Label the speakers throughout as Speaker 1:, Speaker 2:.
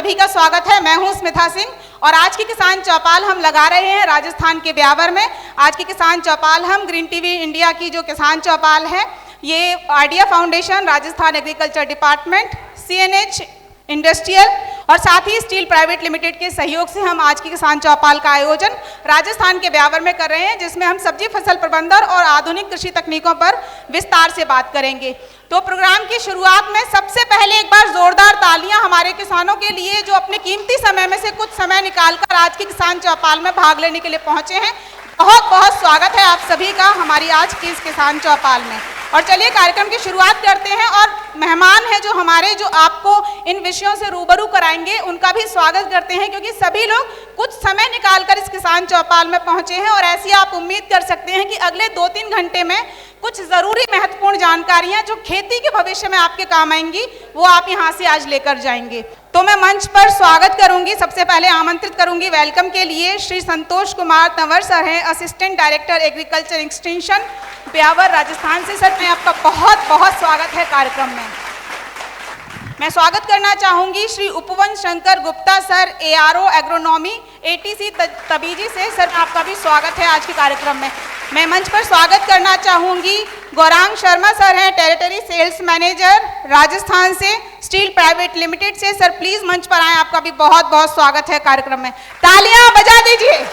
Speaker 1: सभी का स्वागत है। मैं हूं स्मिता सिंह और आज की किसान चौपाल हम लगा रहे हैं राजस्थान के ब्यावर में। आज की किसान चौपाल हम ग्रीन टीवी इंडिया की जो किसान चौपाल है, ये idea foundation, Rajasthan agriculture department, CNH industrial और साथ ही स्टील प्राइवेट लिमिटेड के सहयोग से हम आज की किसान चौपाल का आयोजन राजस्थान के ब्यावर में कर रहे हैं, जिसमें हम सब्जी फसल प्रबंधन और आधुनिक कृषि तकनीकों पर विस्तार से बात करेंगे। तो प्रोग्राम की शुरुआत में सबसे पहले एक बार जोरदार तालियां हमारे किसानों के लिए जो अपने कीमती समय में से कुछ समय निकालकर आज की किसान चौपाल में भाग लेने के लिए पहुंचे हैं। बहुत बहुत स्वागत है आप सभी का हमारी आज की इस किसान चौपाल में। और चलिए कार्यक्रम की शुरुआत करते हैं और मेहमान हैं जो हमारे, जो आपको इन विषयों से रूबरू कराएंगे, उनका भी स्वागत करते हैं, क्योंकि सभी लोग कुछ समय निकालकर इस किसान चौपाल में पहुंचे हैं और ऐसी आप उम्मीद कर सकते हैं कि अगले 2-3 घंटे में कुछ जरूरी महत्वपूर्ण जानकारियां जो खेती के भविष्य में आपके काम आएंगी, वो आप यहां से आज लेकर जाएंगे। तो मैं मंच पर स्वागत करूंगी, सबसे पहले आमंत्रित करूंगी वेलकम के लिए श्री संतोष कुमार तंवर सर हैं, assistant director agriculture extension Beawar Rajasthan से। सर, मैं आपका बहुत बहुत स्वागत है कार्यक्रम में। मैं स्वागत करना चाहूंगी श्री उपवन Shankar Gupta sir, ARO agronomy ATC Tabiji से। सर, आपका भी स्वागत है आज के कार्यक्रम में। मैं मंच पर स्वागत करना चाहूंगी गौरांग शर्मा सर हैं, टेरिटरी सेल्स मैनेजर राजस्थान से स्टील प्राइवेट लिमिटेड से। सर प्लीज मंच पर आएं, आपका भी बहुत बहुत स्वागत है कार्यक्रम में। तालियां बजा दीजिए।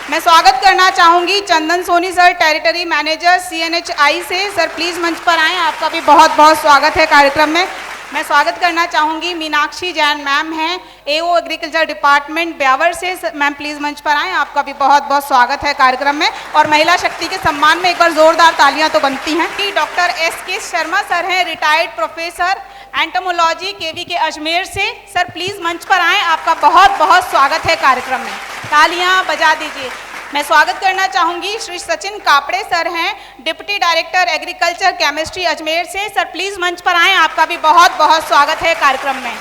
Speaker 1: मैं स्वागत करना चाहूंगी Chandan Soni sir, territory manager CNHI से। सर प्लीज मंच पर आएं, आपका भी बहुत बहुत स्वागत है कार्यक्रम में। मैं स्वागत करना चाहूंगी मीनाक्षी जैन मैम हैं, AO एग्रीकल्चर डिपार्टमेंट ब्यावर से। मैम प्लीज मंच पर आएं, आपका भी बहुत बहुत स्वागत है कार्यक्रम में। और महिला शक्ति के सम्मान में एक बार जोरदार तालियां तो बनती हैं। कि डॉक्टर SK शर्मा सर हैं, रिटायर्ड प्रोफेसर एंटोमोलॉजी KV के अजमेर से। सर प्लीज मंच पर आएं, आपका बहुत बहुत स्वागत है कार्यक्रम में। तालियां बजा दीजिए। मैं स्वागत करना चाहूंगी श्री सचिन कापड़े सर हैं, deputy director agriculture chemistry Ajmer से। सर प्लीज मंच पर आएं, आपका भी बहुत बहुत स्वागत है कार्यक्रम में।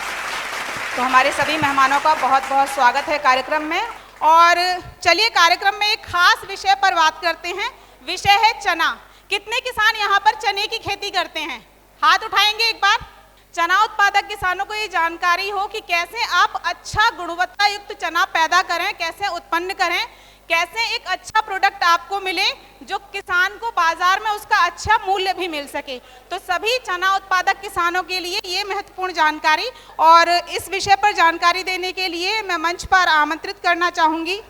Speaker 1: तो हमारे सभी मेहमानों का बहुत बहुत स्वागत है कार्यक्रम में। और चलिए कार्यक्रम में एक खास विषय पर बात करते हैं। विषय है चना। कितने किसान यहाँ पर चने की खेती करते हैं? हाथ उठाएंगे एक बार। चना उत्पादक किसानों को ये जानकारी हो कि कैसे आप अच्छा गुणवत्ता युक्त चना पैदा करें, कैसे उत्पन्न करें, कैसे एक अच्छा प्रोडक्ट आपको मिले जो किसान को बाजार में उसका अच्छा मूल्य भी मिल सके। तो सभी चना उत्पादक किसानों के लिए ये महत्वपूर्ण जानकारी, और इस विषय पर जानकारी देने के लिए मैं मंच पर आमंत्रित करना चाहूंगी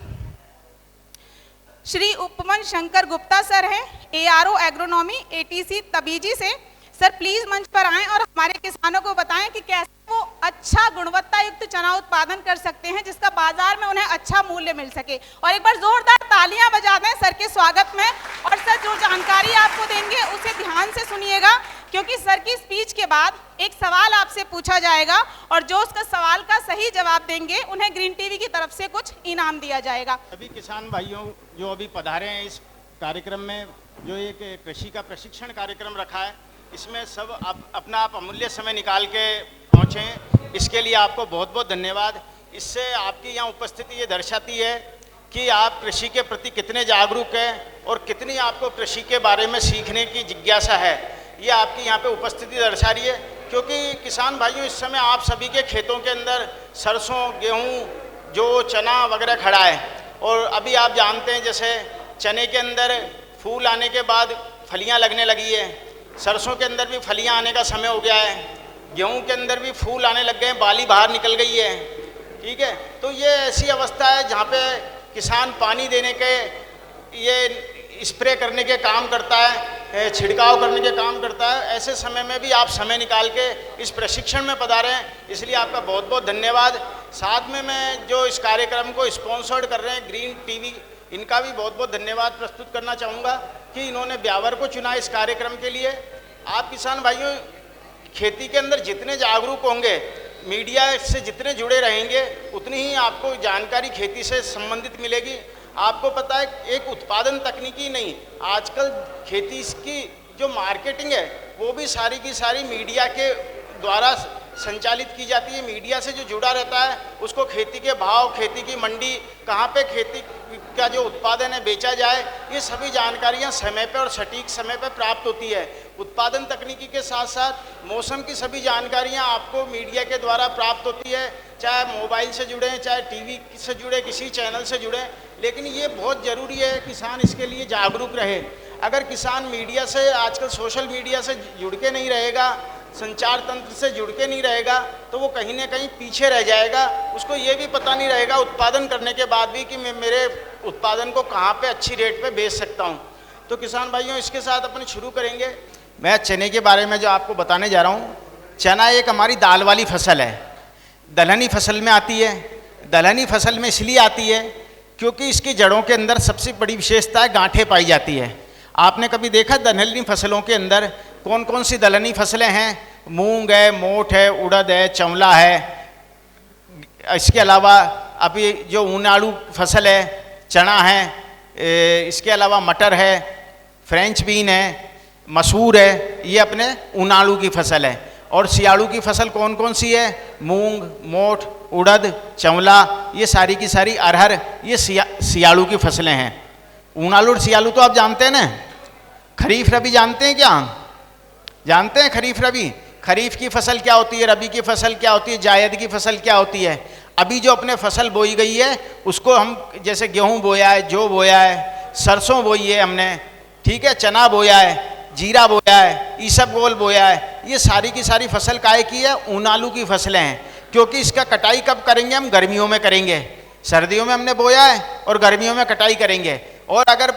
Speaker 1: श्री उपवन शंकर गुप्ता सर हैं, ARO एग्रोनॉमी ATC तबीजी से। सर प्लीज मंच पर आएं और हमारे किसानों को बताएं कि कैसे वो अच्छा गुणवत्ता युक्त चना उत्पादन कर सकते हैं जिसका बाजार में उन्हें अच्छा मूल्य मिल सके। और एक बार जोरदार तालियां बजा दें सर के स्वागत में। और सर जो जानकारी आपको देंगे उसे ध्यान से सुनिएगा, क्योंकि सर की स्पीच के बाद एक सवाल आपसे पूछा जाएगा और जो उसका सवाल का सही जवाब देंगे उन्हें ग्रीन टीवी की तरफ से कुछ इनाम दिया जाएगा।
Speaker 2: सभी किसान भाइयों जो अभी पधारे हैं इस कार्यक्रम में, जो एक कृषि का प्रशिक्षण कार्यक्रम रखा है, इसमें सब आप अमूल्य समय निकाल के पहुँचे हैं, इसके लिए आपको बहुत बहुत धन्यवाद। इससे आपकी यहाँ उपस्थिति ये दर्शाती है कि आप कृषि के प्रति कितने जागरूक हैं और कितनी आपको कृषि के बारे में सीखने की जिज्ञासा है, ये आपकी यहाँ पे उपस्थिति दर्शा रही है। क्योंकि किसान भाइयों, इस समय आप सभी के खेतों के अंदर सरसों, गेहूँ, जो चना वगैरह खड़ा है, और अभी आप जानते हैं जैसे चने के अंदर फूल आने के बाद फलियाँ लगने लगी है, सरसों के अंदर भी फलियां आने का समय हो गया है, गेहूं के अंदर भी फूल आने लग गए, बाली बाहर निकल गई है। ठीक है, तो ये ऐसी अवस्था है जहाँ पे किसान पानी देने के, ये स्प्रे करने के काम करता है, छिड़काव करने के काम करता है। ऐसे समय में भी आप समय निकाल के इस प्रशिक्षण में पधारे हैं, इसलिए आपका बहुत बहुत धन्यवाद। साथ में मैं जो इस कार्यक्रम को स्पॉन्सर्ड कर रहे हैं ग्रीन टीवी, इनका भी बहुत बहुत धन्यवाद प्रस्तुत करना चाहूँगा कि इन्होंने ब्यावर को चुना इस कार्यक्रम के लिए। आप किसान भाइयों खेती के अंदर जितने जागरूक होंगे, मीडिया से जितने जुड़े रहेंगे, उतनी ही आपको जानकारी खेती से संबंधित मिलेगी। आपको पता है, एक उत्पादन तकनीकी नहीं, आजकल खेती की जो मार्केटिंग है वो भी सारी की सारी मीडिया के द्वारा संचालित की जाती है। मीडिया से जो जुड़ा रहता है उसको खेती के भाव, खेती की मंडी, कहाँ पे खेती का जो उत्पादन है बेचा जाए, ये सभी जानकारियाँ समय पे और सटीक समय पे प्राप्त होती है। उत्पादन तकनीकी के साथ साथ मौसम की सभी जानकारियां आपको मीडिया के द्वारा प्राप्त होती है, चाहे मोबाइल से जुड़े, चाहे टीवी से जुड़े, किसी चैनल से जुड़े। लेकिन ये बहुत ज़रूरी है किसान इसके लिए जागरूक रहे। अगर किसान मीडिया से, आजकल सोशल मीडिया से जुड़ के नहीं रहेगा, संचार तंत्र से जुड़ के नहीं रहेगा, तो वो कहीं ना कहीं पीछे रह जाएगा। उसको ये भी पता नहीं रहेगा उत्पादन करने के बाद भी कि मैं मेरे उत्पादन को कहाँ पे अच्छी रेट पे बेच सकता हूँ। तो किसान भाइयों, इसके साथ अपन शुरू करेंगे। मैं चने के बारे में जो आपको बताने जा रहा हूँ, चना एक हमारी दाल वाली फसल है, दलहनी फसल में आती है। दलहनी फसल में इसलिए आती है क्योंकि इसकी जड़ों के अंदर सबसे बड़ी विशेषता है गांठें पाई जाती है। आपने कभी देखा दलहनी फसलों के अंदर कौन कौन सी दलहनी फसलें हैं? मूंग है, मोठ है, उड़द है, चंवला है। इसके अलावा अभी जो ऊनाड़ू फसल है, चना है, इसके अलावा मटर है, फ्रेंच बीन है, मसूर है। ये अपने ऊनाड़ू की फसल है। और सियाड़ू की फसल कौन कौन सी है? मूंग, मोठ, उड़द, चंवला, ये सारी की सारी, अरहर, ये सियाड़ू की फसलें हैं। ऊनाड़ू और सियाड़ू तो आप जानते हैं ना। खरीफ रबी जानते हैं क्या? जानते हैं खरीफ रबी? खरीफ की फसल क्या होती है, रबी की फसल क्या होती है, जायद की फसल क्या होती है? अभी जो अपने फसल बोई गई है उसको हम, जैसे गेहूं बोया है, जौ बोया है, सरसों बोई है हमने, ठीक है, चना बोया है, जीरा बोया है, ईसबगोल बोया है। ये सारी की सारी फसल काहे की है? ऊनालू की फसलें हैं। क्योंकि इसका कटाई कब करेंगे? हम गर्मियों में करेंगे। सर्दियों में हमने बोया है और गर्मियों में कटाई करेंगे। और अगर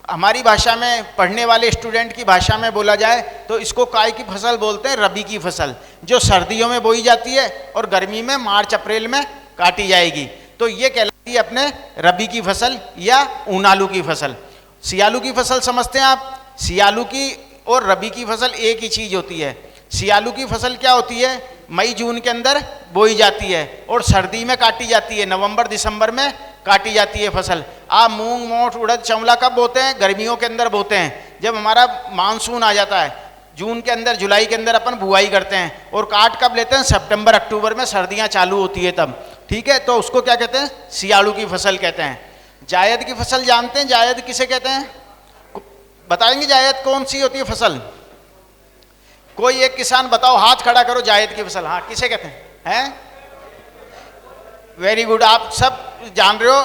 Speaker 2: हमारी भाषा में, पढ़ने वाले स्टूडेंट की भाषा में बोला जाए तो इसको काय की फसल बोलते हैं? रबी की फसल, जो सर्दियों में बोई जाती है और गर्मी में मार्च अप्रैल में काटी जाएगी। तो ये कहलाती है अपने रबी की फसल या ऊनालू की फसल। सियालू की फसल समझते हैं आप? सियालू की और रबी की फसल एक ही चीज़ होती है। सियालू की फसल क्या होती है? मई जून के अंदर बोई जाती है और सर्दी में काटी जाती है, नवंबर दिसंबर में काटी जाती है फसल। आप मूंग, मोठ, उड़द, चंवला कब बोते हैं? गर्मियों के अंदर बोते हैं, जब हमारा मानसून आ जाता है। जून के अंदर, जुलाई के अंदर अपन बुआई करते हैं। और काट कब लेते हैं? सितंबर अक्टूबर में, सर्दियाँ चालू होती है तब, ठीक है। तो उसको क्या कहते हैं? सियालू की फसल कहते हैं। जायद की फसल जानते हैं? जायद किसे कहते हैं? बताएंगे जायद कौन सी होती है फसल? कोई एक किसान बताओ, हाथ खड़ा करो, जायद की फसल। हाँ, किसे कहते हैं? वेरी गुड, आप सब जान रहे हो।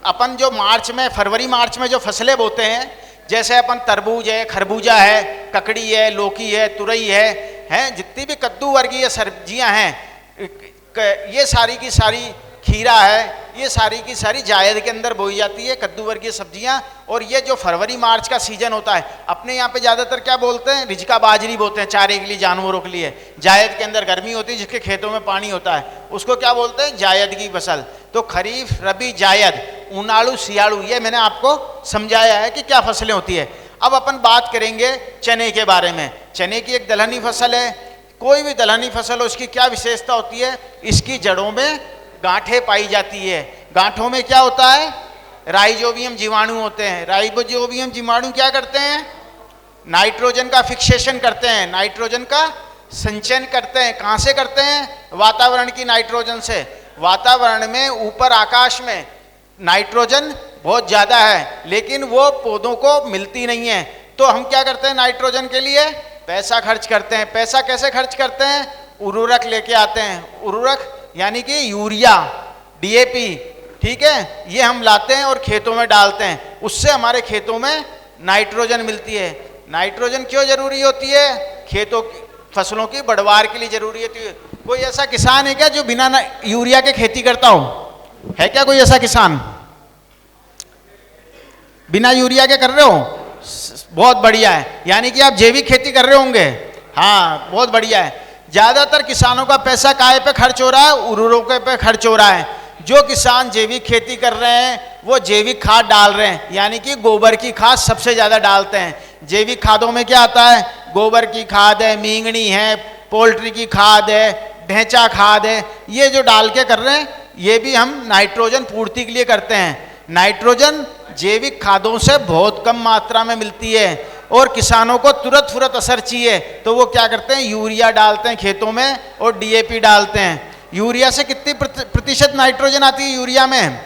Speaker 2: अपन जो मार्च में, फरवरी मार्च में जो फसलें बोते हैं, जैसे अपन तरबूज है, खरबूजा है, ककड़ी है, लौकी है, तुरई है, जितनी भी कद्दू वर्गीय सब्जियां हैं, ये सारी की सारी, खीरा है, ये सारी की सारी जायद के अंदर बोई जाती है, कद्दू वर्गीय सब्जियां। और ये जो फरवरी मार्च का सीजन होता है, अपने यहाँ पे ज़्यादातर क्या बोलते हैं? रिजका बाजरी बोलते हैं, चारे के लिए, जानवरों के लिए। जायद के अंदर गर्मी होती है, जिसके खेतों में पानी होता है, उसको क्या बोलते हैं? जायद की फसल। तो खरीफ, रबी, जायद, ऊनाड़ू, सियाड़ू, ये मैंने आपको समझाया है कि क्या फसलें होती है। अब अपन बात करेंगे चने के बारे में। चने की एक दलहनी फसल है। कोई भी दलहनी फसल हो, उसकी क्या विशेषता होती है? इसकी जड़ों में गांठें पाई जाती है। गांठों में क्या होता है? राइजोबियम जीवाणु होते हैं। राइजोबियम जीवाणु क्या करते हैं? नाइट्रोजन का फिक्सेशन करते हैं, नाइट्रोजन का संचयन करते हैं। कहाँ से करते हैं? वातावरण की नाइट्रोजन से। वातावरण में, ऊपर आकाश में नाइट्रोजन बहुत ज़्यादा है, लेकिन वो पौधों को मिलती नहीं है। तो हम क्या करते हैं? नाइट्रोजन के लिए पैसा खर्च करते हैं। पैसा कैसे खर्च करते हैं? उर्वरक लेके आते हैं। उर्वरक यानी कि यूरिया, डीएपी, ठीक है, ये हम लाते हैं और खेतों में डालते हैं। उससे हमारे खेतों में नाइट्रोजन मिलती है। नाइट्रोजन क्यों जरूरी होती है? खेतों की, फसलों की बढ़वार के लिए जरूरी होती है। कोई ऐसा किसान है क्या जो बिना यूरिया के खेती करता हो? है क्या कोई ऐसा किसान? बिना यूरिया के कर रहे हो? बहुत बढ़िया है, यानी कि आप जैविक खेती कर रहे होंगे। हाँ, बहुत बढ़िया है। ज़्यादातर किसानों का पैसा काहे पे खर्च हो रहा है? उर्वरकों पे खर्च हो रहा है। जो किसान जैविक खेती कर रहे हैं वो जैविक खाद डाल रहे हैं, यानी कि गोबर की खाद सबसे ज़्यादा डालते हैं। जैविक खादों में क्या आता है? गोबर की खाद है, मींगनी है, पोल्ट्री की खाद है, ढेंचा खाद है। ये जो डाल के कर रहे हैं, ये भी हम नाइट्रोजन पूर्ति के लिए करते हैं। नाइट्रोजन जैविक खादों से बहुत कम मात्रा में मिलती है और किसानों को तुरंत असर चाहिए, तो वो क्या करते हैं? यूरिया डालते हैं खेतों में और डीएपी डालते हैं। यूरिया से कितनी प्रतिशत नाइट्रोजन आती है? यूरिया में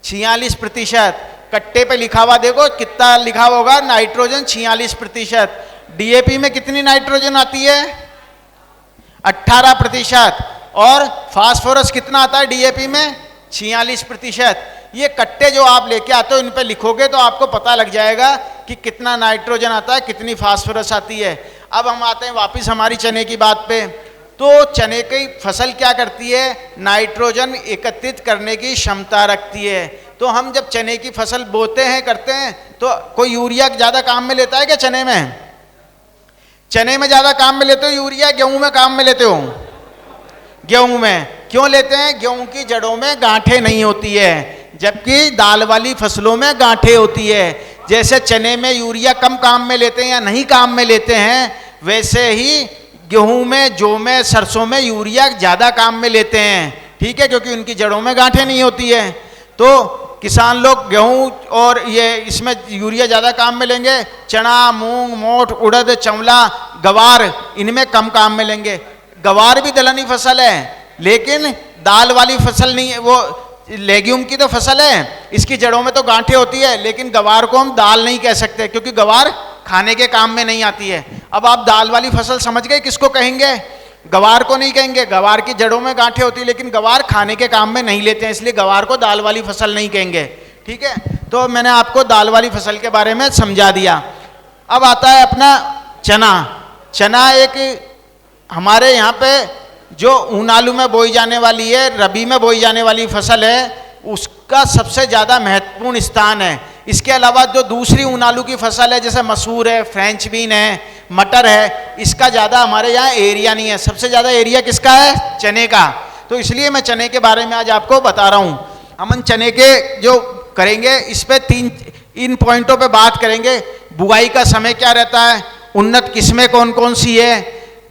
Speaker 2: 46%। कट्टे पे लिखा हुआ देखो कितना लिखा होगा? नाइट्रोजन 46%।
Speaker 3: डीएपी में कितनी नाइट्रोजन आती है? 18%। और फास्फोरस कितना आता है डीएपी में? 46%। ये कट्टे जो आप लेके आते हो इन पे लिखोगे तो आपको पता लग जाएगा कि कितना नाइट्रोजन आता है, कितनी फास्फोरस आती है। अब हम आते हैं वापस हमारी चने की बात पे। तो चने की फसल क्या करती है? नाइट्रोजन एकत्रित करने की क्षमता रखती है। तो हम जब चने की फसल बोते हैं करते हैं तो कोई यूरिया ज़्यादा काम में लेता है क्या चने में? चने में ज़्यादा काम में लेते हो यूरिया, गेहूं में काम में लेते हो? गेहूं में क्यों लेते हैं? गेहूं की जड़ों में गांठें नहीं होती है, जबकि दाल वाली फसलों में गांठें होती है। जैसे चने में यूरिया कम काम में लेते हैं या नहीं काम में लेते हैं, वैसे ही गेहूं में, जौ में, सरसों में यूरिया ज़्यादा काम में लेते हैं, ठीक है, क्योंकि उनकी जड़ों में गांठें नहीं होती है। तो किसान लोग गेहूं और ये इसमें यूरिया ज़्यादा काम में लेंगे, चना, मूंग, मोठ, उड़द, चंवला, गवार इनमें कम काम में लेंगे। गवार भी दलहनी फसल है, लेकिन दाल वाली फसल नहीं है, वो लेग्यूम की तो फसल है, इसकी जड़ों में तो गांठें होती है, लेकिन गवार को हम दाल नहीं कह सकते क्योंकि गवार खाने के काम में नहीं आती है। अब आप दाल वाली फसल समझ गए किसको कहेंगे? गवार को नहीं कहेंगे। गवार की जड़ों में गांठें होती है, लेकिन गवार खाने के काम में नहीं लेते हैं, इसलिए गवार को दाल वाली फसल नहीं कहेंगे, ठीक है। तो मैंने आपको दाल वाली फसल के बारे में समझा दिया। अब आता है अपना चना। चना एक हमारे यहाँ पे जो ऊनालू में बोई जाने वाली है, रबी में बोई जाने वाली फसल है, उसका सबसे ज़्यादा महत्वपूर्ण स्थान है। इसके अलावा जो दूसरी ऊनालू की फसल है जैसे मसूर है, फ्रेंच बीन है, मटर है, इसका ज़्यादा हमारे यहाँ एरिया नहीं है। सबसे ज़्यादा एरिया किसका है? चने का। तो इसलिए मैं चने के बारे में आज आपको बता रहा हूँ। हम चने के जो करेंगे इस पे इन पॉइंटों पे बात करेंगे। बुआई का समय क्या रहता है, उन्नत किस्में कौन कौन सी है,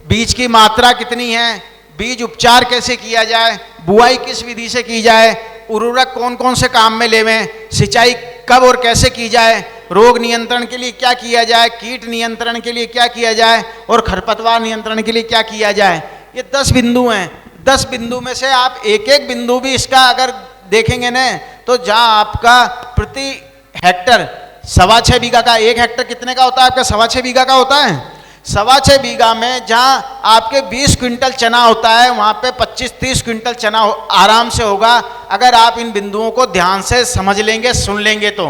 Speaker 3: बीज की मात्रा कितनी है, बीज उपचार कैसे किया जाए, बुआई किस विधि से की जाए, उर्वरक कौन कौन से काम में लेवें, सिंचाई कब और कैसे की जाए, रोग नियंत्रण के लिए क्या किया जाए, कीट नियंत्रण के लिए क्या किया जाए और खरपतवार नियंत्रण के लिए क्या किया जाए। ये 10 बिंदु हैं। 10 बिंदु में से आप एक एक बिंदु भी इसका अगर देखेंगे ना तो जहाँ आपका प्रति हेक्टर 6.25 बीघा का, 1 हेक्टर कितने का होता है आपका? 6.25 बीघा का होता है। 6.25 बीघा में जहाँ आपके 20 क्विंटल चना होता है वहाँ पे 25-30 क्विंटल चना आराम से होगा अगर आप इन बिंदुओं को ध्यान से समझ लेंगे, सुन लेंगे तो।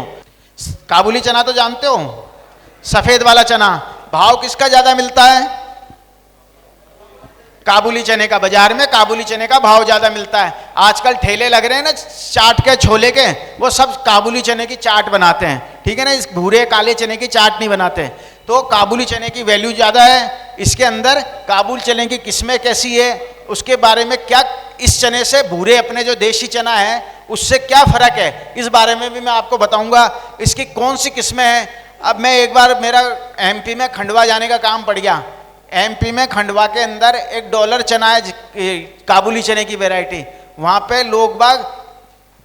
Speaker 3: काबुली चना तो जानते हो, सफ़ेद वाला चना, भाव किसका ज़्यादा मिलता है? काबुली चने का। बाजार में काबुली चने का भाव ज़्यादा मिलता है। आजकल ठेले लग रहे हैं ना चाट के, छोले के, वो सब काबुली चने की चाट बनाते हैं, ठीक है ना, इस भूरे काले चने की चाट नहीं बनाते। तो काबुली चने की वैल्यू ज़्यादा है। इसके अंदर काबुल चने की किस्में कैसी है, उसके बारे में क्या, इस चने से भूरे अपने जो देशी चना है उससे क्या फ़र्क है, इस बारे में भी मैं आपको बताऊंगा। इसकी कौन सी किस्में हैं। अब मैं एक बार मेरा एमपी में खंडवा जाने का काम पड़ गया। एमपी में खंडवा के अंदर एक डॉलर चना है, काबुली चने की वैरायटी। वहाँ पे लोग बाग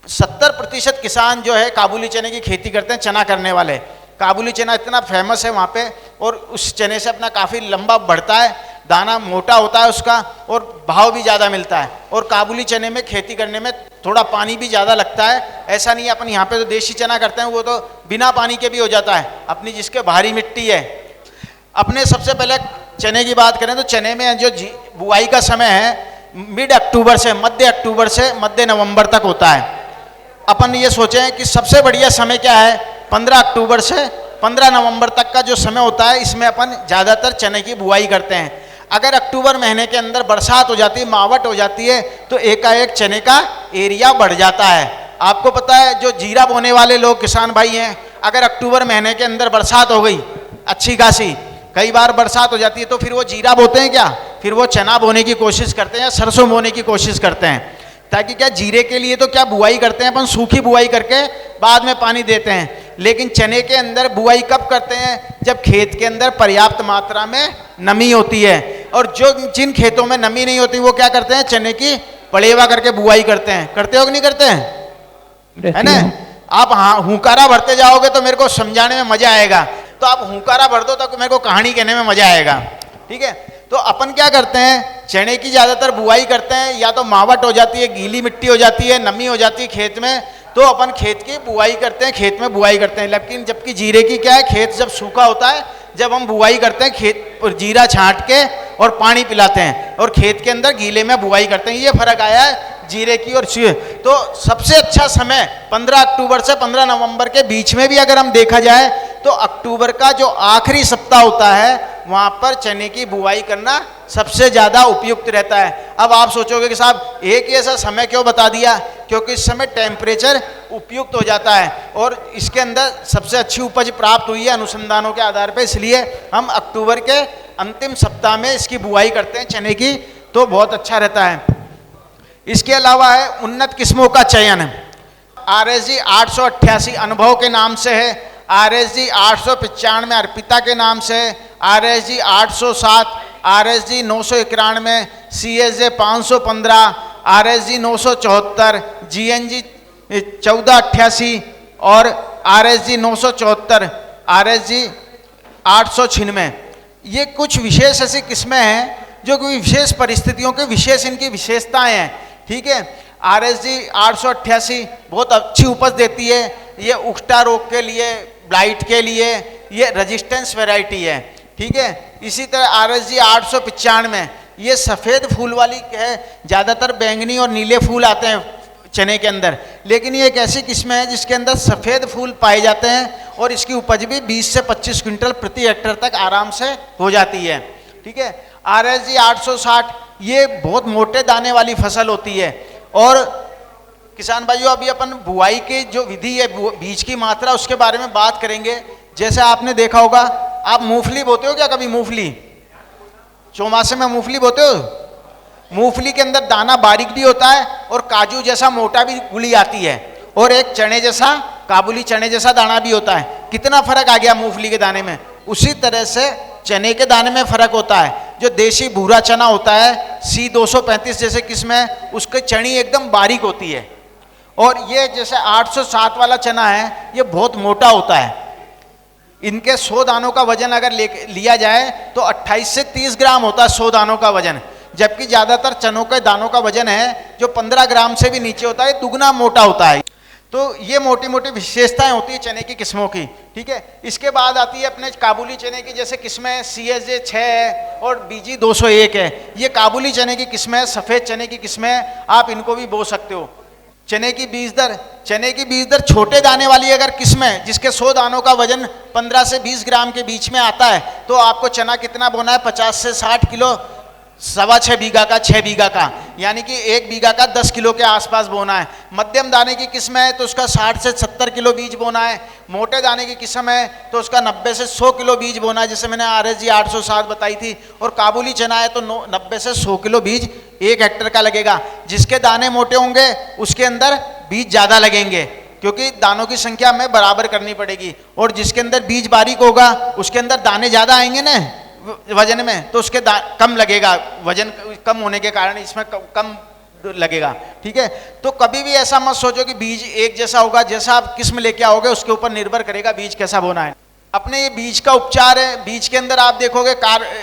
Speaker 3: 70% किसान जो है काबुली चने की खेती करते हैं, चना करने वाले। काबुली चना इतना फेमस है वहाँ पे, और उस चने से अपना काफ़ी लंबा बढ़ता है, दाना मोटा होता है उसका, और भाव भी ज़्यादा मिलता है। और काबुली चने में खेती करने में थोड़ा पानी भी ज़्यादा लगता है। ऐसा नहीं है अपन यहाँ पे तो देशी चना करते हैं वो तो बिना पानी के भी हो जाता है, अपनी जिसके भारी मिट्टी है। अपने सबसे पहले चने की बात करें तो चने में जो बुआई का समय है मिड अक्टूबर से मध्य नवंबर तक होता है। अपन ये सोचें कि सबसे बढ़िया समय क्या है, 15 अक्टूबर से 15 नवंबर तक का जो समय होता है, इसमें अपन ज़्यादातर चने की बुआई करते हैं। अगर अक्टूबर महीने के अंदर बरसात हो जाती है, मावट हो जाती है, तो एकाएक चने का एरिया बढ़ जाता है। आपको पता है जो जीरा बोने वाले लोग किसान भाई हैं, अगर अक्टूबर महीने के अंदर बरसात हो गई अच्छी खासी, कई बार बरसात हो जाती है, तो फिर वो जीरा बोते हैं क्या, फिर वो चना बोने की कोशिश करते हैं या सरसों बोने की कोशिश करते हैं। ताकि क्या, जीरे के लिए तो क्या बुआई करते हैं अपन, सूखी बुआई करके बाद में पानी देते हैं। लेकिन चने के अंदर बुआई कब करते हैं, जब खेत के अंदर पर्याप्त मात्रा में नमी होती है। और जो जिन खेतों में नमी नहीं होती वो क्या करते हैं, चने की पलेवा करके बुआई करते हैं। करते हो कि नहीं करते हैं, है ना। आप हाँ हुंकारा भरते जाओगे तो मेरे को समझाने में मजा आएगा, तो आप हुंकारा भर दो तो मेरे को कहानी कहने में मजा आएगा, ठीक है। तो अपन क्या करते हैं, चने की ज़्यादातर बुआई करते हैं, या तो मावट हो जाती है, गीली मिट्टी हो जाती है, नमी हो जाती है खेत में, तो अपन खेत की बुआई करते हैं, खेत में बुआई करते हैं। लेकिन जबकि जीरे की क्या है, खेत जब सूखा होता है जब हम बुआई करते हैं खेत और जीरा छांट के और पानी पिलाते हैं और खेत के अंदर गीले में बुआई करते हैं, ये फर्क आया है जीरे की और तो सबसे अच्छा समय 15 अक्टूबर से 15 नवंबर के बीच में भी अगर हम देखा जाए तो अक्टूबर का जो आखिरी सप्ताह होता है वहां पर चने की बुआई करना सबसे ज्यादा उपयुक्त रहता है। अब आप सोचोगे कि साहब एक ही ऐसा समय क्यों बता दिया, क्योंकि इस समय टेम्परेचर उपयुक्त हो जाता है और इसके अंदर सबसे अच्छी उपज प्राप्त हुई है अनुसंधानों के आधार पर, इसलिए हम अक्टूबर के अंतिम सप्ताह में इसकी बुआई करते हैं चने की, तो बहुत अच्छा रहता है। इसके अलावा है उन्नत किस्मों का चयन। RSG 888 अनुभव के नाम से है, RSG 895 अर्पिता के नाम से है, RSG 807, RSG 991, CSJ 515, RSG 974, GNG 1488 और RSG 974, RSG 896। ये कुछ विशेष ऐसी किस्में हैं जो कोई विशेष परिस्थितियों के विशेष इनकी विशेषताएं हैं, ठीक है। RSG 888 बहुत अच्छी उपज देती है, ये उकटा रोग के लिए, ब्लाइट के लिए ये रेजिस्टेंस वैरायटी है, ठीक है। इसी तरह RSG 895 ये सफ़ेद फूल वाली है, ज़्यादातर बैंगनी और नीले फूल आते हैं चने के अंदर, लेकिन ये एक ऐसी किस्म है जिसके अंदर सफ़ेद फूल पाए जाते हैं और इसकी उपज भी 20 से 25 क्विंटल प्रति हेक्टेयर तक आराम से हो जाती है, ठीक है। RSG 860 ये बहुत मोटे दाने वाली फसल होती है और किसान भाइयों अभी अपन बुआई की जो विधि है, बीज की मात्रा, उसके बारे में बात करेंगे। जैसे आपने देखा होगा, आप मूंगफली बोते हो क्या कभी? मूंगफली चौमासे में मूंगफली बोते हो? मूंगफली के अंदर दाना बारीक भी होता है और काजू जैसा मोटा भी गुली आती है और एक चने जैसा, काबुली चने जैसा दाना भी होता है। कितना फर्क आ गया मूंगफली के दाने में। उसी तरह से चने के दाने में फर्क होता है। जो देशी भूरा चना होता है C235 जैसे किस्म है, उसकी चनी एकदम बारीक होती है और ये जैसे 807 वाला चना है ये बहुत मोटा होता है। इनके 100 दानों का वजन अगर लिया जाए तो 28 से 30 ग्राम होता है 100 दानों का वजन, जबकि ज़्यादातर चनों के दानों का वजन है जो 15 ग्राम से भी नीचे होता है, दुगना मोटा होता है। तो ये मोटी मोटी विशेषताएं होती है चने की किस्मों की, ठीक है। इसके बाद आती है अपने काबुली चने की जैसे किस्में CSJ 6 है और BG 201 है। ये काबुली चने की किस्में, सफ़ेद चने की किस्में, आप इनको भी बो सकते हो। चने की बीज दर छोटे दाने वाली अगर किस्म है जिसके 100 दानों का वजन 15 से 20 ग्राम के बीच में आता है, तो आपको चना कितना बोना है? 50 से 60 किलो, 6.25 बीघा का, 6 बीघा का, यानी कि 1 बीघा का 10 किलो के आसपास बोना है। मध्यम दाने की किस्म है तो उसका 60 से 70 किलो बीज बोना है। मोटे दाने की किस्म है तो उसका 90 से 100 किलो बीज बोना है, जैसे मैंने RSG 807 बताई थी। और काबुली चना है तो 90 से 100 किलो बीज 1 हेक्टेयर का लगेगा। जिसके दाने मोटे होंगे उसके अंदर बीज ज़्यादा लगेंगे, क्योंकि दानों की संख्या हमें बराबर करनी पड़ेगी। और जिसके अंदर बीज बारीक होगा उसके अंदर दाने ज़्यादा आएंगे ना वजन में, तो उसके कम लगेगा, वजन कम होने के कारण इसमें कम लगेगा, ठीक है। तो कभी भी ऐसा मत सोचो कि बीज एक जैसा होगा, जैसा आप किस्म लेके आओगे उसके ऊपर निर्भर करेगा बीज कैसा बोना है। अपने ये बीज का उपचार है। बीज के अंदर आप देखोगे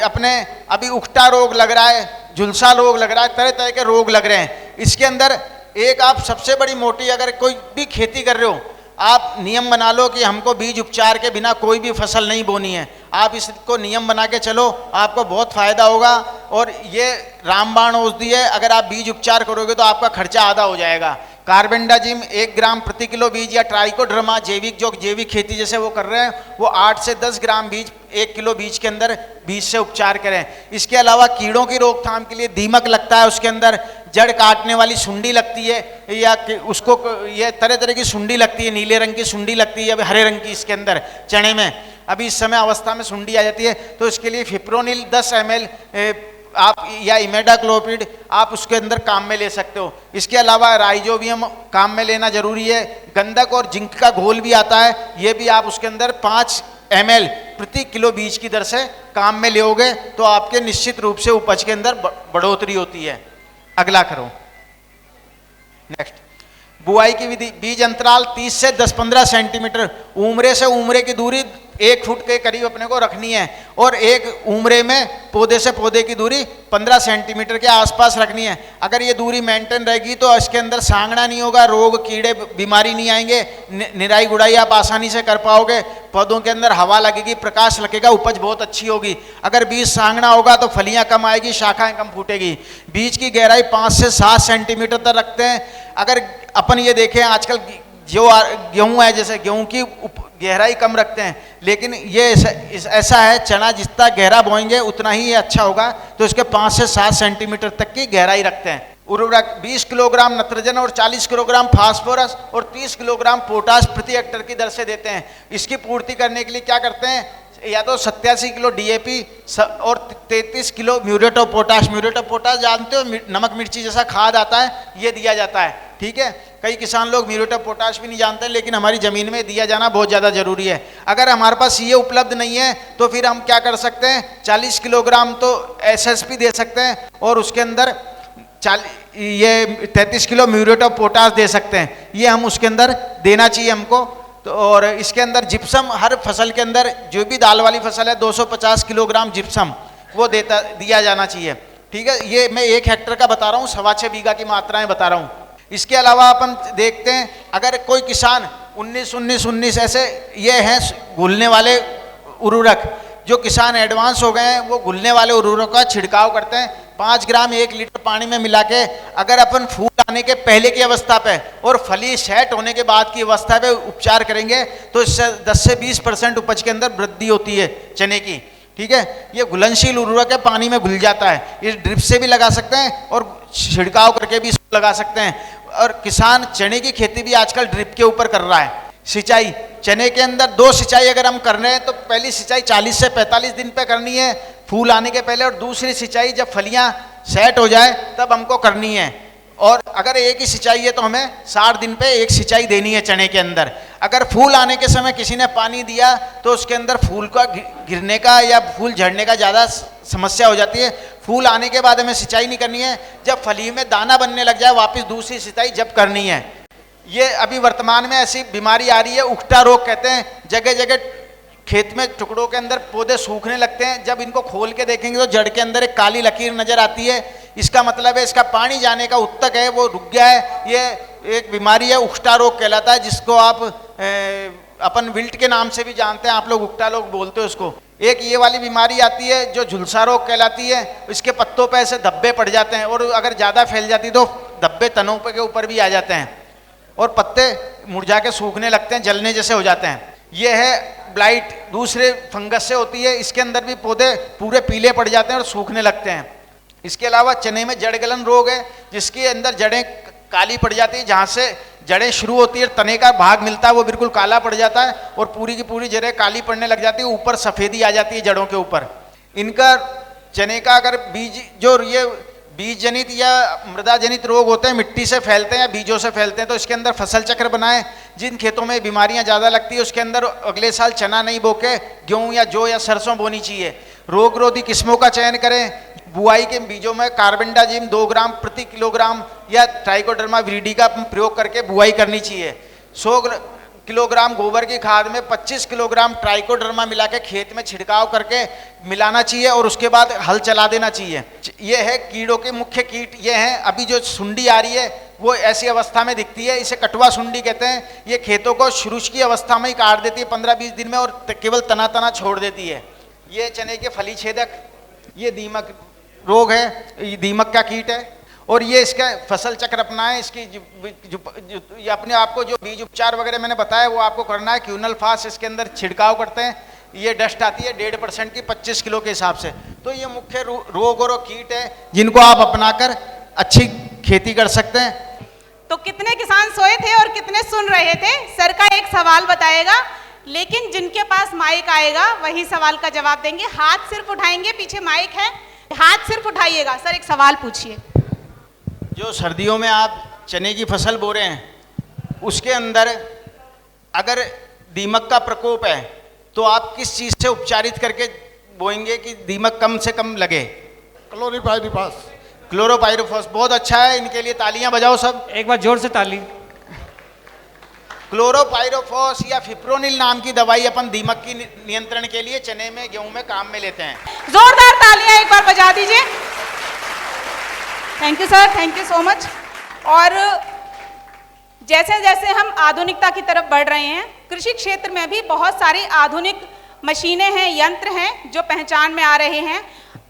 Speaker 3: अपने अभी उकटा रोग लग रहा है, झुलसा रोग लग रहा है, तरह तरह के रोग लग रहे हैं। इसके अंदर एक आप सबसे बड़ी मोटी, अगर कोई भी खेती कर रहे हो, आप नियम बना लो कि हमको बीज उपचार के बिना कोई भी फसल नहीं बोनी है। आप इसको नियम बना के चलो, आपको बहुत फायदा होगा। और ये रामबाण औषधि है, अगर आप बीज उपचार करोगे तो आपका खर्चा आधा हो जाएगा। कार्बेंडाजिम 1 ग्राम प्रति किलो बीज, या ट्राइकोडर्मा जैविक, जो जैविक खेती जैसे वो कर रहे हैं, वो 8 से 10 ग्राम बीज 1 किलो बीज के अंदर बीज से उपचार करें। इसके अलावा कीड़ों की रोकथाम के लिए दीमक लगता है, उसके अंदर जड़ काटने वाली सुंडी लगती है, या उसको ये तरह तरह की सुंडी लगती है, नीले रंग की सुंडी लगती है, अभी हरे रंग की इसके अंदर चने में अभी इस समय अवस्था में सुंडी आ जाती है। तो इसके लिए फिप्रोनिल 10 ml आप, या इमेडाक्लोपिड आप उसके अंदर काम में ले सकते हो। इसके अलावा राइजोबियम काम में लेना जरूरी है। गंधक और जिंक का घोल भी आता है, ये भी आप उसके अंदर 5 ml प्रति किलो बीज की दर से काम में लोगे तो आपके निश्चित रूप से उपज के अंदर बढ़ोतरी होती है। अगला करो, नेक्स्ट। बुआई की विधि। बीज अंतराल 30 से 10-15 सेंटीमीटर, उम्रे से उम्रे की दूरी 1 फुट के करीब अपने को रखनी है, और एक उम्रे में पौधे से पौधे की दूरी 15 सेंटीमीटर के आसपास रखनी है। अगर ये दूरी मेंटेन रहेगी तो इसके अंदर सांगना नहीं होगा, रोग कीड़े बीमारी नहीं आएंगे, निराई गुड़ाई आप आसानी से कर पाओगे। पौधों के अंदर हवा लगेगी, प्रकाश लगेगा, उपज बहुत अच्छी होगी। अगर बीज सांगना होगा तो फलियां कम आएगी, शाखाएं कम फूटेगी। बीज की गहराई 5 से 7 सेंटीमीटर तक रखते हैं। अगर अपन ये देखें आजकल जो गेहूं है, जैसे गेहूं की गहराई कम रखते हैं, लेकिन ये ऐसा है, चना जितना गहरा बोएंगे उतना ही ये अच्छा होगा, तो इसके 5 से 7 सेंटीमीटर तक की गहराई रखते हैं। उर्वरक 20 किलोग्राम नत्रजन और 40 किलोग्राम फास्फोरस और 30 किलोग्राम पोटाश प्रति हेक्टेयर की दर से देते हैं। इसकी पूर्ति करने के लिए क्या करते हैं, या तो 87 किलो डीएपी और 33 kilo muriate of potash. Muriate of potash जानते हो, नमक मिर्ची जैसा खाद आता है, ये दिया जाता है। ठीक है, कई किसान लोग म्यूरेट ऑफ पोटाश भी नहीं जानते, लेकिन हमारी ज़मीन में दिया जाना बहुत ज़्यादा ज़रूरी है। अगर हमारे पास ये उपलब्ध नहीं है तो फिर हम क्या कर सकते हैं, 40 किलोग्राम तो एसएसपी दे सकते हैं और उसके अंदर 33 किलो म्यूरेट ऑफ पोटाश दे सकते हैं। ये हम उसके अंदर देना चाहिए हमको। तो और इसके अंदर जिप्सम, हर फसल के अंदर जो भी दाल वाली फसल है 250 किलोग्राम जिप्सम वो दिया जाना चाहिए। ठीक है, ये मैं 1 हेक्टेयर का बता रहा हूँ, 6.25 बीघा की मात्राएं बता रहा हूँ। इसके अलावा अपन देखते हैं, अगर कोई किसान 19-19-19 ऐसे ये हैं घुलने वाले उर्वरक, जो किसान एडवांस हो गए हैं वो घुलने वाले उर्वरक का छिड़काव करते हैं। 5 ग्राम 1 लीटर पानी में मिला के अगर अपन फूल आने के पहले की अवस्था पे और फली सेट होने के बाद की अवस्था पे उपचार करेंगे तो इससे 10 से 20% उपज के अंदर वृद्धि होती है चने की। ठीक है, ये घुलनशील उर्वरक है, पानी में घुल जाता है। ये ड्रिप से भी लगा सकते हैं और छिड़काव करके भी इसको लगा सकते हैं। और किसान चने की खेती भी आजकल ड्रिप के ऊपर कर रहा है। सिंचाई, चने के अंदर 2 सिंचाई अगर हम कर रहे हैं तो पहली सिंचाई 40 से 45 दिन पे करनी है फूल आने के पहले, और दूसरी सिंचाई जब फलियां सेट हो जाए तब हमको करनी है। और अगर एक ही सिंचाई है तो हमें 60 दिन पे एक सिंचाई देनी है चने के अंदर। अगर फूल आने के समय किसी ने पानी दिया तो उसके अंदर फूल का गिरने का या फूल झड़ने का ज़्यादा समस्या हो जाती है। फूल आने के बाद हमें सिंचाई नहीं करनी है, जब फली में दाना बनने लग जाए वापस दूसरी सिंचाई जब करनी है। ये अभी वर्तमान में ऐसी बीमारी आ रही है, उकटा रोग कहते हैं। जगह जगह खेत में टुकड़ों के अंदर पौधे सूखने लगते हैं, जब इनको खोल के देखेंगे तो जड़ के अंदर एक काली लकीर नजर आती है। इसका मतलब है इसका पानी जाने का उत्तक है वो रुक गया है। ये एक बीमारी है, उकटा रोग कहलाता है, जिसको आप अपन विल्ट के नाम से भी जानते हैं, आप लोग उकटा रोग बोलते हो उसको। एक ये वाली बीमारी आती है जो झुलसा रोग कहलाती है। इसके पत्तों पे ऐसे धब्बे पड़ जाते हैं और अगर ज़्यादा फैल जाती तो धब्बे तनों के ऊपर भी आ जाते हैं और पत्ते मुरझा के सूखने लगते हैं, जलने जैसे हो जाते हैं। ये है ब्लाइट, दूसरे फंगस से होती है। इसके अंदर भी पौधे पूरे पीले पड़ जाते हैं और सूखने लगते हैं। इसके अलावा चने में जड़ गलन रोग है, जिसके अंदर जड़ें काली पड़ जाती है। जहाँ से जड़ें शुरू होती है, तने का भाग मिलता है वो बिल्कुल काला पड़ जाता है और पूरी की पूरी जड़ें काली पड़ने लग जाती है, ऊपर सफ़ेदी आ जाती है जड़ों के ऊपर। इनका चने का अगर बीज, जो ये बीज जनित या मृदा जनित रोग होते हैं, मिट्टी से फैलते हैं या बीजों से फैलते हैं, तो इसके अंदर फसल चक्र बनाएं। जिन खेतों में बीमारियां ज़्यादा लगती है उसके अंदर अगले साल चना नहीं बोके गेहूं या जौ या सरसों बोनी चाहिए। रोगरोधी किस्मों का चयन करें। बुआई के बीजों में कार्बेंडाजिम 2 ग्राम प्रति किलोग्राम या ट्राइकोडर्मा विरिडी का प्रयोग करके बुआई करनी चाहिए। 100 किलोग्राम गोबर की खाद में 25 किलोग्राम ट्राइकोडर्मा मिला के खेत में छिड़काव करके मिलाना चाहिए और उसके बाद हल चला देना चाहिए। ये है कीड़ों के मुख्य कीट ये हैं। अभी जो सुंडी आ रही है वो ऐसी अवस्था में दिखती है, इसे कटवा सुंडी कहते हैं। ये खेतों को शुरू की अवस्था में ही काट देती है 15-20 दिन में और केवल तना तना छोड़ देती है। ये चने के फली छेदक, ये दीमक रोग है, ये दीमक का कीट है। और ये इसका फसल चक्र अपनाएं। इसकी ये अपने आप को जो बीज उपचार वगैरह मैंने बताया वो आपको करना है। क्यूनल फास इसके अंदर छिड़काव करते हैं। ये डस्ट आती है 1.5% की 25 किलो के हिसाब से। तो ये मुख्य रोग और कीट है जिनको आप अपनाकर अच्छी खेती कर सकते हैं।
Speaker 1: तो कितने किसान सोए थे और कितने सुन रहे थे? सर का एक सवाल बताएगा, लेकिन जिनके पास माइक आएगा वही सवाल का जवाब देंगे। हाथ सिर्फ उठाएंगे, पीछे माइक है, हाथ सिर्फ उठाइएगा। सर एक सवाल पूछिए।
Speaker 3: जो सर्दियों में आप चने की फसल बो रहे हैं उसके अंदर अगर दीमक का प्रकोप है तो आप किस चीज़ से उपचारित करके बोएंगे कि दीमक कम से कम लगे?
Speaker 4: क्लोरोपाइरिफॉस।
Speaker 3: क्लोरोपाइरिफॉस बहुत अच्छा है, इनके लिए तालियां बजाओ सब।
Speaker 5: एक बार जोर से ताली।
Speaker 3: क्लोरोपाइरिफॉस या फिप्रोनिल नाम की दवाई अपन दीमक की नियंत्रण के लिए चने में गेहूं में काम में लेते हैं।
Speaker 1: जोरदार तालियां एक बार बजा दीजिए। Thank you sir, thank you so much. और जैसे जैसे हम आधुनिकता की तरफ बढ़ रहे हैं कृषि क्षेत्र में भी बहुत सारी आधुनिक मशीनें हैं, यंत्र हैं जो पहचान में आ रहे हैं।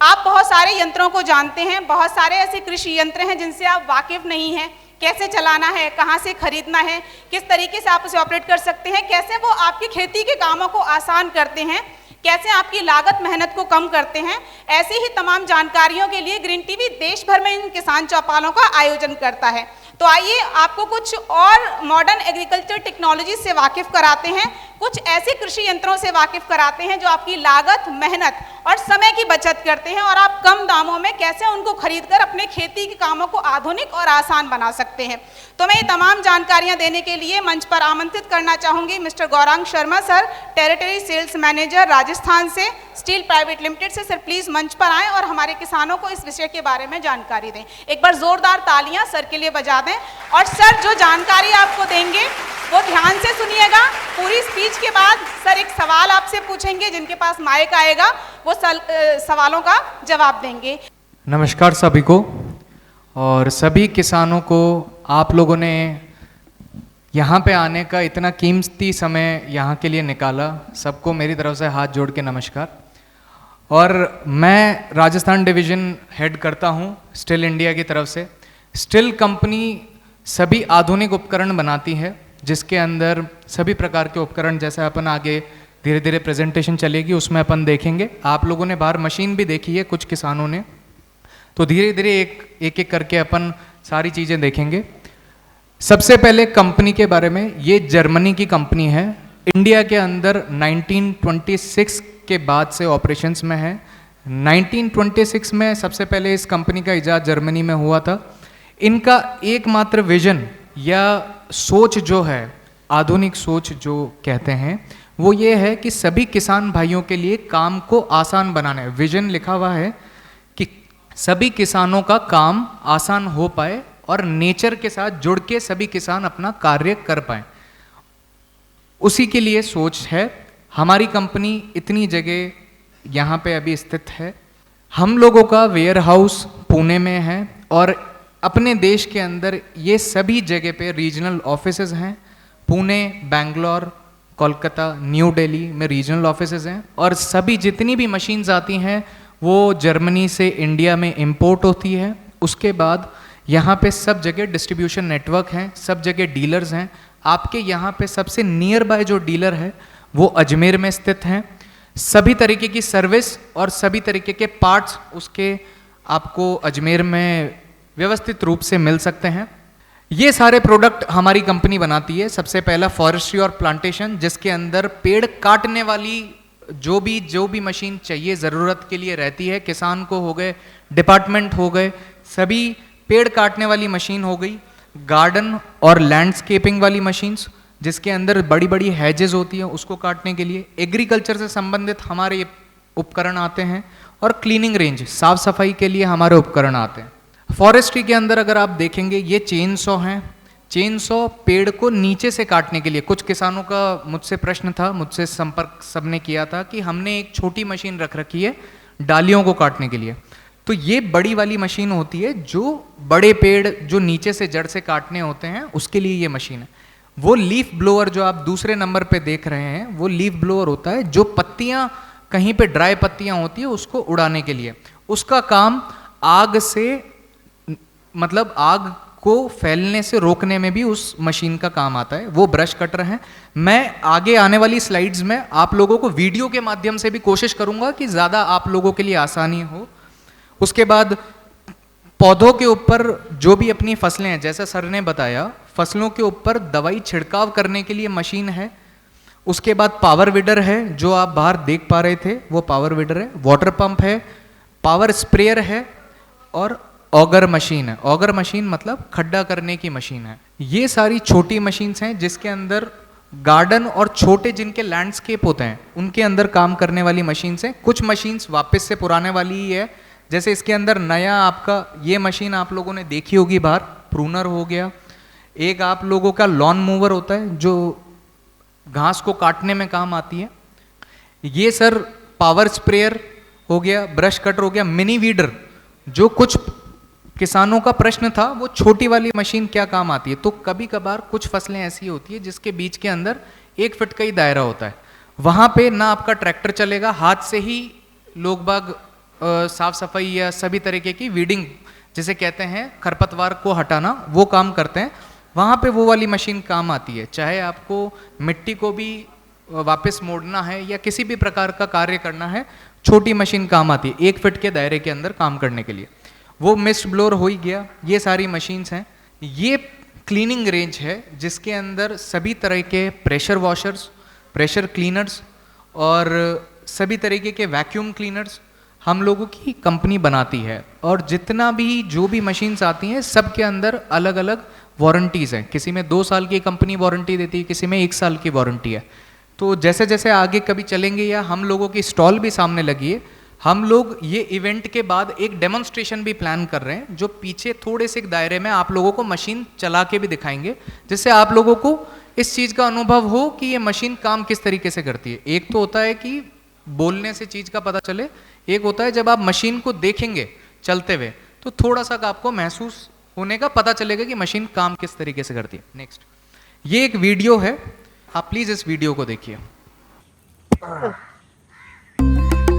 Speaker 1: आप बहुत सारे यंत्रों को जानते हैं, बहुत सारे ऐसे कृषि यंत्र हैं जिनसे आप वाकिफ नहीं हैं, कैसे चलाना है, कहाँ से खरीदना है, किस तरीके से आप उसे ऑपरेट कर सकते हैं, कैसे वो आपकी खेती के कामों को आसान करते हैं, कैसे आपकी लागत मेहनत को कम करते हैं। ऐसी ही तमाम जानकारियों के लिए ग्रीन टीवी देश भर में इन किसान चौपालों का आयोजन करता है। तो आइए आपको कुछ और मॉडर्न एग्रीकल्चर टेक्नोलॉजी से वाकिफ कराते हैं, कुछ ऐसे कृषि यंत्रों से वाकिफ कराते हैं जो आपकी लागत, मेहनत और समय की बचत करते हैं और आप कम दामों में कैसे उनको खरीदकर अपने खेती के कामों को आधुनिक और आसान बना सकते हैं। तो मैं ये तमाम जानकारियां देने के लिए मंच पर आमंत्रित करना चाहूंगी mister Gaurang Sharma sir, territory sales manager Rajasthan से, स्टील प्राइवेट लिमिटेड से। सर प्लीज मंच पर आएं और हमारे किसानों को इस विषय के बारे में जानकारी दें। एक बार जोरदार तालियां सर के लिए बजा दें। और सर जो जानकारी आपको देंगे वो ध्यान से सुनिएगा। पूरी स्पीच के बाद सर एक सवाल आपसे पूछेंगे, जिनके पास माइक आएगा वो सवालों का जवाब देंगे।
Speaker 5: नमस्कार सभी को, और सभी किसानों को आप लोगों ने यहाँ पे आने का इतना कीमती समय यहाँ के लिए निकाला, सबको मेरी तरफ से हाथ जोड़ के नमस्कार। और मैं राजस्थान डिवीज़न हेड करता हूँ स्टील इंडिया की तरफ से। स्टील कंपनी सभी आधुनिक उपकरण बनाती है, जिसके अंदर सभी प्रकार के उपकरण, जैसे अपन आगे धीरे धीरे प्रेजेंटेशन चलेगी उसमें अपन देखेंगे। आप लोगों ने बाहर मशीन भी देखी है कुछ किसानों ने, तो धीरे धीरे एक एक करके अपन सारी चीज़ें देखेंगे। सबसे पहले कंपनी के बारे में, ये जर्मनी की कंपनी है, इंडिया के अंदर 1926 के बाद से ऑपरेशंस में है। 1926 में सबसे पहले इस कंपनी का इजाद जर्मनी में हुआ था। इनका एकमात्र विजन या सोच जो है, आधुनिक सोच जो कहते हैं, वो ये है कि सभी किसान भाइयों के लिए काम को आसान बनाना है। विजन लिखा हुआ है कि सभी किसानों का काम आसान हो पाए और नेचर के साथ जुड़ के सभी किसान अपना कार्य कर पाए, उसी के लिए सोच है। हमारी कंपनी इतनी जगह यहाँ पे अभी स्थित है। हम लोगों का वेयर हाउस पुणे में है और अपने देश के अंदर ये सभी जगह पे रीजनल ऑफिसेज हैं। पुणे, बेंगलोर, कोलकाता, न्यू दिल्ली में रीजनल ऑफिसेज हैं और सभी जितनी भी मशीन्स आती हैं वो जर्मनी से इंडिया में इंपोर्ट होती है। उसके बाद यहाँ पे सब जगह डिस्ट्रीब्यूशन नेटवर्क हैं, सब जगह डीलर्स हैं। आपके यहाँ पे सबसे नियर बाय जो डीलर है वो अजमेर में स्थित हैं। सभी तरीके की सर्विस और सभी तरीके के पार्ट्स उसके आपको अजमेर में व्यवस्थित रूप से मिल सकते हैं। ये सारे प्रोडक्ट हमारी कंपनी बनाती है। सबसे पहला फॉरेस्ट्री और प्लांटेशन, जिसके अंदर पेड़ काटने वाली जो भी मशीन चाहिए, ज़रूरत के लिए रहती है। किसान को हो गए, डिपार्टमेंट हो गए, सभी पेड़ काटने वाली मशीन हो गई। गार्डन और लैंडस्केपिंग वाली मशीन्स, जिसके अंदर बड़ी बड़ी हैजेस होती हैं उसको काटने के लिए। एग्रीकल्चर से संबंधित हमारे उपकरण आते हैं और क्लीनिंग रेंज, साफ सफाई के लिए हमारे उपकरण आते हैं। फॉरेस्ट्री के अंदर अगर आप देखेंगे, ये चेन सॉ हैं। चेन सॉ पेड़ को नीचे से काटने के लिए, कुछ किसानों का मुझसे प्रश्न था, मुझसे संपर्क सबने किया था कि हमने एक छोटी मशीन रख रखी है डालियों को काटने के लिए। तो ये बड़ी वाली मशीन होती है जो बड़े पेड़ जो नीचे से जड़ से काटने होते हैं उसके लिए ये मशीन है। वो लीफ ब्लोअर जो आप दूसरे नंबर पे देख रहे हैं वो लीफ ब्लोअर होता है, जो पत्तियां कहीं पे ड्राई पत्तियां होती है उसको उड़ाने के लिए। उसका काम आग से, मतलब आग को फैलने से रोकने में भी उस मशीन का काम आता है। वो ब्रश कटर है। मैं आगे आने वाली स्लाइड्स में आप लोगों को वीडियो के माध्यम से भी कोशिश करूंगा कि ज़्यादा आप लोगों के लिए आसानी हो। उसके बाद पौधों के ऊपर जो भी अपनी फसलें हैं, जैसा सर ने बताया, फसलों के ऊपर दवाई छिड़काव करने के लिए मशीन है। उसके बाद पावर वीडर है, जो आप बाहर देख पा रहे थे वो पावर वीडर है। वाटर पंप है, पावर स्प्रेयर है और ऑगर मशीन है। ऑगर मशीन मतलब खड्डा करने की मशीन है। ये सारी छोटी मशीन्स हैं जिसके अंदर गार्डन और छोटे जिनके लैंडस्केप होते हैं उनके अंदर काम करने वाली मशीन्स हैं। कुछ मशीन्स वापस से पुराने वाली ही है, जैसे इसके अंदर नया आपका ये मशीन आप लोगों ने देखी होगी बाहर, प्रूनर हो गया। एक आप लोगों का लॉन मूवर होता है जो घास को काटने में काम आती है। ये सर पावर स्प्रेयर हो गया, ब्रश कटर हो गया, मिनी वीडर जो कुछ किसानों का प्रश्न था वो छोटी वाली मशीन क्या काम आती है। तो कभी कभार कुछ फसलें ऐसी होती है जिसके बीच के अंदर 1 फीट का ही दायरा होता है, वहाँ पे ना आपका ट्रैक्टर चलेगा, हाथ से ही लोग बाग साफ सफाई या सभी तरीके की वीडिंग जिसे कहते हैं खरपतवार को हटाना, वो काम करते हैं। वहाँ पे वो वाली मशीन काम आती है। चाहे आपको मिट्टी को भी वापस मोड़ना है या किसी भी प्रकार का कार्य करना है, छोटी मशीन काम आती है 1 फीट के दायरे के अंदर काम करने के लिए। वो मिस्ट ब्लोअर हो ही गया, ये सारी मशीन्स हैं। ये क्लीनिंग रेंज है जिसके अंदर सभी तरह के प्रेशर वॉशर्स, प्रेशर क्लीनर्स और सभी तरीके के वैक्यूम क्लीनर्स हम लोगों की कंपनी बनाती है। और जितना भी जो भी मशीन्स आती हैं सब के अंदर अलग अलग वारंटीज़ हैं। किसी में 2 साल की कंपनी वारंटी देती है, किसी में 1 साल की वारंटी है। तो जैसे जैसे आगे कभी चलेंगे या हम लोगों की स्टॉल भी सामने लगी है, हम लोग ये इवेंट के बाद एक डेमोन्स्ट्रेशन भी प्लान कर रहे हैं जो पीछे थोड़े से एक दायरे में आप लोगों को मशीन चला के भी दिखाएंगे, जिससे आप लोगों को इस चीज़ का अनुभव हो कि ये मशीन काम किस तरीके से करती है। एक तो होता है कि बोलने से चीज़ का पता चले, एक होता है जब आप मशीन को देखेंगे चलते हुए तो थोड़ा सा आपको महसूस होने का पता चलेगा कि मशीन काम किस तरीके से करती है। नेक्स्ट, ये एक वीडियो है, आप प्लीज़ इस वीडियो को देखिए।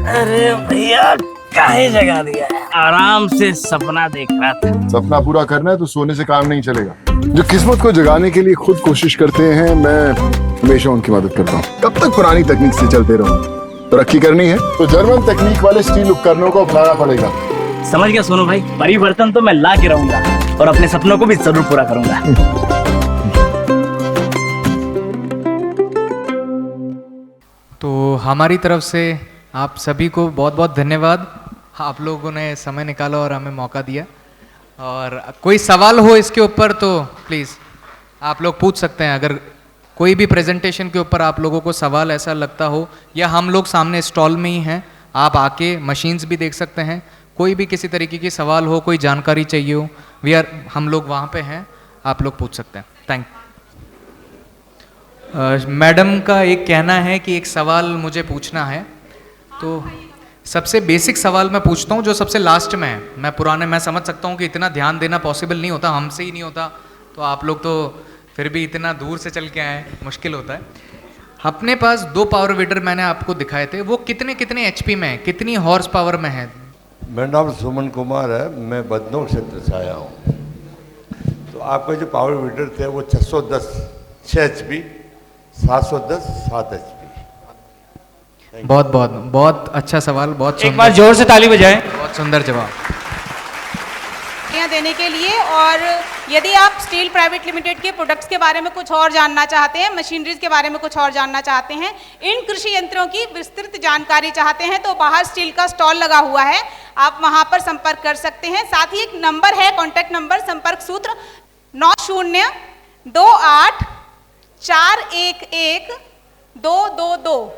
Speaker 6: अरे भैया काहे जगा दिया, आराम से सपना देख रहा था।
Speaker 4: सपना पूरा करना है तो सोने से काम नहीं चलेगा। जो किस्मत को जगाने के लिए खुद कोशिश करते हैं, मैं हमेशा उनकी मदद करता हूँ। कब तक पुरानी तकनीक से चलते रहूं? तरक्की करनी है तो जर्मन तकनीक वाले स्टील उपकरणों को अपनाना पड़ेगा।
Speaker 6: समझ गया सोनू भाई, परिवर्तन तो मैं ला के रहूंगा और अपने सपनों को भी जरूर पूरा करूंगा।
Speaker 5: तो हमारी तरफ से आप सभी को बहुत बहुत धन्यवाद, आप लोगों ने समय निकाला और हमें मौका दिया। और कोई सवाल हो इसके ऊपर तो प्लीज़ आप लोग पूछ सकते हैं। अगर कोई भी प्रेजेंटेशन के ऊपर आप लोगों को सवाल ऐसा लगता हो, या हम लोग सामने स्टॉल में ही हैं, आप आके मशीन्स भी देख सकते हैं। कोई भी किसी तरीके की सवाल हो, कोई जानकारी चाहिए हो, हम लोग वहाँ पे हैं, आप लोग पूछ सकते हैं। थैंक मैडम का एक कहना है कि एक सवाल मुझे पूछना है, तो सबसे बेसिक सवाल मैं पूछता हूँ जो सबसे लास्ट में है। मैं समझ सकता हूँ कि इतना ध्यान देना पॉसिबल नहीं होता, हमसे ही नहीं होता, तो आप लोग तो फिर भी इतना दूर से चल के आए, मुश्किल होता है। अपने पास 2 पावर वीडर मैंने आपको दिखाए थे, वो कितने कितने HP में है, कितनी हॉर्स पावर में है?
Speaker 7: मेरा नाम सुमन कुमार है, मैं बदनौर क्षेत्र से आया हूँ। तो आपके जो पावर वीडर थे वो 610 6 HP, 710 7 HP।
Speaker 5: बहुत बहुत बहुत अच्छा सवाल, बहुत
Speaker 6: एक बार जोर से ताली बजाएं।
Speaker 5: बहुत सुंदर जवाब
Speaker 1: देने के लिए। और यदि आप स्टील प्राइवेट लिमिटेड के प्रोडक्ट्स के बारे में कुछ और जानना चाहते हैं, मशीनरीज के बारे में कुछ और जानना चाहते हैं, इन कृषि यंत्रों की विस्तृत जानकारी चाहते हैं, तो बाहर स्टील का स्टॉल लगा हुआ है, आप वहां पर संपर्क कर सकते हैं। साथ ही एक नंबर है, कॉन्टैक्ट नंबर, संपर्क सूत्र 9028411222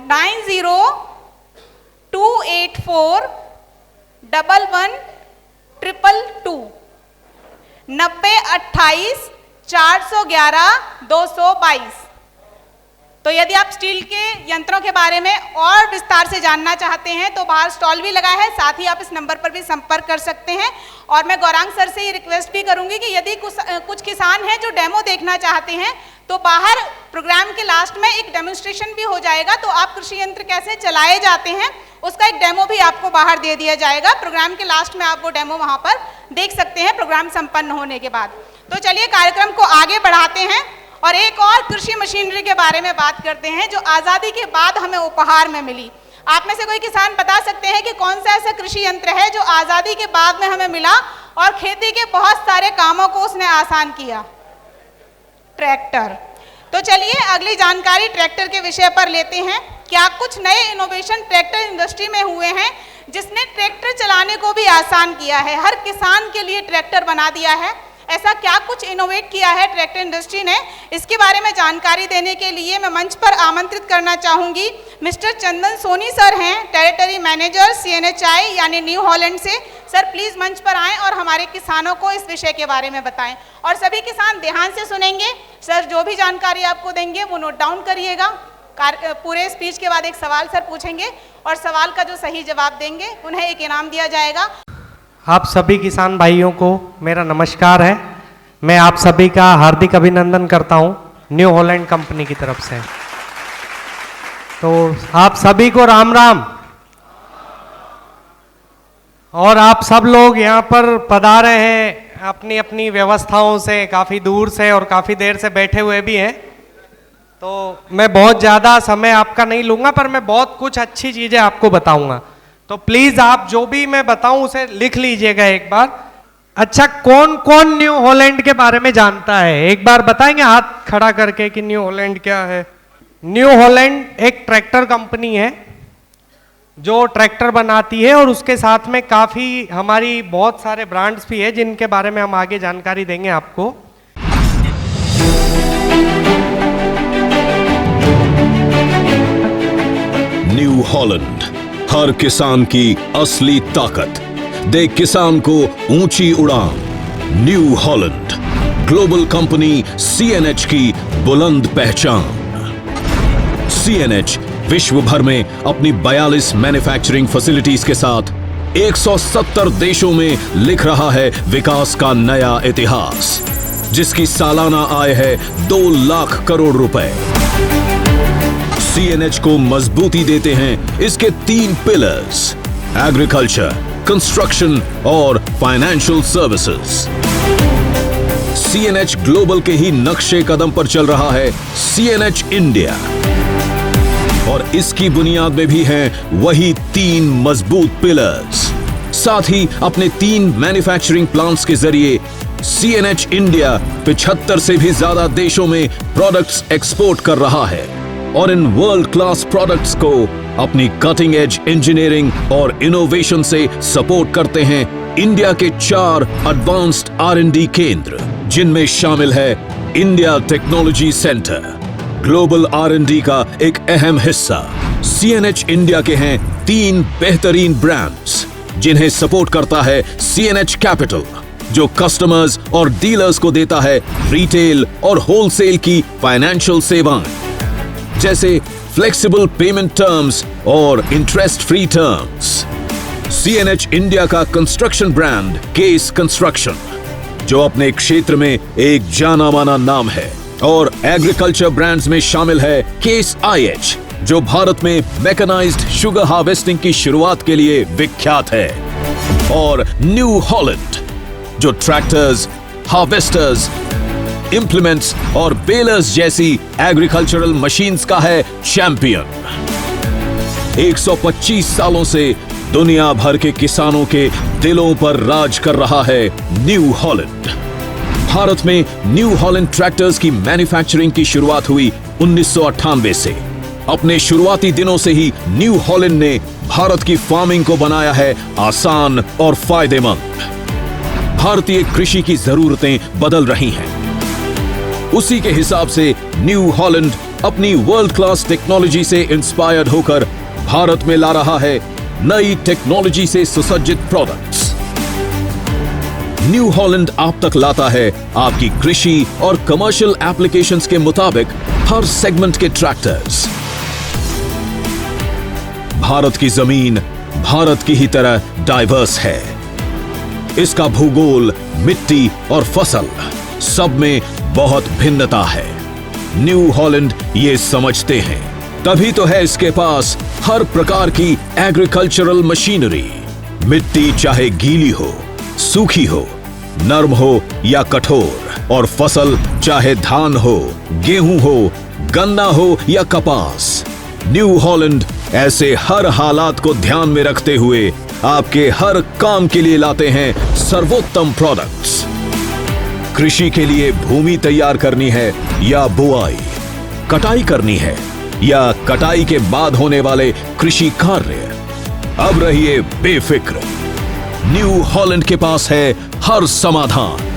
Speaker 1: 9028411222 9028411222। तो यदि आप स्टील के यंत्रों के बारे में और विस्तार से जानना चाहते हैं तो बाहर स्टॉल भी लगा है, साथ ही आप इस नंबर पर भी संपर्क कर सकते हैं। और मैं गौरांग सर से ये रिक्वेस्ट भी करूंगी कि यदि कुछ किसान हैं जो डेमो देखना चाहते हैं तो बाहर प्रोग्राम के लास्ट में एक डेमोन्स्ट्रेशन भी हो जाएगा, तो आप कृषि यंत्र कैसे चलाए जाते हैं उसका एक डेमो भी आपको बाहर दे दिया जाएगा। प्रोग्राम के लास्ट में आप वो डेमो वहां पर देख सकते हैं प्रोग्राम संपन्न होने के बाद। तो चलिए कार्यक्रम को आगे बढ़ाते हैं और एक और कृषि मशीनरी के बारे में बात करते हैं जो आज़ादी के बाद हमें उपहार में मिली। आप में से कोई किसान बता सकते हैं कि कौन सा ऐसा कृषि यंत्र है जो आज़ादी के बाद में हमें मिला और खेती के बहुत सारे कामों को उसने आसान किया? ट्रैक्टर। तो चलिए अगली जानकारी ट्रैक्टर के विषय पर लेते हैं। क्या कुछ नए इनोवेशन ट्रैक्टर इंडस्ट्री में हुए हैं जिसने ट्रैक्टर चलाने को भी आसान किया है, हर किसान के लिए ट्रैक्टर बना दिया है? ऐसा क्या कुछ इनोवेट किया है ट्रैक्टर इंडस्ट्री ने? इसके बारे में जानकारी देने के लिए मैं मंच पर आमंत्रित करना चाहूँगी मिस्टर चंदन सोनी सर हैं, टेरिटरी मैनेजर CNHI यानी न्यू हॉलैंड से। सर प्लीज़ मंच पर आएँ और हमारे किसानों को इस विषय के बारे में बताएं। और सभी किसान ध्यान से सुनेंगे, सर जो भी जानकारी आपको देंगे वो नोट डाउन करिएगा। पूरे स्पीच के बाद एक सवाल सर पूछेंगे और सवाल का जो सही जवाब देंगे उन्हें एक इनाम दिया जाएगा।
Speaker 8: आप सभी किसान भाइयों को मेरा नमस्कार है। मैं आप सभी का हार्दिक अभिनंदन करता हूं न्यू हॉलैंड कंपनी की तरफ से। तो आप सभी को राम राम। और आप सब लोग यहाँ पर पधारे हैं अपनी अपनी व्यवस्थाओं से, काफ़ी दूर से और काफ़ी देर से बैठे हुए भी हैं। तो मैं बहुत ज़्यादा समय आपका नहीं लूँगा, पर मैं बहुत कुछ अच्छी चीज़ें आपको बताऊँगा। तो प्लीज़ आप जो भी मैं बताऊँ उसे लिख लीजिएगा एक बार। अच्छा, कौन कौन न्यू हॉलैंड के बारे में जानता है? एक बार बताएंगे हाथ खड़ा करके कि न्यू हॉलैंड क्या है। न्यू हॉलैंड एक ट्रैक्टर कंपनी है जो ट्रैक्टर बनाती है और उसके साथ में काफ़ी हमारी बहुत सारे ब्रांड्स भी है जिनके बारे में हम आगे जानकारी देंगे आपको।
Speaker 9: न्यू हॉलैंड, हर किसान की असली ताकत, दे किसान को ऊंची उड़ान। New Holland, global company CNH की बुलंद पहचान। CNH विश्व भर में अपनी 42 मैन्युफैक्चरिंग फैसिलिटीज के साथ 170 देशों में लिख रहा है विकास का नया इतिहास, जिसकी सालाना आय है 2 लाख करोड़ रुपए। CNH को मजबूती देते हैं इसके 3 पिलर्स: एग्रीकल्चर, कंस्ट्रक्शन और फाइनेंशियल सर्विसेज। CNH ग्लोबल के ही नक्शे कदम पर चल रहा है CNH इंडिया, और इसकी बुनियाद में भी हैं वही 3 मजबूत पिलर्स। साथ ही अपने 3 मैन्युफैक्चरिंग प्लांट्स के जरिए CNH इंडिया 75 से भी ज्यादा देशों में प्रोडक्ट्स एक्सपोर्ट कर रहा है, और इन वर्ल्ड क्लास प्रोडक्ट्स को अपनी कटिंग एज इंजीनियरिंग और इनोवेशन से सपोर्ट करते हैं इंडिया के 4 एडवांस्ड R&D केंद्र, जिनमें शामिल है India technology centre. Global R&D का एक अहम हिस्सा CNH इंडिया के हैं 3 बेहतरीन ब्रांड्स, जिन्हें सपोर्ट करता है CNH कैपिटल, जो कस्टमर्स और डीलर्स को देता है रिटेल और होलसेल की फाइनेंशियल सेवाएं, जैसे फ्लेक्सिबल पेमेंट टर्म्स और interest free terms. CNH India का कंस्ट्रक्शन ब्रांड केस कंस्ट्रक्शन, जो अपने क्षेत्र में एक जाना माना नाम है, और एग्रीकल्चर ब्रांड्स में शामिल है केस IH, जो भारत में मैकेनाइज्ड शुगर हार्वेस्टिंग की शुरुआत के लिए विख्यात है, और न्यू हॉलैंड, जो ट्रैक्टर्स, हार्वेस्टर्स, इंप्लीमेंट्स और बेलर्स जैसी एग्रीकल्चरल मशीन्स का है चैंपियन। 125 सालों से दुनिया भर के किसानों के दिलों पर राज कर रहा है न्यू हॉलैंड। भारत में न्यू हॉलैंड ट्रैक्टर्स की मैन्युफैक्चरिंग की शुरुआत हुई 1998 से। अपने शुरुआती दिनों से ही न्यू हॉलैंड ने भारत की फार्मिंग को बनाया है आसान और फायदेमंद। भारतीय कृषि की जरूरतें बदल रही हैं, उसी के हिसाब से न्यू हॉलैंड अपनी वर्ल्ड क्लास टेक्नोलॉजी से इंस्पायर्ड होकर भारत में ला रहा है नई टेक्नोलॉजी से सुसज्जित प्रोडक्ट्स। न्यू हॉलैंड आप तक लाता है आपकी कृषि और कमर्शियल एप्लीकेशंस के मुताबिक हर सेगमेंट के ट्रैक्टर्स। भारत की जमीन भारत की ही तरह डाइवर्स है। इसका भूगोल, मिट्टी और फसल सब में बहुत भिन्नता है। न्यू हॉलैंड ये समझते हैं, तभी तो है इसके पास हर प्रकार की एग्रीकल्चरल मशीनरी। मिट्टी चाहे गीली हो, सूखी हो, नर्म हो या कठोर, और फसल चाहे धान हो, गेहूं हो, गन्ना हो या कपास, न्यू हॉलैंड ऐसे हर हालात को ध्यान में रखते हुए आपके हर काम के लिए लाते हैं सर्वोत्तम प्रोडक्ट्स। कृषि के लिए भूमि तैयार करनी है या बुआई, कटाई करनी है या कटाई के बाद होने वाले कृषि कार्य, अब रहिए बेफिक्र। न्यू हॉलैंड के पास है हर समाधान।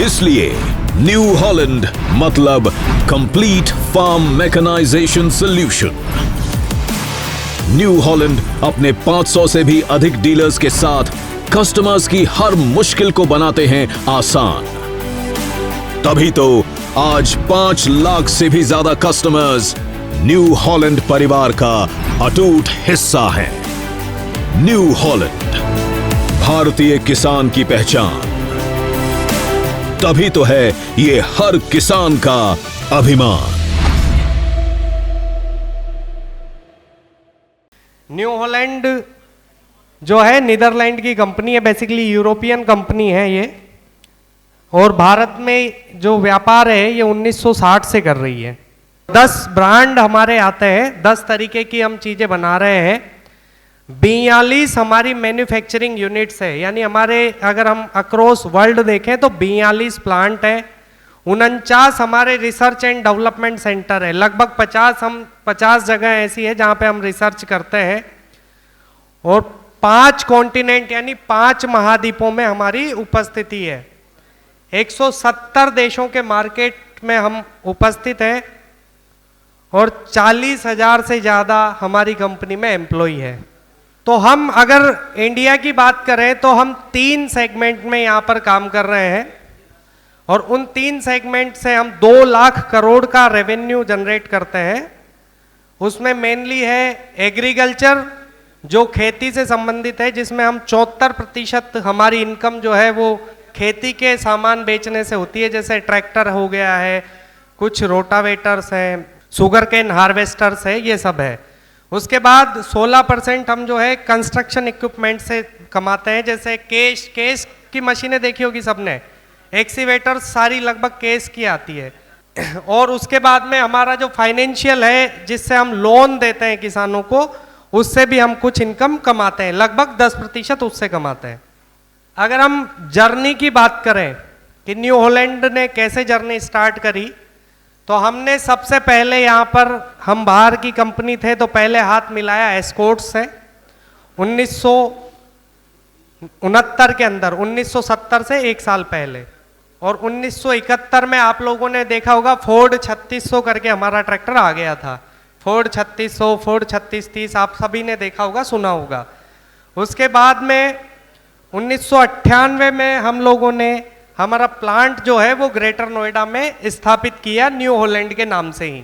Speaker 9: इसलिए न्यू हॉलैंड मतलब complete farm mechanisation solution. New Holland अपने 500 से भी अधिक डीलर्स के साथ कस्टमर्स की हर मुश्किल को बनाते हैं आसान। तभी तो आज 5 लाख से भी ज्यादा कस्टमर्स न्यू हॉलैंड परिवार का अटूट हिस्सा हैं। न्यू हॉलैंड, भारतीय किसान की पहचान। तभी तो है ये हर किसान का अभिमान।
Speaker 8: न्यू हॉलैंड जो है नीदरलैंड की कंपनी है, बेसिकली यूरोपियन कंपनी है ये, और भारत में जो व्यापार है ये 1960 से कर रही है। 10 ब्रांड हमारे आते हैं, 10 तरीके की हम चीजें बना रहे हैं। 42 हमारी मैन्युफैक्चरिंग यूनिट्स है, यानी हमारे अगर हम अक्रॉस वर्ल्ड देखें तो 42 प्लांट है। 49 हमारे रिसर्च एंड डेवलपमेंट सेंटर है, लगभग 50 जगह ऐसी है जहां पे हम रिसर्च करते हैं। और 5 कॉन्टिनेंट यानी 5 महाद्वीपों में हमारी उपस्थिति है। 170 देशों के मार्केट में हम उपस्थित हैं और 40,000 से ज़्यादा हमारी कंपनी में एम्प्लॉय है। तो हम अगर इंडिया की बात करें तो हम 3 सेगमेंट में यहाँ पर काम कर रहे हैं और उन 3 सेगमेंट से हम 2 लाख करोड़ का रेवेन्यू जनरेट करते हैं। उसमें मेनली है एग्रीकल्चर, जो खेती से संबंधित है, जिसमें हम 74% हमारी इनकम जो है वो खेती के सामान बेचने से होती है, जैसे ट्रैक्टर हो गया है, कुछ रोटावेटर्स हैं, शुगर केन हार्वेस्टर्स है, ये सब है। उसके बाद 16% हम जो है कंस्ट्रक्शन इक्विपमेंट से कमाते हैं, जैसे केस की मशीनें देखी होगी सबने, एक्सीवेटर सारी लगभग केस की आती है। और उसके बाद में हमारा जो फाइनेंशियल है, जिससे हम लोन देते हैं किसानों को, उससे भी हम कुछ इनकम कमाते हैं, लगभग 10% उससे कमाते हैं। अगर हम जर्नी की बात करें कि न्यू हॉलैंड ने कैसे जर्नी स्टार्ट करी, तो हमने सबसे पहले यहाँ पर, हम बाहर की कंपनी थे तो पहले हाथ मिलाया एस्कॉर्ट्स से 1969 के अंदर, 1970 से 1 साल पहले। और 1971 में आप लोगों ने देखा होगा फोर्ड 3600 करके हमारा ट्रैक्टर आ गया था। फोर्ड 3600, फोर्ड 3630 आप सभी ने देखा होगा, सुना होगा। उसके बाद में 1998 में हम लोगों ने हमारा प्लांट जो है वो ग्रेटर नोएडा में स्थापित किया, न्यू हॉलैंड के नाम से ही।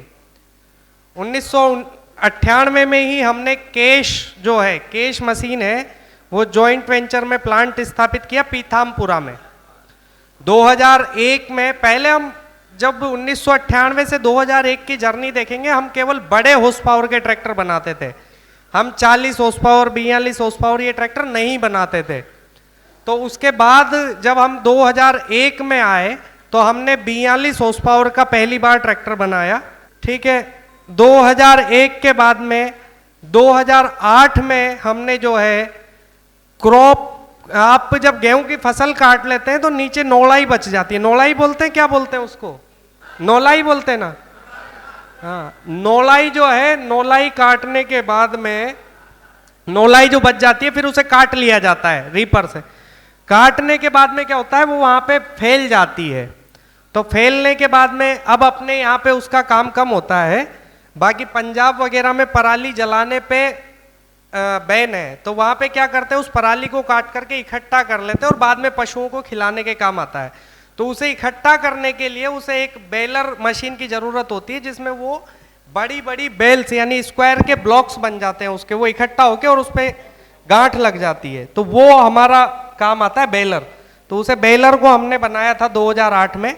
Speaker 8: 1998 में ही हमने केश जो है, केश मशीन है, वो जॉइंट वेंचर में प्लांट स्थापित किया पीथामपुरा में। 2001 में, पहले हम जब 1998 से 2001 की जर्नी देखेंगे, हम केवल बड़े हॉर्स पावर के ट्रैक्टर बनाते थे। हम 40 हॉर्स पावर, 42 हॉर्स पावर ये ट्रैक्टर नहीं बनाते थे। तो उसके बाद जब हम 2001 में आए तो हमने 42 हॉर्स पावर का पहली बार ट्रैक्टर बनाया, ठीक है। 2001 के बाद में 2008 में हमने जो है क्रॉप, आप जब गेहूं की फसल काट लेते हैं तो नीचे नौलाई बच जाती है, नौलाई बोलते हैं, क्या बोलते हैं उसको, नौलाई बोलते हैं ना, हाँ। नौलाई जो है, नौलाई काटने के बाद में नौलाई जो बच जाती है फिर उसे काट लिया जाता है रीपर से। काटने के बाद में क्या होता है, वो वहां पे फैल जाती है। तो फैलने के बाद में अब अपने यहाँ पे उसका काम कम होता है। बाकी पंजाब वगैरह में पराली जलाने पे बैन है, तो वहां पे क्या करते हैं, उस पराली को काट करके इकट्ठा कर लेते हैं और बाद में पशुओं को खिलाने के काम आता है। तो उसे इकट्ठा करने के लिए उसे एक बेलर मशीन की जरूरत होती है, जिसमें वो बड़ी बड़ी बेल्स यानी स्क्वायर के ब्लॉक्स बन जाते हैं उसके, वो इकट्ठा होके और उस पर गांठ लग जाती है, तो वो हमारा काम आता है बेलर। तो उसे बेलर को हमने बनाया था 2008 में।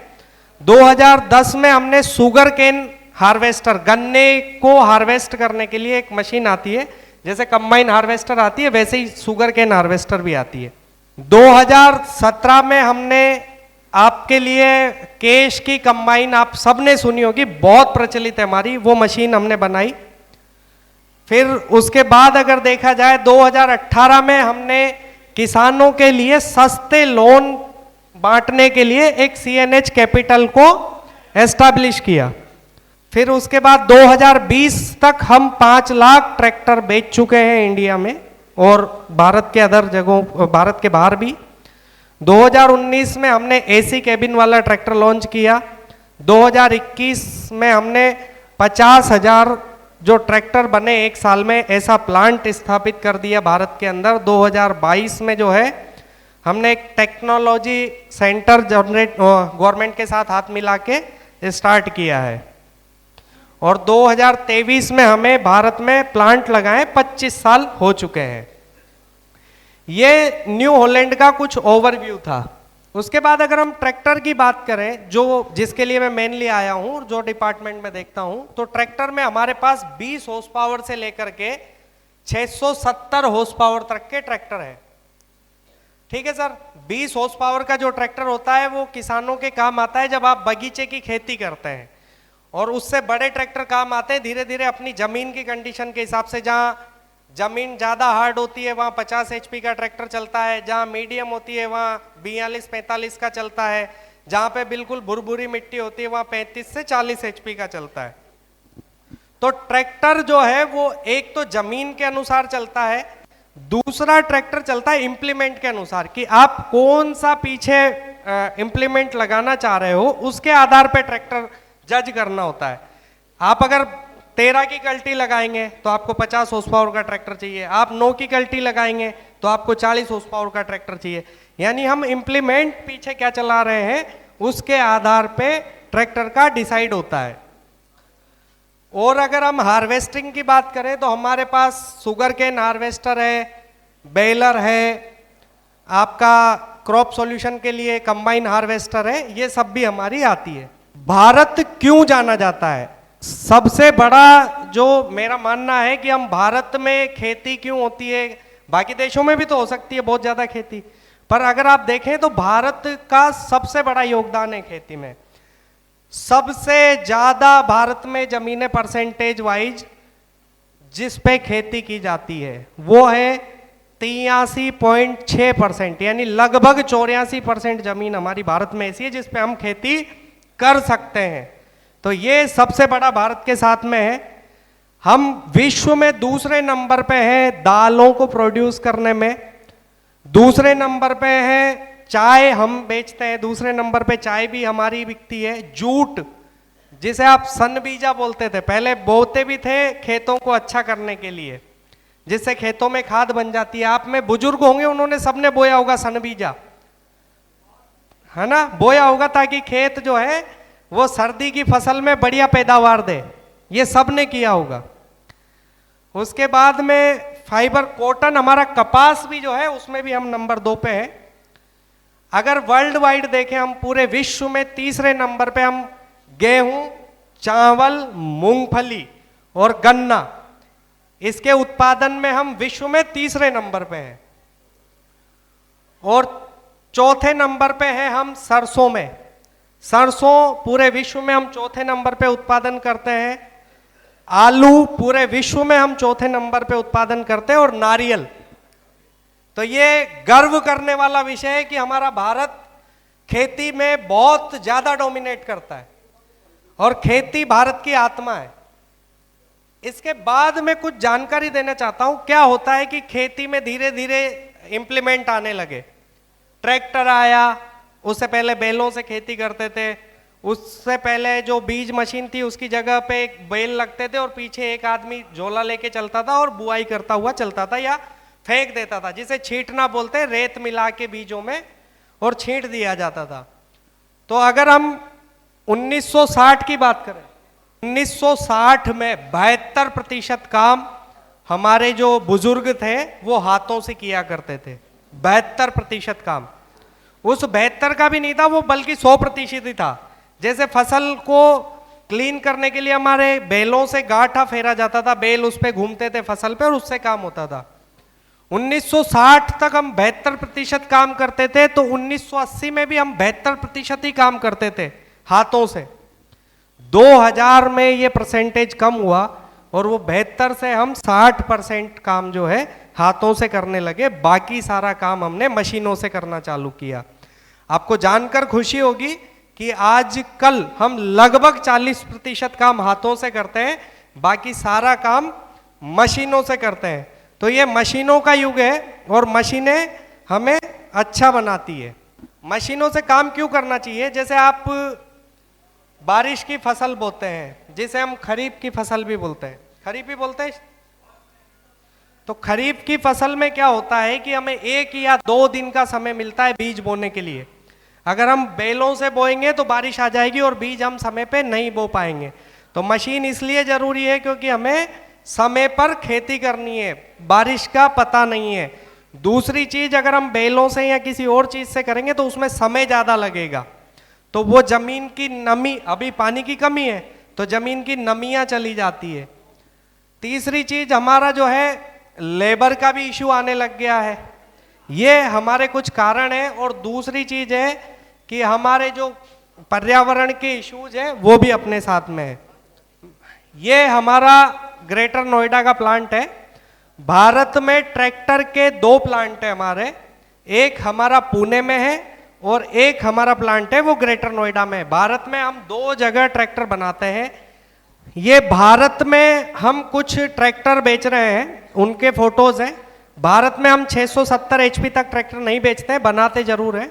Speaker 8: 2010 में हमने शुगर केन हार्वेस्टर, गन्ने को हार्वेस्ट करने के लिए एक मशीन आती है, जैसे कंबाइन हार्वेस्टर आती है वैसे ही शुगर केन हार्वेस्टर भी आती है। 2017 में हमने आपके लिए केश की कंबाइन, आप सबने सुनी होगी, बहुत प्रचलित है हमारी, वो मशीन हमने बनाई। फिर उसके बाद अगर देखा जाए 2018 में हमने किसानों के लिए सस्ते लोन बांटने के लिए एक CNH कैपिटल को एस्टैब्लिश किया। फिर उसके बाद 2020 तक हम 5 लाख ट्रैक्टर बेच चुके हैं इंडिया में और भारत के अदर जगहों, भारत के बाहर भी। 2019 में हमने AC कैबिन वाला ट्रैक्टर लॉन्च किया। 2021 में हमने 50,000 जो ट्रैक्टर बने एक साल में, ऐसा प्लांट स्थापित कर दिया भारत के अंदर। 2022 में जो है हमने एक टेक्नोलॉजी सेंटर गवर्नमेंट के साथ हाथ मिला के स्टार्ट किया है। और 2023 में हमें भारत में प्लांट लगाए 25 साल हो चुके हैं। ये न्यू हॉलैंड का कुछ ओवरव्यू था। उसके बाद अगर हम ट्रैक्टर की बात करें, जो जिसके लिए मैं मेनली आया हूं, जो डिपार्टमेंट में देखता हूं, तो ट्रैक्टर में हमारे पास 20 हॉर्स पावर से लेकर के 670 हॉर्स पावर तक के ट्रैक्टर है। ठीक है सर, 20 हॉर्स पावर का जो ट्रैक्टर होता है वो किसानों के काम आता है जब आप बगीचे की खेती करते हैं, और उससे बड़े ट्रैक्टर काम आते हैं धीरे धीरे अपनी जमीन की कंडीशन के हिसाब से। जहाँ जमीन ज़्यादा हार्ड होती है वहाँ 50 HP का ट्रैक्टर चलता है, जहाँ मीडियम होती है वहाँ 42-45 का चलता है, जहाँ पे बिल्कुल भुरभुरी मिट्टी होती है वहाँ 35 से 40 HP का चलता है। तो ट्रैक्टर जो है वो एक तो जमीन के अनुसार चलता है, दूसरा ट्रैक्टर चलता है इम्प्लीमेंट के अनुसार कि आप कौन सा पीछे इम्प्लीमेंट लगाना चाह रहे हो, उसके आधार पे ट्रैक्टर जज करना होता है। आप अगर 13 की कल्टी लगाएंगे तो आपको 50 हॉर्स पावर का ट्रैक्टर चाहिए, आप 9 की कल्टी लगाएंगे तो आपको 40 हॉर्स पावर का ट्रैक्टर चाहिए। यानी हम इम्प्लीमेंट पीछे क्या चला रहे हैं उसके आधार पे ट्रैक्टर का डिसाइड होता है। और अगर हम हार्वेस्टिंग की बात करें तो हमारे पास शुगर केन हार्वेस्टर है, बेलर है, आपका क्रॉप सॉल्यूशन के लिए कंबाइन हार्वेस्टर है, ये सब भी हमारी आती है। भारत क्यों जाना जाता है? सबसे बड़ा जो मेरा मानना है कि हम भारत में खेती क्यों होती है, बाकी देशों में भी तो हो सकती है बहुत ज्यादा खेती, पर अगर आप देखें तो भारत का सबसे बड़ा योगदान है खेती में। सबसे ज्यादा भारत में जमीनें परसेंटेज वाइज जिस पे खेती की जाती है वो है 83.6%, यानी लगभग 84% जमीन हमारी भारत में ऐसी है जिस पे हम खेती कर सकते हैं। तो ये सबसे बड़ा भारत के साथ में है। हम विश्व में दूसरे नंबर पे हैं दालों को प्रोड्यूस करने में, दूसरे नंबर पे है चाय हम बेचते हैं, दूसरे नंबर पे चाय भी हमारी बिकती है। जूट जिसे आप सन बीजा बोलते थे, पहले बोते भी थे खेतों को अच्छा करने के लिए जिससे खेतों में खाद बन जाती है। आप में बुजुर्ग होंगे उन्होंने सबने बोया होगा सन बीजा, है ना, बोया होगा ताकि खेत जो है वो सर्दी की फसल में बढ़िया पैदावार दे, ये सब ने किया होगा। उसके बाद में फाइबर कॉटन, हमारा कपास भी जो है उसमें भी हम नंबर 2 पे है। अगर वर्ल्ड वाइड देखें हम पूरे विश्व में तीसरे नंबर पे हम गेहूं, चावल, मूंगफली और गन्ना, इसके उत्पादन में हम विश्व में तीसरे नंबर पे हैं। और चौथे नंबर पे हैं हम सरसों में, सरसों पूरे विश्व में हम चौथे नंबर पे उत्पादन करते हैं। आलू पूरे विश्व में हम चौथे नंबर पे उत्पादन करते हैं, और नारियल। तो ये गर्व करने वाला विषय है कि हमारा भारत खेती में बहुत ज्यादा डोमिनेट करता है और खेती भारत की आत्मा है। इसके बाद में कुछ जानकारी देना चाहता हूं। क्या होता है कि खेती में धीरे धीरे इंप्लीमेंट आने लगे, ट्रैक्टर आया, उससे पहले बैलों से खेती करते थे, उससे पहले जो बीज मशीन थी उसकी जगह पे एक बैल लगते थे और पीछे एक आदमी झोला लेके चलता था और बुआई करता हुआ चलता था या फेंक देता था, जिसे छींटना बोलते हैं, रेत मिला के बीजों में और छींट दिया जाता था। तो अगर हम 1960 की बात करें, 1960 में 72% काम हमारे जो बुजुर्ग थे वो हाथों से किया करते थे। 72% काम, उस 72 का भी नहीं था वो, बल्कि 100% ही था। जैसे फसल को क्लीन करने के लिए हमारे बैलों से गांठा फेरा जाता था, बैल उस पे घूमते थे फसल पे और उससे काम होता था। 1960 तक हम 72% काम करते थे, तो 1980 में भी हम 72% ही काम करते थे हाथों से। 2000 में ये परसेंटेज कम हुआ और वो 72 से हम 60% काम जो है हाथों से करने लगे, बाकी सारा काम हमने मशीनों से करना चालू किया। आपको जानकर खुशी होगी कि आजकल हम लगभग 40% काम हाथों से करते हैं, बाकी सारा काम मशीनों से करते हैं। तो ये मशीनों का युग है और मशीनें हमें अच्छा बनाती है। मशीनों से काम क्यों करना चाहिए? जैसे आप बारिश की फसल बोते हैं, जिसे हम खरीफ की फसल भी बोलते हैं, खरीफ भी बोलते हैं। तो खरीफ की फसल में क्या होता है कि हमें 1 या 2 दिन का समय मिलता है बीज बोने के लिए। अगर हम बैलों से बोएंगे तो बारिश आ जाएगी और बीज हम समय पे नहीं बो पाएंगे। तो मशीन इसलिए जरूरी है क्योंकि हमें समय पर खेती करनी है, बारिश का पता नहीं है। दूसरी चीज, अगर हम बैलों से या किसी और चीज से करेंगे तो उसमें समय ज्यादा लगेगा, तो वो जमीन की नमी, अभी पानी की कमी है तो जमीन की नमियां चली जाती है। तीसरी चीज, हमारा जो है लेबर का भी इशू आने लग गया है, ये हमारे कुछ कारण है। और दूसरी चीज है कि हमारे जो पर्यावरण के इश्यूज है वो भी अपने साथ में है। ये हमारा ग्रेटर नोएडा का प्लांट है। भारत में ट्रैक्टर के 2 प्लांट है हमारे, एक हमारा पुणे में है और एक हमारा प्लांट है वो ग्रेटर नोएडा में है। भारत में हम 2 जगह ट्रैक्टर बनाते हैं। ये भारत में हम कुछ ट्रैक्टर बेच रहे हैं, उनके फोटोज हैं। भारत में हम 670 HP तक ट्रैक्टर नहीं बेचते हैं, बनाते जरूर हैं।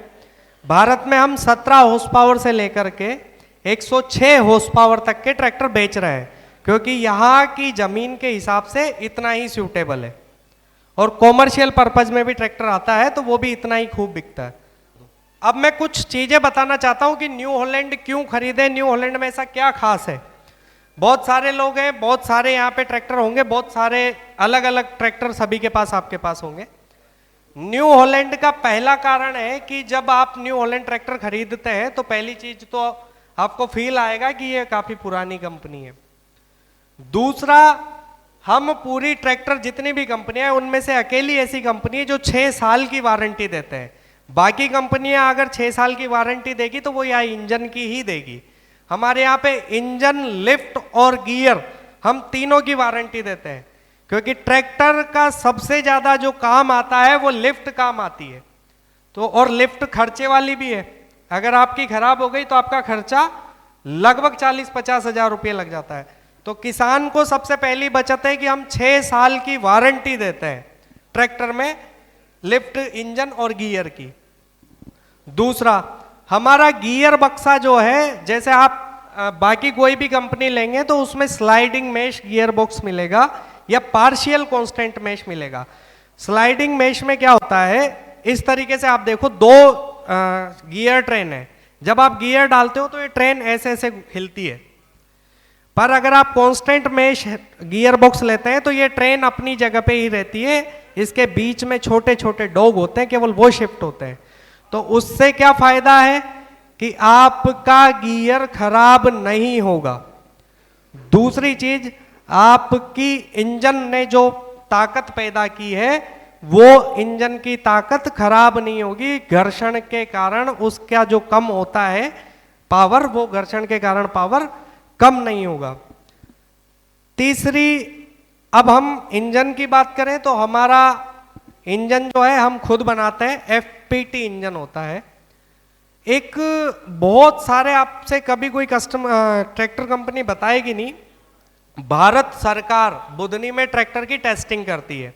Speaker 8: भारत में हम 17 हॉर्स पावर से लेकर के 106 हॉर्स पावर तक के ट्रैक्टर बेच रहे हैं, क्योंकि यहाँ की जमीन के हिसाब से इतना ही सूटेबल है। और कॉमर्शियल पर्पज में भी ट्रैक्टर आता है तो वो भी इतना ही खूब बिकता है। अब मैं कुछ चीजें बताना चाहता हूँ कि न्यू हॉलैंड क्यों खरीदे, न्यू हॉलैंड में ऐसा क्या खास है। बहुत सारे लोग हैं, बहुत सारे यहाँ पे ट्रैक्टर होंगे, बहुत सारे अलग अलग ट्रैक्टर सभी के पास, आपके पास होंगे। न्यू हॉलैंड का पहला कारण है कि जब आप न्यू हॉलैंड ट्रैक्टर खरीदते हैं तो पहली चीज तो आपको फील आएगा कि ये काफी पुरानी कंपनी है। दूसरा, हम पूरी ट्रैक्टर जितनी भी कंपनियां हैं उनमें से अकेली ऐसी कंपनी है जो 6 साल की वारंटी देते हैं। बाकी कंपनियां अगर 6 साल की वारंटी देगी तो वो या इंजन की ही देगी। हमारे यहाँ पे इंजन, लिफ्ट और गियर, हम तीनों की वारंटी देते हैं, क्योंकि ट्रैक्टर का सबसे ज्यादा जो काम आता है वो लिफ्ट काम आती है। तो और लिफ्ट खर्चे वाली भी है, अगर आपकी खराब हो गई तो आपका खर्चा लगभग 40-50 हजार रुपये लग जाता है। तो किसान को सबसे पहली बचत है कि हम 6 साल की वारंटी देते हैं ट्रैक्टर में, लिफ्ट, इंजन और गियर की। दूसरा, हमारा गियर बक्सा जो है, जैसे आप बाकी कोई भी कंपनी लेंगे तो उसमें स्लाइडिंग मेश गियर बॉक्स मिलेगा या पार्शियल कांस्टेंट मेश मिलेगा। स्लाइडिंग मेश में क्या होता है, इस तरीके से आप देखो 2 गियर ट्रेन है, जब आप गियर डालते हो तो ये ट्रेन ऐसे ऐसे हिलती है। पर अगर आप कांस्टेंट मेश गियर बॉक्स लेते हैं तो ये ट्रेन अपनी जगह पे ही रहती है, इसके बीच में छोटे छोटे डॉग होते हैं, केवल वो शिफ्ट होते हैं। तो उससे क्या फायदा है कि आपका गियर खराब नहीं होगा। दूसरी चीज, आपकी इंजन ने जो ताकत पैदा की है वो इंजन की ताकत खराब नहीं होगी। घर्षण के कारण उसका जो कम होता है पावर, वो घर्षण के कारण पावर कम नहीं होगा। तीसरी, अब हम इंजन की बात करें तो हमारा इंजन जो है हम खुद बनाते हैं, FPT इंजन होता है। एक बहुत सारे आपसे कभी कोई ट्रैक्टर कंपनी बताएगी नहीं, भारत सरकार बुधनी में ट्रैक्टर की टेस्टिंग करती है।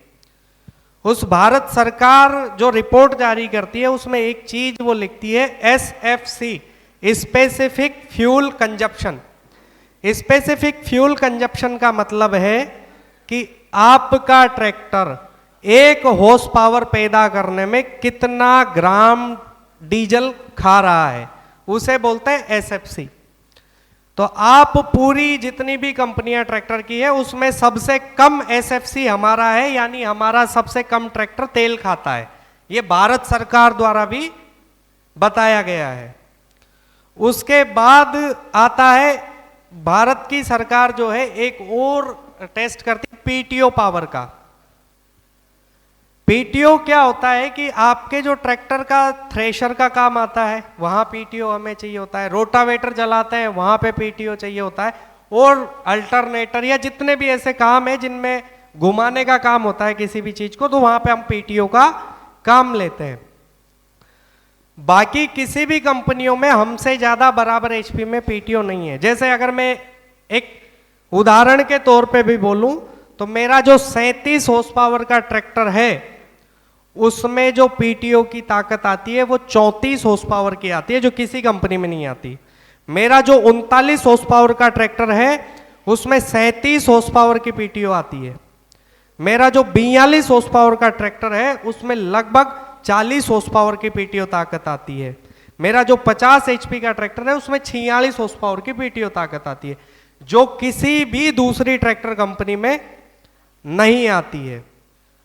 Speaker 8: उस भारत सरकार जो रिपोर्ट जारी करती है उसमें एक चीज वो लिखती है SFC, specific fuel consumption. Specific fuel consumption का मतलब है कि आपका ट्रैक्टर 1 हॉर्स पावर पैदा करने में कितना ग्राम डीजल खा रहा है, उसे बोलते हैं SFC। तो आप पूरी जितनी भी कंपनियां ट्रैक्टर की है उसमें सबसे कम SFC हमारा है, यानी हमारा सबसे कम ट्रैक्टर तेल खाता है। ये भारत सरकार द्वारा भी बताया गया है। उसके बाद आता है भारत की सरकार जो है एक और टेस्ट करती है PTO पावर का। PTO क्या होता है कि आपके जो ट्रैक्टर का थ्रेशर का काम आता है वहां PTO हमें चाहिए होता है, रोटावेटर चलाते हैं वहां पे PTO चाहिए होता है, और अल्टरनेटर या जितने भी ऐसे काम है जिनमें घुमाने का काम होता है किसी भी चीज को, तो वहां पे हम PTO का काम लेते हैं। बाकी किसी भी कंपनियों में हमसे ज्यादा बराबर HP में PTO नहीं है। जैसे अगर मैं एक उदाहरण के तौर पे भी बोलूं तो मेरा जो 37 हॉर्स पावर का ट्रैक्टर है उसमें जो PTO की ताकत आती है वो 34 हॉर्स पावर की आती है, जो किसी कंपनी में नहीं आती। मेरा जो 39 हॉर्स पावर का ट्रैक्टर है उसमें 37 हॉर्स पावर की PTO आती है। मेरा जो 42 हॉर्स पावर का ट्रैक्टर है उसमें लगभग 40 हॉर्स पावर की PTO ताकत आती है। मेरा जो 50 HP का ट्रैक्टर है उसमें 46 हॉर्स पावर की PTO ताकत आती है, जो किसी भी दूसरी ट्रैक्टर कंपनी में नहीं आती है।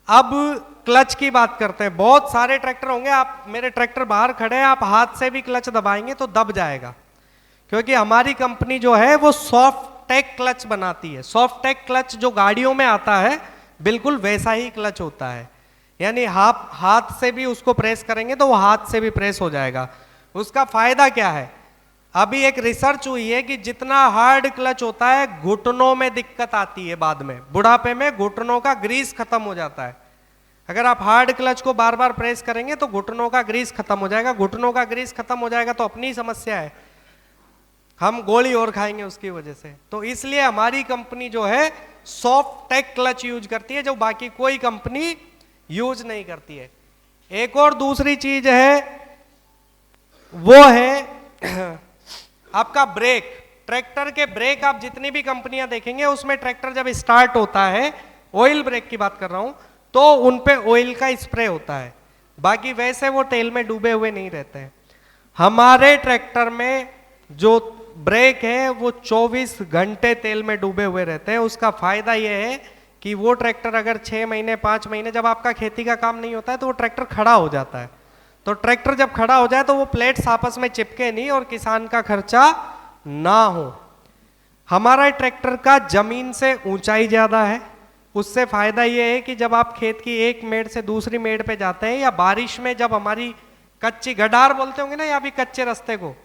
Speaker 8: अब क्लच की बात करते हैं। बहुत सारे ट्रैक्टर होंगे, आप मेरे ट्रैक्टर बाहर खड़े हैं, आप हाथ से भी क्लच दबाएंगे तो दब जाएगा, क्योंकि हमारी कंपनी जो है वो सॉफ्ट टेक क्लच बनाती है। सॉफ्ट टेक क्लच जो गाड़ियों में आता है बिल्कुल वैसा ही क्लच होता है, यानी हाथ से भी उसको प्रेस करेंगे तो वो हाथ से भी प्रेस हो जाएगा। उसका फायदा क्या है, अभी एक रिसर्च हुई है कि जितना हार्ड क्लच होता है घुटनों में दिक्कत आती है, बाद में बुढ़ापे में घुटनों का ग्रीस खत्म हो जाता है। अगर आप हार्ड क्लच को बार बार प्रेस करेंगे तो घुटनों का ग्रीस खत्म हो जाएगा। घुटनों का ग्रीस खत्म हो जाएगा तो अपनी समस्या है, हम गोली और खाएंगे उसकी वजह से। तो इसलिए हमारी कंपनी जो है सॉफ्ट टेक क्लच यूज करती है, जो बाकी कोई कंपनी यूज नहीं करती है। एक और दूसरी चीज है वो है आपका ब्रेक। ट्रैक्टर के ब्रेक आप जितनी भी कंपनियां देखेंगे उसमें ट्रैक्टर जब स्टार्ट होता है, ऑयल ब्रेक की बात कर रहा हूं, तो उन पे ऑयल का स्प्रे होता है, बाकी वैसे वो तेल में डूबे हुए नहीं रहते हैं। हमारे ट्रैक्टर में जो ब्रेक है वो 24 घंटे तेल में डूबे हुए रहते हैं। उसका फायदा ये है कि वो ट्रैक्टर अगर 6 महीने 5 महीने जब आपका खेती का काम नहीं होता है तो वो ट्रैक्टर खड़ा हो जाता है। तो ट्रैक्टर जब खड़ा हो जाए तो वो प्लेट्स आपस में चिपके नहीं और किसान का खर्चा ना हो। हमारा ट्रैक्टर का जमीन से ऊंचाई ज्यादा है, उससे फायदा ये है कि जब आप खेत की एक मेड़ से दूसरी मेड़ पे जाते हैं या बारिश में जब हमारी कच्ची गडार बोलते होंगे ना या भी कच्चे रास्ते को,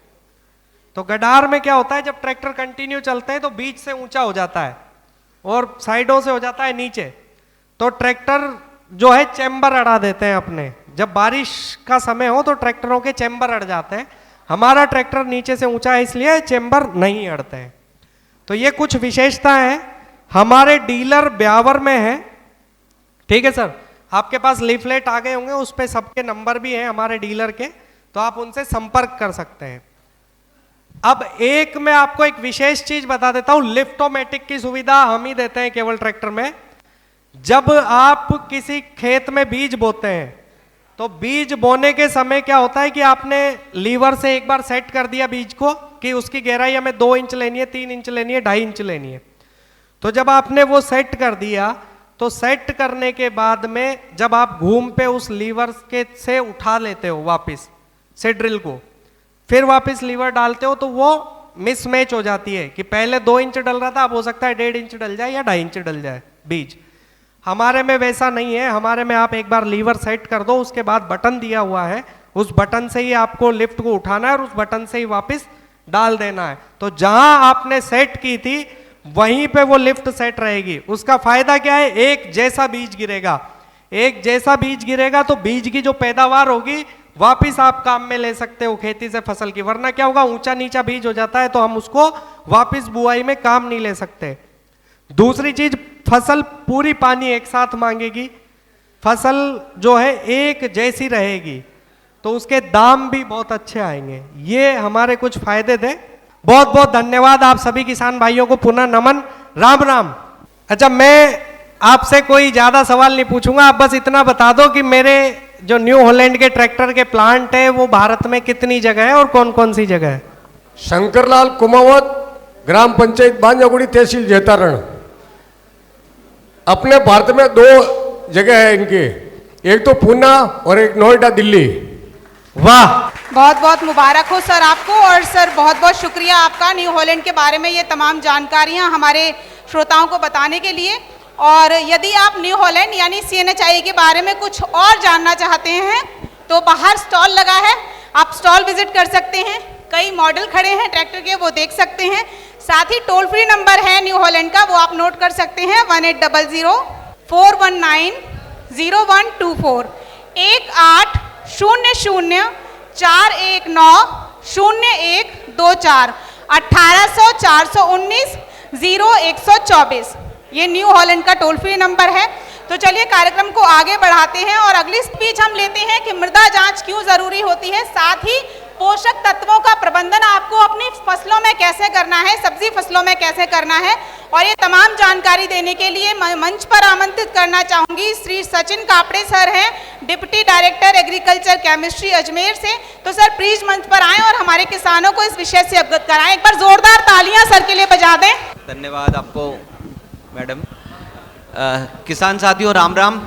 Speaker 8: तो गडार में क्या होता है जब ट्रैक्टर कंटिन्यू चलते हैं तो बीच से ऊंचा हो जाता है और साइडों से हो जाता है नीचे, तो ट्रैक्टर जो है चैम्बर अड़ा देते हैं अपने। जब बारिश का समय हो तो ट्रैक्टरों के चैम्बर अड़ जाते हैं। हमारा ट्रैक्टर नीचे से ऊंचा है इसलिए चैम्बर नहीं अड़ते हैं। तो ये कुछ विशेषताएं हैं। हमारे डीलर ब्यावर में है, ठीक है सर, आपके पास लीफलेट आ गए होंगे, उस पे सबके नंबर भी हैं हमारे डीलर के, तो आप उनसे संपर्क कर सकते हैं। अब एक मैं आपको एक विशेष चीज बता देता हूं, लिफ्टोमेटिक की सुविधा हम ही देते हैं केवल ट्रैक्टर में। जब आप किसी खेत में बीज बोते हैं तो बीज बोने के समय क्या होता है कि आपने लीवर से एक बार सेट कर दिया बीज को कि उसकी गहराई हमें 2 इंच लेनी है, 3 इंच लेनी है, 2.5 इंच लेनी है। तो जब आपने वो सेट कर दिया तो सेट करने के बाद में जब आप घूम पे उस लीवर के से उठा लेते हो वापस से ड्रिल को, फिर वापस लीवर डालते हो तो वो मिसमैच हो जाती है कि पहले 2 इंच डल रहा था, अब हो सकता है 1.5 इंच डल जाए या 2.5 इंच डल जाए बीज। हमारे में वैसा नहीं है। हमारे में आप एक बार लीवर सेट कर दो, उसके बाद बटन दिया हुआ है, उस बटन से ही आपको लिफ्ट को उठाना है और उस बटन से ही वापस डाल देना है। तो जहां आपने सेट की थी वहीं पे वो लिफ्ट सेट रहेगी। उसका फायदा क्या है, एक जैसा बीज गिरेगा, एक जैसा बीज गिरेगा तो बीज की जो पैदावार होगी वापिस आप काम में ले सकते हो खेती से फसल की। वरना क्या होगा, ऊंचा नीचा बीज हो जाता है तो हम उसको वापिस बुआई में काम नहीं ले सकते। दूसरी चीज, फसल पूरी पानी एक साथ मांगेगी, फसल जो है एक जैसी रहेगी, तो उसके दाम भी बहुत अच्छे आएंगे। ये हमारे कुछ फायदे थे। बहुत बहुत धन्यवाद आप सभी किसान भाइयों को, पुनः नमन, राम राम। अच्छा, मैं आपसे कोई ज्यादा सवाल नहीं पूछूंगा, आप बस इतना बता दो कि मेरे जो न्यू हॉलैंड के ट्रैक्टर के प्लांट है वो भारत में कितनी जगह है और कौन कौन सी जगह है?
Speaker 10: शंकरलाल कुमावत, ग्राम पंचायत बांजागुड़ी, तहसील जैतारण। अपने भारत में 2 जगह है इनके, एक तो पूना और एक नोएडा, दिल्ली।
Speaker 8: वाह,
Speaker 1: बहुत बहुत मुबारक हो सर आपको, और सर बहुत बहुत शुक्रिया आपका न्यू हॉलैंड के बारे में ये तमाम जानकारियां हमारे श्रोताओं को बताने के लिए। और यदि आप न्यू हॉलैंड यानी CNHI के बारे में कुछ और जानना चाहते हैं तो बाहर स्टॉल लगा है, आप स्टॉल विजिट कर सकते हैं, कई मॉडल खड़े हैं ट्रैक्टर के, वो देख सकते हैं। साथ ही टोल फ्री नंबर है न्यू हॉलैंड का, वो आप नोट कर सकते हैं, 1800-419-0124, 1800-419-0124, 1800-419-0124, ये न्यू हॉलैंड का टोल फ्री नंबर है। तो चलिए कार्यक्रम को आगे बढ़ाते हैं और अगली स्पीच हम लेते हैं कि मृदा जांच क्यों जरूरी होती है, साथ ही पोषक तत्वों का प्रबंधन आपको अपनी फसलों में कैसे करना है, सब्जी फसलों में कैसे करना है। और ये तमाम जानकारी देने के लिए मंच पर आमंत्रित करना चाहूंगी श्री सचिन कापड़े सर हैं, deputy director agriculture chemistry Ajmer से। तो सर प्लीज मंच पर आएं और हमारे किसानों को इस विषय से अवगत कराएं। एक बार जोरदार तालियां सर के लिए बजा दें।
Speaker 11: धन्यवाद आपको मैडम। किसान साथियों राम राम।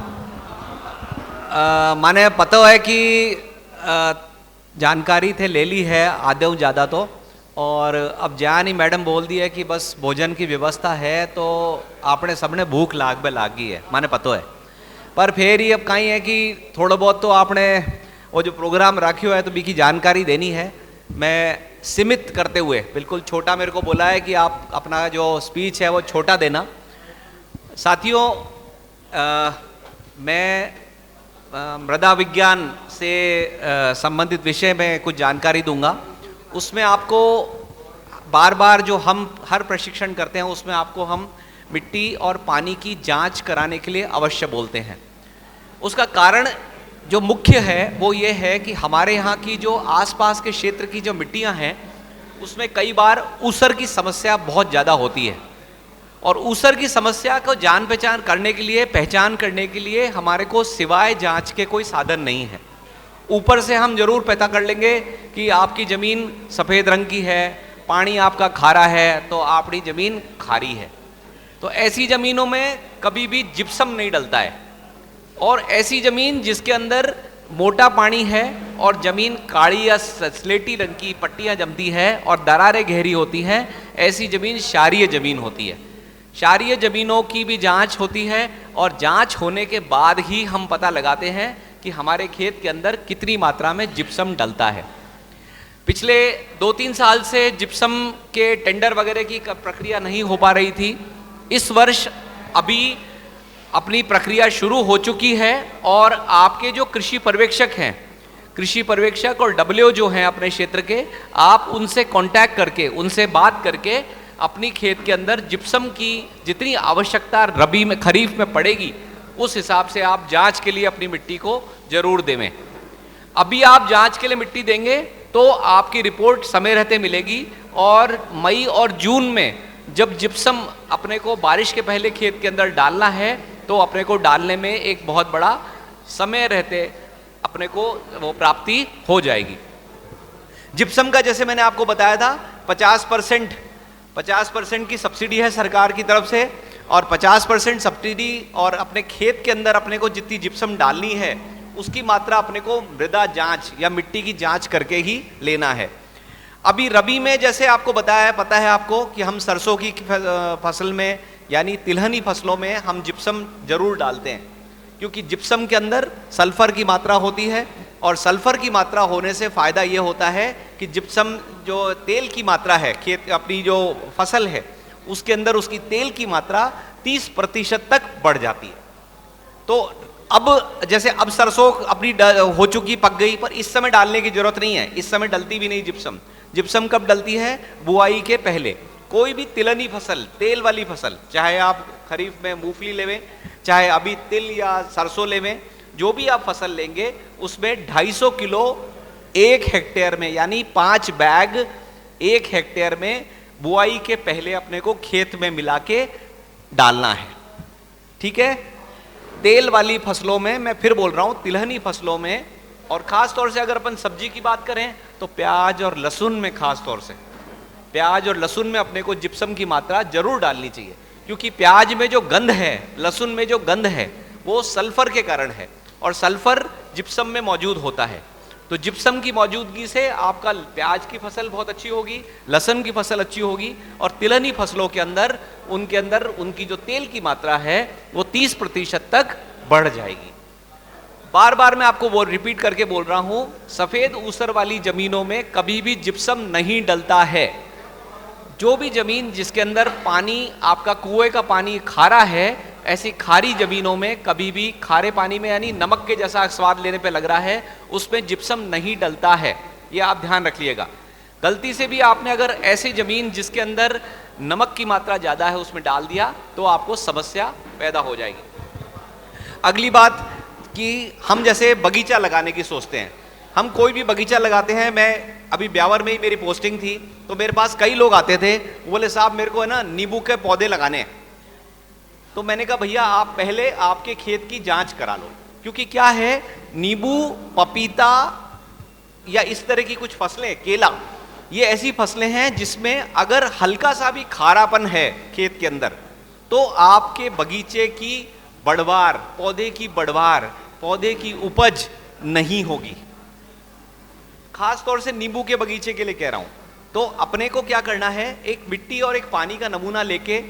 Speaker 11: माने पता है कि जानकारी थे ले ली है आधे ज़्यादा तो, और अब ज्यान ही मैडम बोल दी है कि बस भोजन की व्यवस्था है तो आपने सबने भूख लागी है, माने पता है। पर फिर ही अब कहीं है कि थोड़ा बहुत तो आपने वो जो प्रोग्राम रखियो है तो भी की जानकारी देनी है। मैं सीमित करते हुए बिल्कुल छोटा, मेरे को बोला है कि आप अपना जो स्पीच है वो छोटा देना। साथियों, मैं मृदा विज्ञान से संबंधित विषय में कुछ जानकारी दूंगा। उसमें आपको बार बार जो हम हर प्रशिक्षण करते हैं उसमें आपको हम मिट्टी और पानी की जांच कराने के लिए अवश्य बोलते हैं। उसका कारण जो मुख्य है वो ये है कि हमारे यहाँ की जो आसपास के क्षेत्र की जो मिट्टियाँ हैं उसमें कई बार ऊसर की समस्या बहुत ज़्यादा होती है, और ऊसर की समस्या को जान पहचान करने के लिए हमारे को सिवाय जांच के कोई साधन नहीं है। ऊपर से हम जरूर पता कर लेंगे कि आपकी ज़मीन सफ़ेद रंग की है, पानी आपका खारा है तो आपकी ज़मीन खारी है। तो ऐसी ज़मीनों में कभी भी जिप्सम नहीं डलता है, और ऐसी ज़मीन जिसके अंदर मोटा पानी है और ज़मीन काली या स्लेटी रंग की पट्टियाँ जमती है और दरारें गहरी होती हैं, ऐसी ज़मीन क्षारीय ज़मीन होती है। क्षारीय ज़मीनों की भी जांच होती है, और जांच होने के बाद ही हम पता लगाते हैं कि हमारे खेत के अंदर कितनी मात्रा में जिप्सम डलता है। पिछले 2-3 साल से जिप्सम के टेंडर वगैरह की प्रक्रिया नहीं हो पा रही थी। इस वर्ष अभी अपनी प्रक्रिया शुरू हो चुकी है, और आपके जो कृषि पर्यवेक्षक और डब्ल्यू जो हैं अपने क्षेत्र के, आप उनसे कांटेक्ट करके, उनसे बात करके अपनी खेत के अंदर जिप्सम की जितनी आवश्यकता रबी में खरीफ में पड़ेगी उस हिसाब से आप जांच के लिए अपनी मिट्टी को जरूर देवें। अभी आप जांच के लिए मिट्टी देंगे तो आपकी रिपोर्ट समय रहते मिलेगी, और मई और जून में जब जिप्सम अपने को बारिश के पहले खेत के अंदर डालना है तो अपने को डालने में एक बहुत बड़ा समय रहते अपने को वो प्राप्ति हो जाएगी। जिप्सम का जैसे मैंने आपको बताया था 50% की सब्सिडी है सरकार की तरफ से, और 50% सब्सिडी और अपने खेत के अंदर अपने को जितनी जिप्सम डालनी है उसकी मात्रा अपने को मृदा जांच या मिट्टी की जांच करके ही लेना है। अभी रबी में जैसे आपको बताया, पता है आपको कि हम सरसों की फसल में यानी तिलहनी फसलों में हम जिप्सम जरूर डालते हैं, क्योंकि जिप्सम के अंदर सल्फर की मात्रा होती है, और सल्फर की मात्रा होने से फ़ायदा ये होता है कि जिप्सम जो तेल की मात्रा है, खेत अपनी जो फसल है उसके अंदर उसकी तेल की मात्रा 30% तक बढ़ जाती है। तो अब जैसे अब सरसों अपनी हो चुकी, पक गई, पर इस समय डालने की जरूरत नहीं है, इस समय डलती भी नहीं जिप्सम। जिप्सम कब डलती है? बुआई के पहले। कोई भी तिलहनी फसल, तेल वाली फसल, चाहे आप खरीफ में मूंगफली लेवें, चाहे अभी तिल या सरसों लेवें, जो भी आप फसल लेंगे उसमें 250 किलो 1 हेक्टेयर में, यानी 5 बैग 1 हेक्टेयर में बुआई के पहले अपने को खेत में मिला के डालना है। ठीक है? तेल वाली फसलों में, मैं फिर बोल रहा हूं, तिलहनी फसलों में, और खास तौर से अगर अपन सब्जी की बात करें तो प्याज और लहसुन में, खास तौर से प्याज और लहसुन में अपने को जिप्सम की मात्रा जरूर डालनी चाहिए, क्योंकि प्याज में जो गंध है, लहसुन में जो गंध है, वो सल्फर के कारण है, और सल्फर जिप्सम में मौजूद होता है। तो जिप्सम की मौजूदगी से आपका प्याज की फसल बहुत अच्छी होगी, लहसुन की फसल अच्छी होगी, और तिलहनी फसलों के अंदर उनकी जो तेल की मात्रा है वो 30% तक बढ़ जाएगी। बार बार मैं आपको वो रिपीट करके बोल रहा हूं, सफेद ऊसर वाली जमीनों में कभी भी जिप्सम नहीं डलता है। जो भी जमीन जिसके अंदर पानी, आपका कुएं का पानी खारा है, ऐसी खारी जमीनों में कभी भी, खारे पानी में यानी नमक के जैसा स्वाद लेने पे लग रहा है, उसमें जिप्सम नहीं डलता है। ये आप ध्यान रखिएगा। गलती से भी आपने अगर ऐसी जमीन जिसके अंदर नमक की मात्रा ज़्यादा है उसमें डाल दिया तो आपको समस्या पैदा हो जाएगी। अगली बात कि हम जैसे बगीचा लगाने की सोचते हैं, हम कोई भी बगीचा लगाते हैं। मैं अभी ब्यावर में ही मेरी पोस्टिंग थी, तो मेरे पास कई लोग आते थे, वो बोले साहब मेरे को है ना नींबू के पौधे लगाने हैं। तो मैंने कहा भैया आप पहले आपके खेत की जांच करा लो, क्योंकि क्या है, नींबू, पपीता या इस तरह की कुछ फसलें, केला, ये ऐसी फसलें हैं जिसमें अगर हल्का सा भी खारापन है खेत के अंदर तो आपके बगीचे की बढ़वार, पौधे की बढ़वार, पौधे की उपज नहीं होगी। खास तौर से नींबू के बगीचे के लिए कह रहा हूं। तो अपने को क्या करना है, एक मिट्टी और एक पानी का नमूना लेके,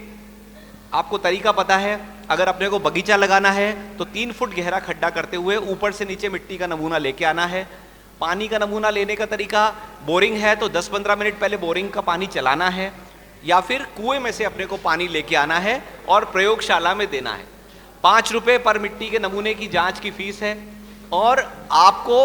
Speaker 11: आपको तरीका पता है, अगर अपने को बगीचा लगाना है तो 3 फुट गहरा खड्डा करते हुए ऊपर से नीचे मिट्टी का नमूना लेके आना है। पानी का नमूना लेने का तरीका, बोरिंग है तो 10-15 मिनट पहले बोरिंग का पानी चलाना है, या फिर कुएं में से अपने को पानी लेके आना है और प्रयोगशाला में देना है। 5 रुपए पर मिट्टी के नमूने की जांच की फीस है। और आपको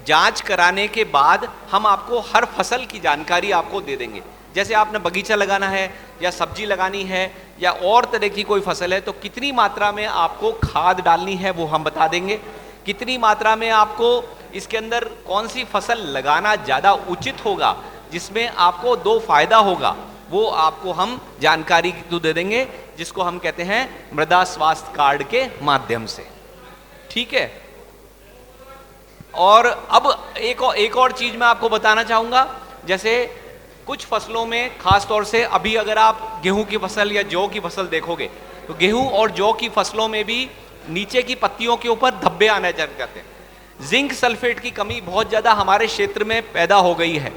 Speaker 11: जांच कराने के बाद हम आपको हर फसल की जानकारी आपको दे देंगे। जैसे आपने बगीचा लगाना है या सब्जी लगानी है या और तरह की कोई फसल है, तो कितनी मात्रा में आपको खाद डालनी है वो हम बता देंगे। कितनी मात्रा में आपको इसके अंदर कौन सी फसल लगाना ज़्यादा उचित होगा, जिसमें आपको 2 फायदा होगा, वो आपको हम जानकारी दे देंगे, जिसको हम कहते हैं मृदा स्वास्थ्य कार्ड के माध्यम से। ठीक है। और अब एक और चीज मैं आपको बताना चाहूंगा। जैसे कुछ फसलों में, खास तौर से अभी अगर आप गेहूं की फसल या जौ की फसल देखोगे, तो गेहूं और जौ की फसलों में भी नीचे की पत्तियों के ऊपर धब्बे आने लग जाते हैं। जिंक सल्फेट की कमी बहुत ज़्यादा हमारे क्षेत्र में पैदा हो गई है।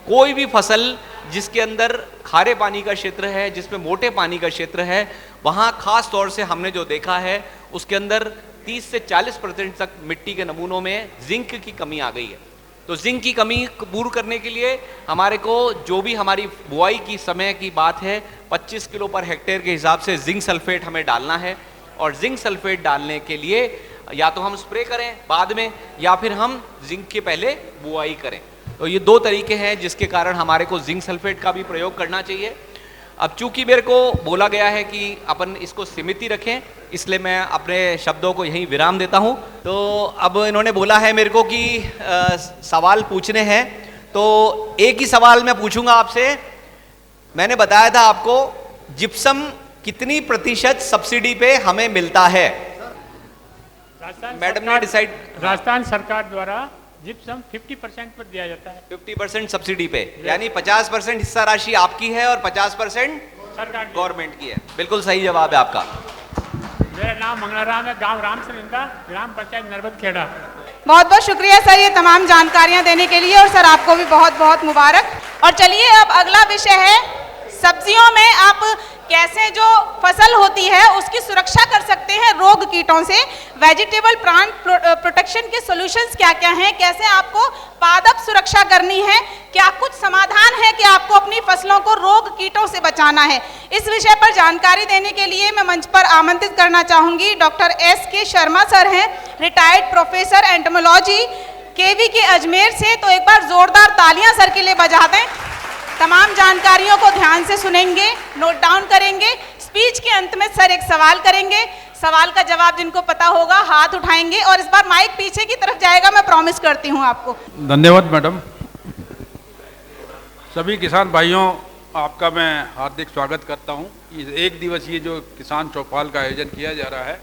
Speaker 11: कोई भी फसल जिसके अंदर खारे पानी का क्षेत्र है, जिसमें मोटे पानी का क्षेत्र है, वहाँ खास तौर से हमने जो देखा है उसके अंदर 30 से 40% तक मिट्टी के नमूनों में जिंक की कमी आ गई है। तो जिंक की कमी पूर्ण करने के लिए हमारे को, जो भी हमारी बुआई की समय की बात है, 25 किलो पर हेक्टेयर के हिसाब से जिंक सल्फेट हमें डालना है। और जिंक सल्फेट डालने के लिए या तो हम स्प्रे करें बाद में, या फिर हम जिंक के पहले बुआई करें। तो ये 2 तरीके हैं जिसके कारण हमारे को जिंक सल्फेट का भी प्रयोग करना चाहिए। अब चूंकि मेरे को बोला गया है कि अपन इसको सीमित ही रखें, इसलिए मैं अपने शब्दों को यहीं विराम देता हूं। तो अब इन्होंने बोला है मेरे को कि सवाल पूछने हैं, तो एक ही सवाल मैं पूछूंगा आपसे। मैंने बताया था आपको जिप्सम कितनी प्रतिशत सब्सिडी पे हमें मिलता है? मैडम ने डिसाइड,
Speaker 12: राजस्थान सरकार द्वारा जिप्सम 50% पर दिया जाता है।
Speaker 11: 50% सब्सिडी पे, यानी 50% हिस्सा राशि आपकी है और 50% सरकार गवर्नमेंट की है। बिल्कुल सही जवाब है आपका।
Speaker 12: मेरा नाम मंगलाराम है, गांव रामसरिंदा, ग्राम पंचायत नरबत खेड़ा।
Speaker 1: बहुत बहुत शुक्रिया सर ये तमाम जानकारियां देने के लिए, और सर आपको भी बहुत बहुत मुबारक। और चलिए अब अगला विषय है, सब्जियों में आप कैसे जो फसल होती है उसकी सुरक्षा कर सकते हैं रोग कीटों से। वेजिटेबल प्लांट प्रोटेक्शन के सॉल्यूशंस क्या क्या हैं, कैसे आपको पादप सुरक्षा करनी है, क्या कुछ समाधान है कि आपको अपनी फसलों को रोग कीटों से बचाना है। इस विषय पर जानकारी देने के लिए मैं मंच पर आमंत्रित करना चाहूंगी डॉक्टर SK शर्मा सर हैं, रिटायर्ड प्रोफेसर एंटोमोलॉजी KV के अजमेर से। तो एक बार जोरदार तालियां सर के लिए बजा दें। तमाम जानकारियों को ध्यान से सुनेंगे, नोट डाउन करेंगे। स्पीच के अंत में सर एक सवाल करेंगे, सवाल का जवाब जिनको पता होगा हाथ उठाएंगे, और इस बार माइक पीछे की तरफ जाएगा, मैं प्रॉमिस करती हूँ आपको।
Speaker 13: धन्यवाद मैडम। सभी किसान भाइयों, आपका मैं हार्दिक स्वागत करता हूँ। एक दिवसीय जो किसान चौपाल का आयोजन किया जा रहा है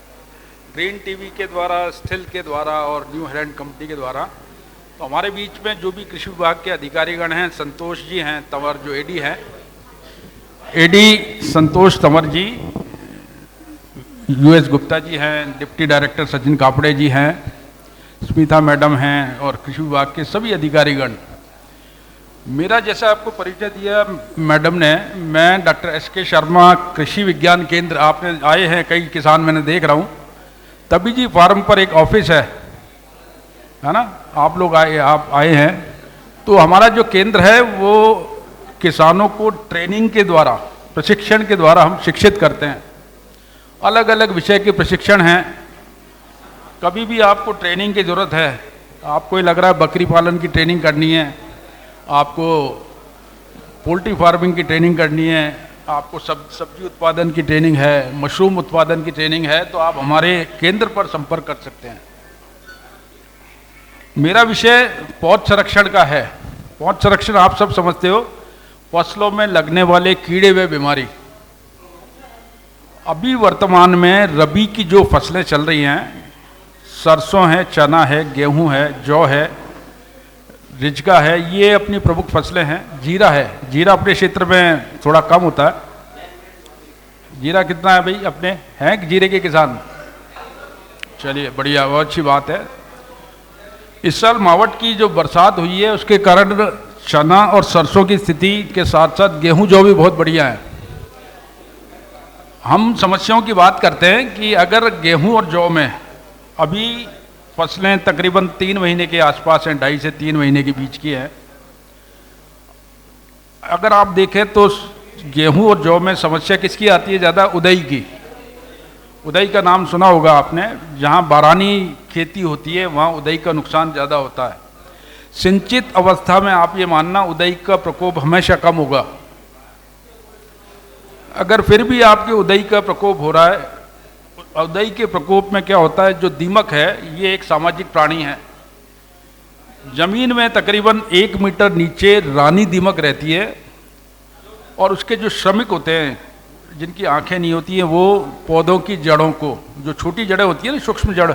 Speaker 13: ग्रीन टीवी के द्वारा, स्थिल के द्वारा और न्यू हेलैंड कंपनी के द्वारा। तो हमारे बीच में जो भी कृषि विभाग के अधिकारीगण हैं, संतोष जी हैं तंवर जो AD हैं, AD संतोष तंवर जी, US गुप्ता जी हैं, डिप्टी डायरेक्टर सचिन कापड़े जी हैं, स्मिता मैडम हैं, और कृषि विभाग के सभी अधिकारीगण। मेरा जैसा आपको परिचय दिया मैडम ने, मैं डॉक्टर SK शर्मा, कृषि विज्ञान केंद्र, आपने आए हैं कई किसान, मैंने देख रहा हूँ, तभी जी फार्म पर एक ऑफिस है ना, आप लोग आप आए हैं। तो हमारा जो केंद्र है वो किसानों को ट्रेनिंग के द्वारा, प्रशिक्षण के द्वारा हम शिक्षित करते हैं। अलग अलग विषय के प्रशिक्षण हैं। कभी भी आपको ट्रेनिंग की ज़रूरत है, आपको ये लग रहा है बकरी पालन की ट्रेनिंग करनी है, आपको पोल्ट्री फार्मिंग की ट्रेनिंग करनी है, आपको सब्जी उत्पादन की ट्रेनिंग है, मशरूम उत्पादन की ट्रेनिंग है, तो आप हमारे केंद्र पर संपर्क कर सकते हैं। मेरा विषय पौध संरक्षण का है। पौध संरक्षण आप सब समझते हो, फसलों में लगने वाले कीड़े व बीमारी। अभी वर्तमान में रबी की जो फसलें चल रही हैं, सरसों है, चना है, गेहूं है, जौ है, रिजका है, ये अपनी प्रमुख फसलें हैं। जीरा है, जीरा अपने क्षेत्र में थोड़ा कम होता है। जीरा कितना है भाई अपने, हैं जीरे के किसान? चलिए बढ़िया, बहुत अच्छी बात है। इस साल मावट की जो बरसात हुई है उसके कारण चना और सरसों की स्थिति के साथ साथ गेहूं जौ भी बहुत बढ़िया है। हम समस्याओं की बात करते हैं कि अगर गेहूं और जौ में अभी फसलें तकरीबन 3 महीने के आसपास हैं, 2.5 से 3 महीने के बीच की हैं। अगर आप देखें तो गेहूं और जौ में समस्या किसकी आती है ज़्यादा? उदई की। उदई का नाम सुना होगा आपने, जहां बारानी खेती होती है वहां उदई का नुकसान ज़्यादा होता है। सिंचित अवस्था में आप ये मानना उदई का प्रकोप हमेशा कम होगा। अगर फिर भी आपके उदई का प्रकोप हो रहा है, उदई के प्रकोप में क्या होता है, जो दीमक है ये एक सामाजिक प्राणी है। जमीन में तकरीबन 1 मीटर नीचे रानी दीमक रहती है और उसके जो श्रमिक होते हैं जिनकी आंखें नहीं होती हैं, वो पौधों की जड़ों को, जो छोटी जड़ें होती है ना, सूक्ष्म जड़,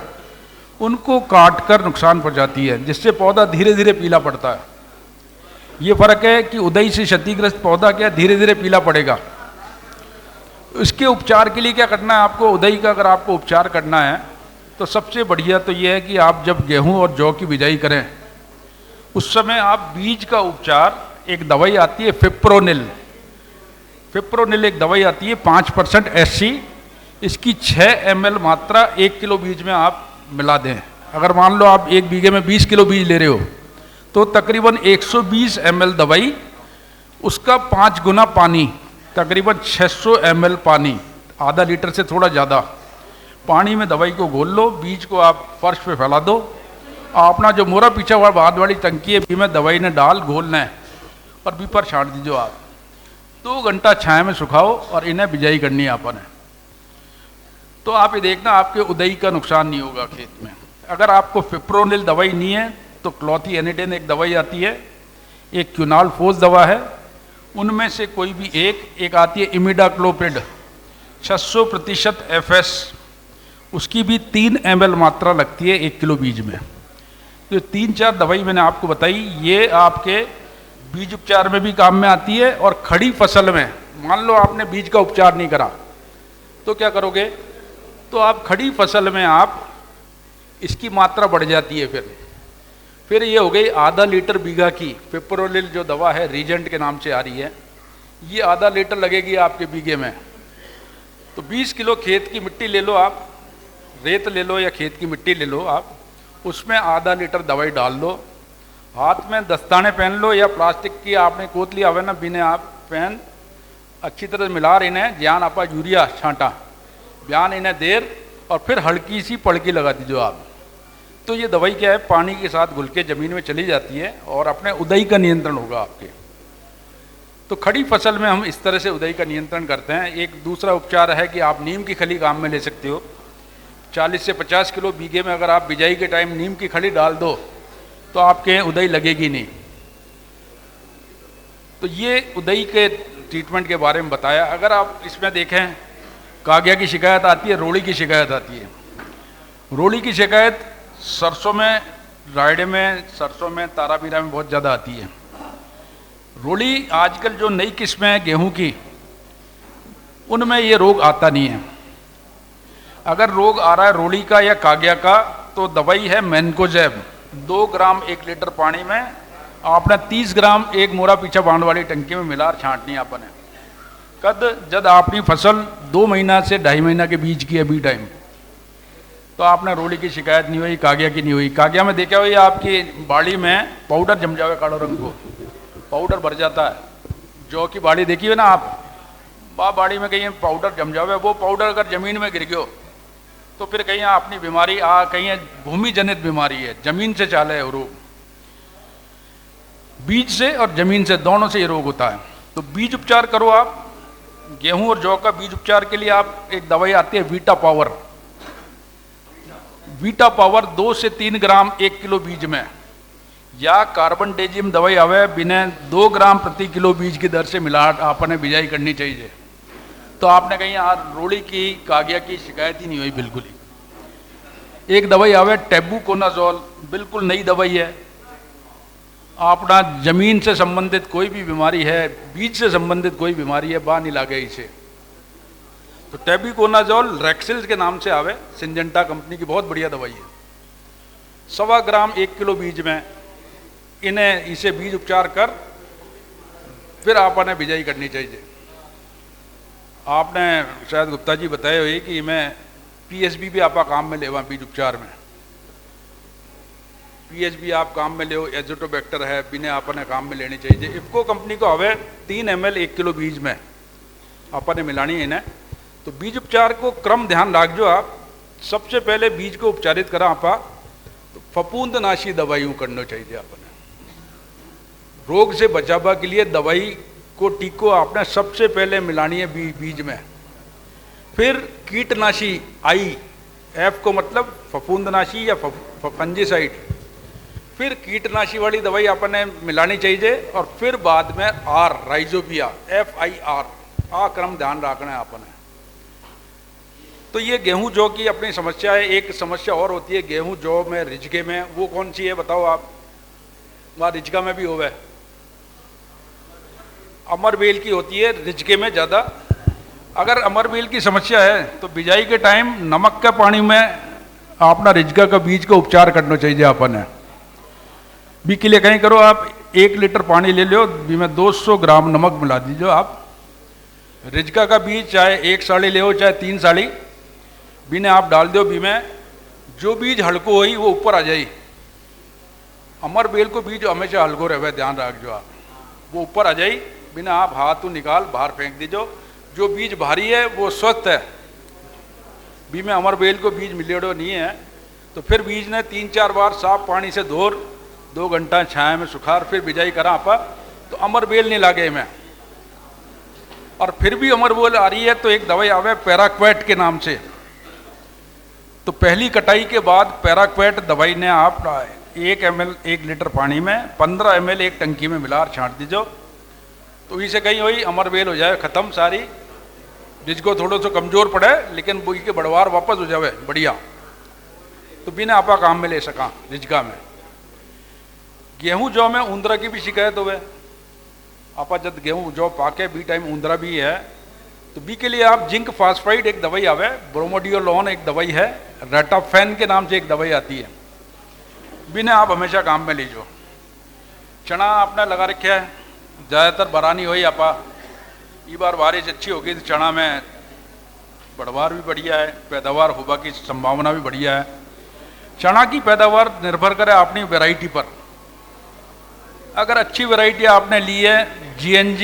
Speaker 13: उनको काट कर नुकसान पहुंचाती है, जिससे पौधा धीरे धीरे पीला पड़ता है। ये फर्क है कि उदई से क्षतिग्रस्त पौधा क्या धीरे धीरे पीला पड़ेगा। इसके उपचार के लिए क्या करना है आपको? उदई का अगर आपको उपचार करना है तो सबसे बढ़िया तो ये है कि आप जब गेहूं और जौ की बिजाई करें उस समय आप बीज का उपचार, एक दवाई आती है फिप्रोनिल। फिप्रोनिल एक दवाई आती है 5% SC, इसकी 6 ml मात्रा 1 किलो बीज में आप मिला दें। अगर मान लो आप 1 बीघे में 20 किलो बीज ले रहे हो तो तकरीबन 120 ml दवाई, उसका 5 गुना पानी, तकरीबन 600 ml पानी, आधा लीटर से थोड़ा ज़्यादा पानी में दवाई को घोल लो, बीज को आप फर्श पे फैला दो, अपना जो मोरा पीछा हुआ बाद वाली टंकी है भी में दवाई ने डाल घोलना है और भी पर छाट दीजिए आप। 2 घंटा छाया में सुखाओ और इन्हें बिजाई करनी है आपने। तो आप ये देखना आपके उदई का नुकसान नहीं होगा खेत में। अगर आपको फिप्रोनिल दवाई नहीं है तो क्लोथिएनिडेन एक दवाई आती है, एक क्यूनालफोस दवा है, उनमें से कोई भी एक आती है इमिडाक्लोपिड 600% FS, उसकी भी 3 ml मात्रा लगती है 1 किलो बीज में। तो 3-4 दवाई मैंने आपको बताई, ये आपके बीज उपचार में भी काम में आती है। और खड़ी फसल में मान लो आपने बीज का उपचार नहीं करा तो क्या करोगे? तो आप खड़ी फसल में आप इसकी मात्रा बढ़ जाती है। फिर ये हो गई आधा लीटर बीघा की फिप्रोनिल जो दवा है, रीजेंट के नाम से आ रही है, ये आधा लीटर लगेगी आपके बीघे में। तो 20 किलो खेत की मिट्टी ले लो आप, रेत ले लो या खेत की मिट्टी ले लो आप, उसमें आधा लीटर दवाई डाल लो, हाथ में दस्ताने पहन लो या प्लास्टिक की आपने कोतली आवे ना बिने आप पहन, अच्छी तरह मिला इन्हें, ज्ञान आपा यूरिया छांटा, बयान इन्हें देर, और फिर हल्की सी पड़की लगा दीजिए आप। तो ये दवाई क्या है, पानी के साथ घुल के ज़मीन में चली जाती है और अपने उदई का नियंत्रण होगा आपके। तो खड़ी फसल में हम इस तरह से उदई का नियंत्रण करते हैं। एक दूसरा उपचार है कि आप नीम की खली काम में ले सकते हो। 40 से 50 किलो बीघे में अगर आप बिजाई के टाइम नीम की खली डाल दो तो आपके उदई लगेगी नहीं। तो ये उदई के ट्रीटमेंट के बारे में बताया। अगर आप इसमें देखें, कागिया की शिकायत आती है, रोड़ी की शिकायत आती है। रोड़ी की शिकायत सरसों में, रायडे में, सरसों में, तारामीरा में बहुत ज़्यादा आती है। रोड़ी आजकल जो नई किस्में हैं गेहूं की, उनमें ये रोग आता नहीं है। अगर रोग आ रहा है रोड़ी का या कागिया का तो दवाई है मैनकोजेब, 2 ग्राम 1 लीटर पानी में आपने 30 ग्राम 1 मोरा पीछा बांध वाली टंकी में मिला छांटनी आपने। कद जब आपकी फसल 2 महीना से 2.5 महीना के बीच की है बी टाइम, तो आपने रोड़ी की शिकायत नहीं हुई, कागिया की नहीं हुई। कागिया में देखा हुई आपकी बाड़ी में पाउडर जम जाएगा, कालो रंग को पाउडर भर जाता है। जौ की बाड़ी देखी है ना आप, बाड़ी में कहीं पाउडर जम जावे, वो पाउडर अगर जमीन में गिर गयो तो फिर कहीं अपनी बीमारी कहीं भूमि जनित बीमारी है, जमीन से चाले है रोग, बीज से और जमीन से दोनों से ये रोग होता है। तो बीज उपचार करो आप। गेहूं और जौ का बीज उपचार के लिए आप एक दवाई आती है वीटा पावर। वीटा पावर 2 से 3 ग्राम 1 किलो बीज में, या कार्बन डेजियम दवाई आवे बिना 2 ग्राम प्रति किलो बीज की दर से मिला आपने बिजाई करनी चाहिए। तो आपने कहीं रोड़ी की, कागिया की शिकायत ही नहीं हुई बिल्कुल ही। एक दवाई आवे टेबुकोनाजोल, बिल्कुल नई दवाई है। अपना जमीन से संबंधित कोई भी बीमारी है, बीज से संबंधित कोई बीमारी है, बाहर नहीं लागे इसे तो टेबिकोनाजोल रेक्सिल के नाम से आवे, सिंजेंटा कंपनी की बहुत बढ़िया दवाई है। 1.25 ग्राम 1 किलो बीज में इन्हें इसे बीज उपचार कर फिर आपने बिजाई करनी चाहिए। आपने शायद गुप्ता जी बताए हुई कि मैं पीएसबी भी आप काम में लेवा बीज उपचार में, पीएचबी आप काम में ले, एजोटोबैक्टर है बिने आपने काम में लेनी चाहिए। इफ्को कंपनी को हवे 3 ml 1 किलो बीज में आपने मिलानी है इन्हें। तो बीज उपचार को क्रम ध्यान रख जो आप सबसे पहले बीज को उपचारित करा आपा तो फफूंदनाशी दवाइयों करना चाहिए। आपने रोग से बचावा के लिए दवाई को टीको आपने सबसे पहले मिलानी है बीज में। फिर कीटनाशी आई, एफ को मतलब फफूंदनाशी या फंजीसाइड, फिर कीटनाशी वाली दवाई आपने मिलानी चाहिए। और फिर बाद में आर राइजोबिया FIR आ क्रम ध्यान रखना है आपने। तो ये गेहूं जौ की अपनी समस्या है। एक समस्या और होती है गेहूं जौ में रिजके में, वो कौन सी है बताओ आप? वहाँ रिजका में भी होवे, अमरबेल की होती है रिजके में ज़्यादा। अगर अमरबेल की समस्या है तो बिजाई के टाइम नमक के पानी में अपना रिजका का बीज का उपचार करना चाहिए आपने। बी के लिए कहीं करो आप 1 लीटर पानी ले लो, बी में 200 ग्राम नमक मिला दीजिए आप। रिजका का बीज चाहे 1 साड़ी ले हो चाहे 3 साड़ी, बी ने आप डाल दो। बी में जो बीज हल्को हो वो ऊपर आ जाए। अमरबेल को बीज हमेशा हल्को रहे, ध्यान रख जो आप, वो ऊपर आ जाए। बिना आप हाथ निकाल बाहर फेंक दीजो। जो बीज भारी है वो स्वस्थ है, बी में अमरबेल को बीज मिलेड़ो नहीं है। तो फिर बीज ने 3-4 बार साफ पानी से धोर 2 घंटा छाया में सुखार फिर बिजाई करा आपा तो अमरबेल नहीं लागे में। और फिर भी अमरबेल आ रही है तो एक दवाई आवे पैराक्वेट के नाम से। तो पहली कटाई के बाद पैराक्वेट दवाई ने आप 1 ml 1 लीटर पानी में 15 ml एक टंकी में मिला छांट दीजो। तो इसे कहीं वही अमरबेल हो जाए खत्म सारी, जिसको थोड़ा सा कमजोर पड़े लेकिन बुई के बढ़वार वापस हो जावे बढ़िया। तो बिना आपा काम में ले सका रिजका में। गेहूं जौ में ऊंदरा की भी शिकायत होवे आपा, जब गेहूं जौ पाके बी टाइम ऊंदरा भी है तो बी के लिए आप जिंक फास्फाइड एक दवाई आवे, ब्रोमोडियोलोन एक दवाई है, रेटाफेन के नाम से एक दवाई आती है, बिना आप हमेशा काम में लीजो। चना आपने लगा रखा है, ज़्यादातर बरानी हो ही आपा, ये बार बारिश अच्छी होगी तो चना में बढ़वार भी बढ़िया है, पैदावार होगा की संभावना भी बढ़िया है। चना की पैदावार निर्भर करे अपनी वैरायटी पर। अगर अच्छी वैरायटी आपने ली है GNG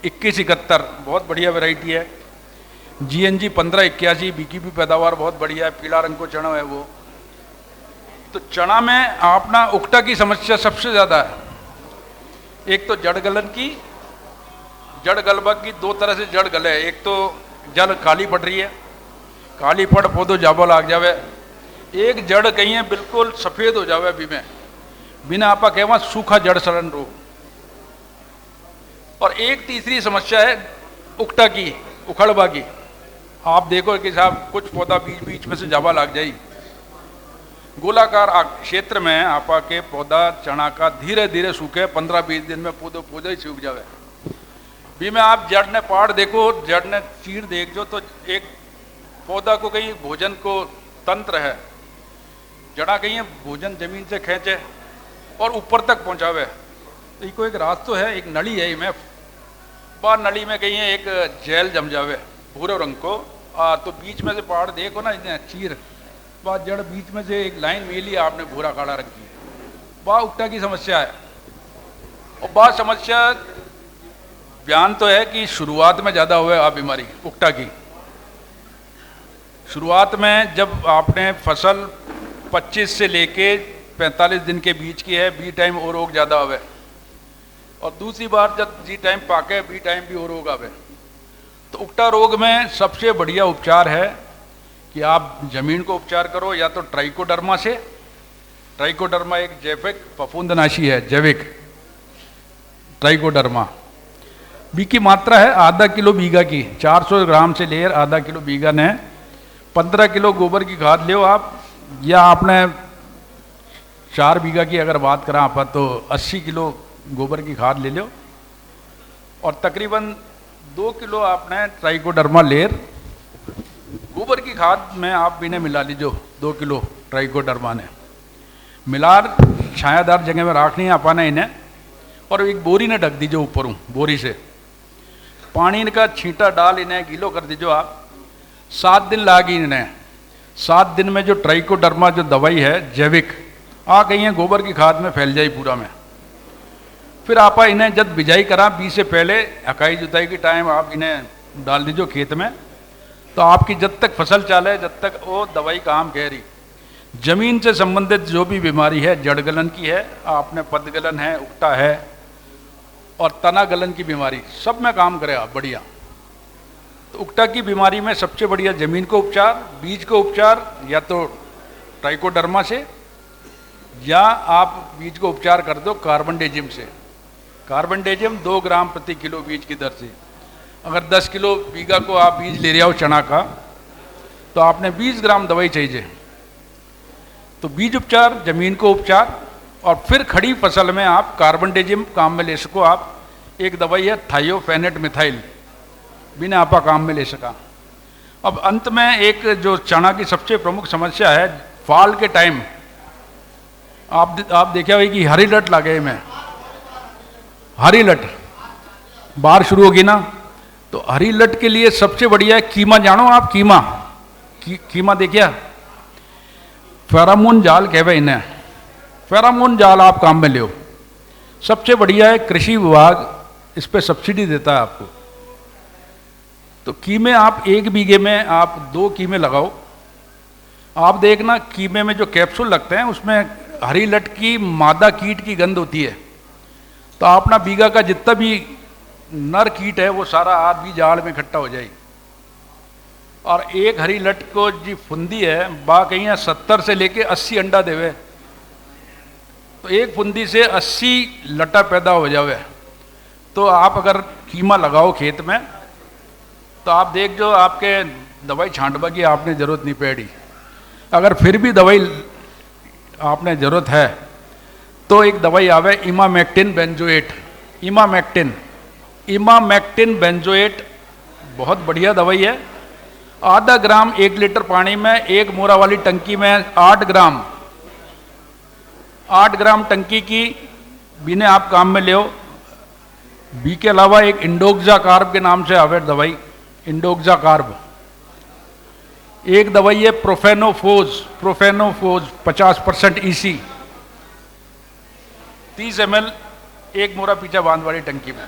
Speaker 13: 2171 बहुत बढ़िया वैरायटी है, GNG 1581 बी की भी पैदावार बहुत बढ़िया है, पीला रंग को चना है वो। तो चना में आपना उकटा की समस्या सबसे ज़्यादा है। एक तो जड़ गलन की, जड़ गलबा की 2 तरह से जड़ गले, एक तो जड़ काली पड़ रही है, काली पड़ पौधो जाबो लाग जावे, एक जड़ कहीं है बिल्कुल सफ़ेद हो जावे अभी में, बिना आपा कहवा सूखा जड़ सड़न रोग। और एक तीसरी समस्या है उकटा की, उखड़बा की। आप देखो कि साहब कुछ पौधा बीच बीच में से जावा लाग जाए, गोलाकार क्षेत्र में आपा के पौधा चना का धीरे धीरे सूखे 15-20 दिन में पौधे ही सूख जावे। भी में आप जड़ ने पाड़ देखो, जड़ ने चीड़ देख जो तो एक पौधा को कहीं भोजन को तंत्र है, जड़ा कहीं भोजन जमीन से खींचे और ऊपर तक पहुंचावे। तो को एक रास्ता है, एक नली है, में बाहर नली में कहीं एक जेल जम जावे भूरे रंग को, तो बीच में से पहाड़ देखो ना चीर बात जड़ बीच में से एक लाइन मिली आपने भूरा काला रंग की, बा उकटा की समस्या है। और बात समस्या बयान तो है कि शुरुआत में ज़्यादा हुआ है बीमारी उकटा की। शुरुआत में जब आपने फसल 25 से लेके 45 दिन के बीच की है, बी टाइम और रोग ज़्यादा आवे, और दूसरी बार जब जी टाइम पाके बी टाइम भी और रोग आवे। तो उकटा रोग में सबसे बढ़िया उपचार है कि आप जमीन को उपचार करो या तो ट्राइकोडर्मा से। ट्राइकोडर्मा एक जैविक फफूंदनाशी है, जैविक ट्राइकोडर्मा। बी की मात्रा है आधा किलो बीघा की, 400 ग्राम से लेकर आधा किलो बीघा ने 15 किलो गोबर की खाद ले आप, या आपने 4 बीघा की अगर बात करा आप तो 80 किलो गोबर की खाद ले लो, और तकरीबन 2 किलो आपने ट्राइकोडर्मा लेर गोबर की खाद में आप भी ने मिला लीजिए 2 किलो ट्राइकोडर्मा ने मिलार छायादार जगह में राखनी है पाना इन्हें, और एक बोरी ने ढक दीजिए ऊपर बोरी से, पानी का छींटा डाल इन्हें गीलो कर दीजिए आप। 7 दिन लागी इन्हें। 7 दिन में जो ट्राइकोडर्मा जो दवाई है जैविक आ गई है गोबर की खाद में फैल जाए पूरा में। फिर आप इन्हें जब बिजाई करा बीज से पहले हकाई जुताई की टाइम आप इन्हें डाल दीजिए खेत में, तो आपकी जब तक फसल चाले जब तक वो दवाई काम कह रही। जमीन से संबंधित जो भी बीमारी है, जड़ गलन की है, आपने पद गलन है, उकटा है और तना गलन की बीमारी, सब में काम करे आप बढ़िया। तो उकटा की बीमारी में सबसे बढ़िया जमीन को उपचार, बीज को उपचार या तो ट्राइकोडर्मा से, या आप बीज को उपचार कर दो कार्बनडेजिम से। कार्बनडेजिम 2 ग्राम प्रति किलो बीज की दर से। अगर 10 किलो बीघा को आप बीज ले रहे हो चना का, तो आपने 20 ग्राम दवाई चाहिए। तो बीज उपचार, जमीन को उपचार, और फिर खड़ी फसल में आप कार्बनडेजिम काम में ले सको। आप एक दवाई है थायोफेनेट मिथाइल, बिना आपा काम में ले सका। अब अंत में एक जो चना की सबसे प्रमुख समस्या है, फाल के टाइम आप देखा हुई कि हरी लट लगे में, हरी लट बार शुरू होगी ना, तो हरी लट के लिए सबसे बढ़िया है कीमा। जानो आप कीमा? कीमा देखिया, फेरामोन जाल कहवे इन्हें। फेरामोन जाल आप काम में ले, सबसे बढ़िया है। कृषि विभाग इस पे सब्सिडी देता है आपको। तो कीमे आप 1 बीघे में आप 2 कीमे लगाओ। आप देखना कीमे में जो कैप्सूल लगते हैं उसमें हरी लट की मादा कीट की गंध होती है। तो अपना बीघा का जितना भी नर कीट है वो सारा आप भी जाल में इकट्ठा हो जाएगी। और एक हरी लट को जी फुंदी है बा कहीं 70 से लेके 80 अंडा देवे, तो एक फुंदी से 80 लटा पैदा हो जावे। तो आप अगर कीमा लगाओ खेत में, तो आप देख जो आपके दवाई छांटवा की आपने ज़रूरत नहीं पड़ी। अगर फिर भी दवाई आपने ज़रूरत है तो एक दवाई आवे इमामेक्टिन बेंजोएट। इमामेक्टिन बेंजोएट बहुत बढ़िया दवाई है। आधा ग्राम 1 लीटर पानी में, 1 मोरा वाली टंकी में 8 ग्राम टंकी की बीने आप काम में ले। बी के अलावा एक इंडोक्सा कार्ब के नाम से आवे दवाई, इंडोक्सा कार्ब। एक दवाई है प्रोफेनोफोज 50% EC, 30 ml 1 मोरा पीछा बांध वाली टंकी में।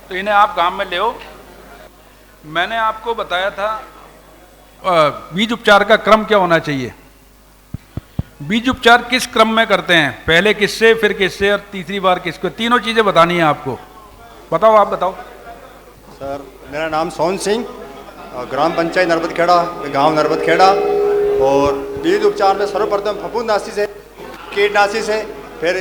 Speaker 13: तो इन्हें आप काम में ले। मैंने आपको बताया था बीज उपचार का क्रम क्या होना चाहिए। बीज उपचार किस क्रम में करते हैं, पहले किससे, फिर किससे और तीसरी बार किसको, तीनों चीज़ें बतानी है आपको। बताओ, आप बताओ।
Speaker 14: सर मेरा नाम सोन सिंह, ग्राम पंचायत नरबतखेड़ा, गांव नरबतखेड़ा। और बीज उपचार में सर्वप्रथम फफूंदनाशी से, कीटनाशी से, फिर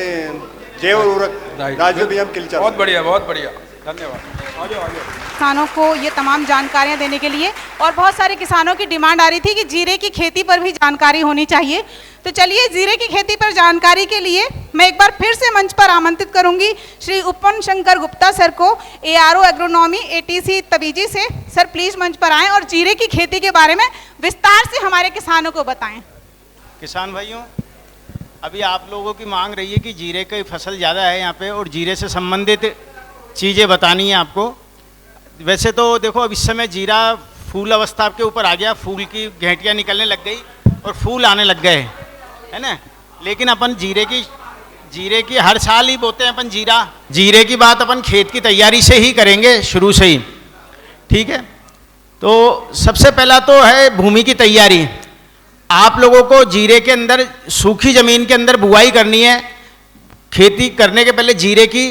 Speaker 14: जैव उर्वरक राइजोबियम कल्चर।
Speaker 13: बहुत बढ़िया, बहुत बढ़िया, धन्यवाद।
Speaker 1: किसानों को ये तमाम जानकारियां देने के लिए, और बहुत सारे किसानों की डिमांड आ रही थी कि जीरे की खेती पर भी जानकारी होनी चाहिए। तो चलिए जीरे की खेती पर जानकारी के लिए मैं एक बार फिर से मंच पर आमंत्रित करूंगी श्री उपवन शंकर गुप्ता सर को, ARO एग्रोनॉमी ATC तबीजी से। सर प्लीज मंच पर आएं और जीरे की खेती के बारे में विस्तार से हमारे किसानों को बताएं।
Speaker 2: किसान भाइयों, अभी आप लोगों की मांग रही है कि जीरे की फसल ज़्यादा है यहाँ पे और जीरे से संबंधित चीज़ें बतानी है आपको। वैसे तो देखो अब इस समय जीरा फूल अवस्था के ऊपर आ गया, फूल की घेंटियाँ निकलने लग गई और फूल आने लग गए, है ना। लेकिन अपन जीरे की हर साल ही बोते हैं अपन जीरे की बात अपन खेत की तैयारी से ही करेंगे, शुरू से ही, ठीक है। तो सबसे पहला तो है भूमि की तैयारी। आप लोगों को जीरे के अंदर सूखी ज़मीन के अंदर बुआई करनी है। खेती करने के पहले जीरे की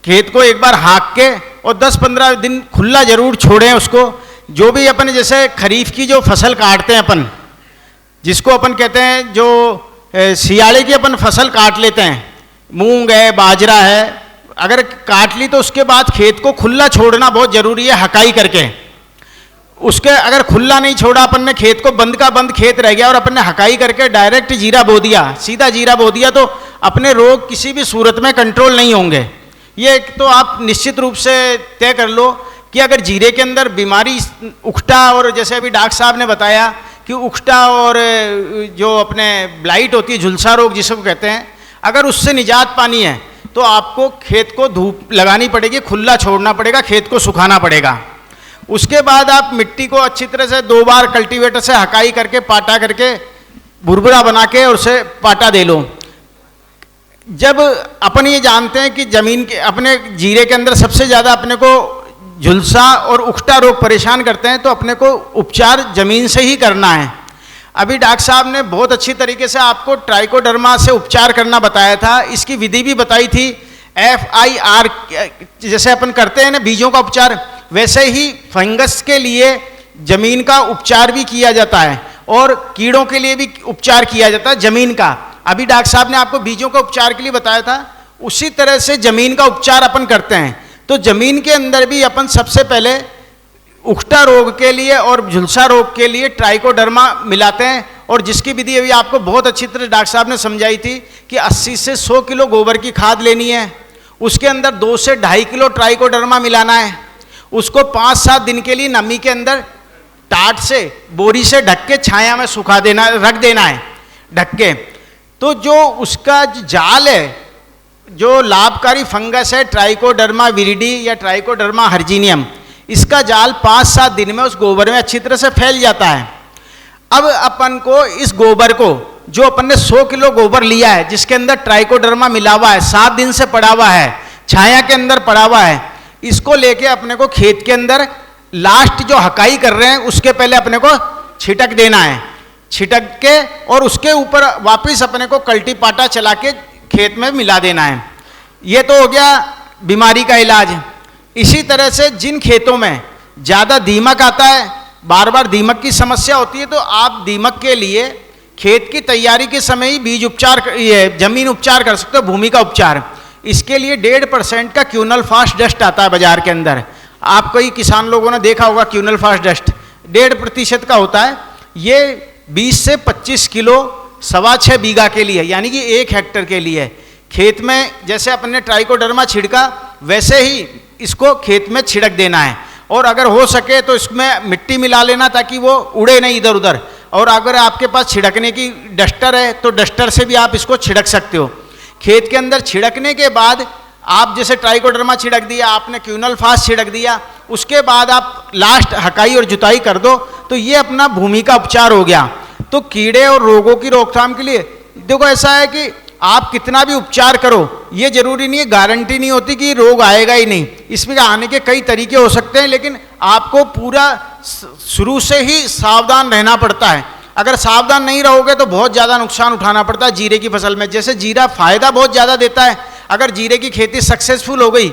Speaker 2: खेत को एक बार हाँक के और 10-15 दिन खुला जरूर छोड़ें उसको। जो भी अपन जैसे खरीफ की जो फसल काटते हैं अपन, जिसको अपन कहते हैं जो सियाड़े की अपन फसल काट लेते हैं, मूंग है, बाजरा है, अगर काट ली तो उसके बाद खेत को खुला छोड़ना बहुत ज़रूरी है, हकाई करके। उसके अगर खुला नहीं छोड़ा अपन ने, खेत को बंद का बंद खेत रह गया और अपन ने हकाई करके डायरेक्ट जीरा बो दिया, सीधा जीरा बो दिया, तो अपने रोग किसी भी सूरत में कंट्रोल नहीं होंगे। ये तो आप निश्चित रूप से तय कर लो
Speaker 3: कि अगर जीरे के अंदर बीमारी उकटा, और जैसे अभी डॉक्टर साहब ने बताया कि उकटा और जो अपने ब्लाइट होती है, झुलसा रोग जिसको कहते हैं, अगर उससे निजात पानी है तो आपको खेत को धूप लगानी पड़ेगी, खुला छोड़ना पड़ेगा, खेत को सुखाना पड़ेगा। उसके बाद आप मिट्टी को अच्छी तरह से 2 बार कल्टीवेटर से हकाई करके, पाटा करके, भुरभुरा बना के और उसे पाटा दे लो। जब अपन ये जानते हैं कि जमीन के अपने जीरे के अंदर सबसे ज़्यादा अपने को झुलसा और उकटा रोग परेशान करते हैं, तो अपने को उपचार जमीन से ही करना है। अभी डॉक्टर साहब ने बहुत अच्छी तरीके से आपको ट्राइकोडर्मा से उपचार करना बताया था, इसकी विधि भी बताई थी। FIR जैसे अपन करते हैं ना बीजों का उपचार, वैसे ही फंगस के लिए जमीन का उपचार भी किया जाता है और कीड़ों के लिए भी उपचार किया जाता है जमीन का। अभी डॉक्टर साहब ने आपको बीजों का उपचार के लिए बताया था, उसी तरह से जमीन का उपचार अपन करते हैं। तो जमीन के अंदर भी अपन सबसे पहले उकटा रोग के लिए और झुलसा रोग के लिए ट्राइकोडर्मा मिलाते हैं, और जिसकी विधि अभी आपको बहुत अच्छी तरह डॉक्टर साहब ने समझाई थी कि 80 से 100 किलो गोबर की खाद लेनी है, उसके अंदर 2 से 2.5 किलो ट्राइकोडर्मा मिलाना है, उसको 5-7 दिन के लिए नमी के अंदर टाट से, बोरी से ढक के छाया में सुखा देना, रख देना है ढक के। तो जो उसका जाल है, जो लाभकारी फंगस है ट्राइकोडर्मा विरिडी या ट्राइकोडर्मा हर्जिनियम, इसका जाल 5-7 दिन में उस गोबर में अच्छी तरह से फैल जाता है। अब अपन को इस गोबर को, जो अपन ने 100 किलो गोबर लिया है जिसके अंदर ट्राइकोडर्मा मिला हुआ है, 7 दिन से पड़ा हुआ है, छाया के अंदर पड़ा हुआ है, इसको लेके अपने को खेत के अंदर लास्ट जो हकाई कर रहे हैं उसके पहले अपने को छिटक देना है। छिटक के और उसके ऊपर वापस अपने को कल्टी पाटा चला के खेत में मिला देना है। ये तो हो गया बीमारी का इलाज। इसी तरह से जिन खेतों में ज़्यादा दीमक आता है, बार बार दीमक की समस्या होती है, तो आप दीमक के लिए खेत की तैयारी के समय ही बीज उपचार, ये जमीन उपचार कर सकते हो, भूमि का उपचार। इसके लिए 1.5% का क्यूनल फास्ट डस्ट आता है बाजार के अंदर। आप कई किसान लोगों ने देखा होगा क्यूनल फास्ट डस्ट 1.5% का होता है। ये 20 से 25 किलो 6.25 बीघा के लिए, यानी कि 1 हेक्टर के लिए खेत में, जैसे अपन ने ट्राइकोडर्मा छिड़का वैसे ही इसको खेत में छिड़क देना है। और अगर हो सके तो इसमें मिट्टी मिला लेना ताकि वो उड़े नहीं इधर उधर। और अगर आपके पास छिड़कने की डस्टर है तो डस्टर से भी आप इसको छिड़क सकते हो। खेत के अंदर छिड़कने के बाद आप जैसे ट्राइकोडर्मा छिड़क दिया, आपने क्यूनल फास्ट छिड़क दिया, उसके बाद आप लास्ट हकाई और जुताई कर दो, तो ये अपना भूमि का उपचार हो गया। तो कीड़े और रोगों की रोकथाम के लिए देखो ऐसा है कि आप कितना भी उपचार करो, ये जरूरी नहीं है, गारंटी नहीं होती कि रोग आएगा ही नहीं। इसमें आने के कई तरीके हो सकते हैं, लेकिन आपको पूरा शुरू से ही सावधान रहना पड़ता है। अगर सावधान नहीं रहोगे तो बहुत ज़्यादा नुकसान उठाना पड़ता है जीरे की फसल में। जैसे जीरा फायदा बहुत ज़्यादा देता है, अगर जीरे की खेती सक्सेसफुल हो गई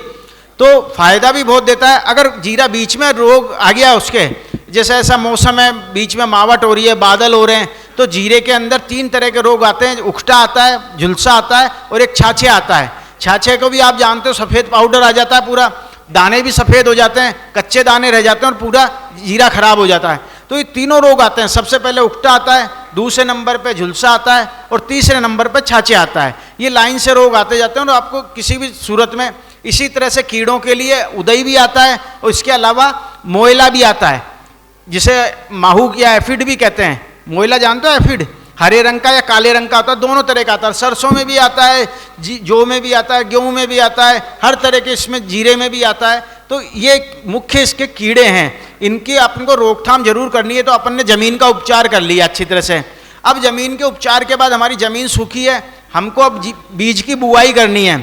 Speaker 3: तो फायदा भी बहुत देता है। अगर जीरा बीच में रोग आ गया उसके, जैसे ऐसा मौसम है, बीच में मावट हो रही है, बादल हो रहे हैं, तो जीरे के अंदर 3 तरह के रोग आते हैं। उकटा आता है, झुलसा आता है और एक छाछे आता है। छाछे को भी आप जानते हो, सफ़ेद पाउडर आ जाता है, पूरा दाने भी सफ़ेद हो जाते हैं, कच्चे दाने रह जाते हैं और पूरा जीरा खराब हो जाता है। तो ये तीनों रोग आते हैं। सबसे पहले उकटा आता है, दूसरे नंबर पे झुलसा आता है और तीसरे नंबर पे छाछे आता है। ये लाइन से रोग आते जाते हैं और आपको किसी भी सूरत में, इसी तरह से कीड़ों के लिए उदय भी आता है और इसके अलावा मोयला भी आता है, जिसे माहूक या एफिड भी कहते हैं। मोयला जानते हो एफिड? हरे रंग का या काले रंग का होता है, दोनों तरह का आता है। सरसों में भी आता है, जौ में भी आता है, गेहूं में भी आता है, हर तरह के इसमें जीरे में भी आता है। तो ये मुख्य इसके कीड़े हैं, इनकी अपन को रोकथाम जरूर करनी है। तो अपन ने ज़मीन का उपचार कर लिया अच्छी तरह से। अब ज़मीन के उपचार के बाद हमारी ज़मीन सूखी है, हमको अब बीज की बुआई करनी है।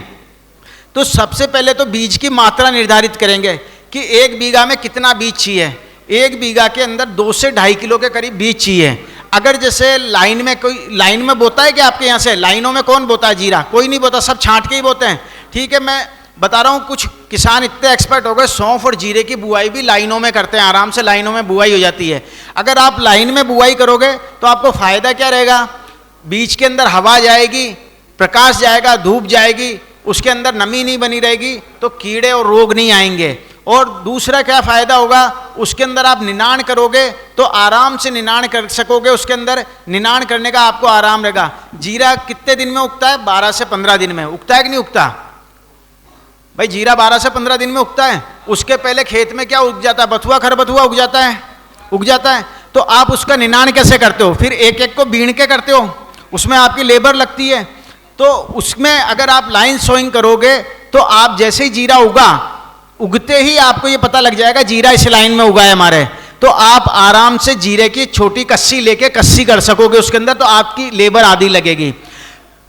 Speaker 3: तो सबसे पहले तो बीज की मात्रा निर्धारित करेंगे कि 1 बीघा में कितना बीज चाहिए। 1 बीघा के अंदर 2 से 2.5 किलो के करीब बीज चाहिए। अगर जैसे लाइन में, कोई लाइन में बोता है कि आपके यहाँ से, लाइनों में कौन बोता है जीरा? कोई नहीं बोता, सब छांट के ही बोते हैं। ठीक है, मैं बता रहा हूँ, कुछ किसान इतने एक्सपर्ट हो गए, सौंफ और जीरे की बुआई भी लाइनों में करते हैं, आराम से लाइनों में बुआई हो जाती है। अगर आप लाइन में बुआई करोगे तो आपको फ़ायदा क्या रहेगा? बीज के अंदर हवा जाएगी, प्रकाश जाएगा, धूप जाएगी, उसके अंदर नमी नहीं बनी रहेगी, तो कीड़े और रोग नहीं आएंगे। और दूसरा क्या फ़ायदा होगा, उसके अंदर आप निनाण करोगे तो आराम से निनाण कर सकोगे। उसके अंदर निनाण करने का आपको आराम रहेगा। जीरा कितने दिन में उगता है? 12 से 15 दिन में उगता है कि नहीं उगता? भाई जीरा 12 से 15 दिन में उगता है, उसके पहले खेत में क्या उग जाता है, बथुआ खरबथुआ उग जाता है। तो आप उसका निनाण कैसे करते हो, फिर एक एक को बीण के करते हो, उसमें आपकी लेबर लगती है। तो उसमें अगर आप लाइन सोइंग करोगे तो आप जैसे ही जीरा उगते ही आपको ये पता लग जाएगा जीरा इस लाइन में उगा है हमारे, तो आप आराम से जीरे की छोटी कस्सी लेके कस्सी कर सकोगे उसके अंदर, तो आपकी लेबर आधी लगेगी।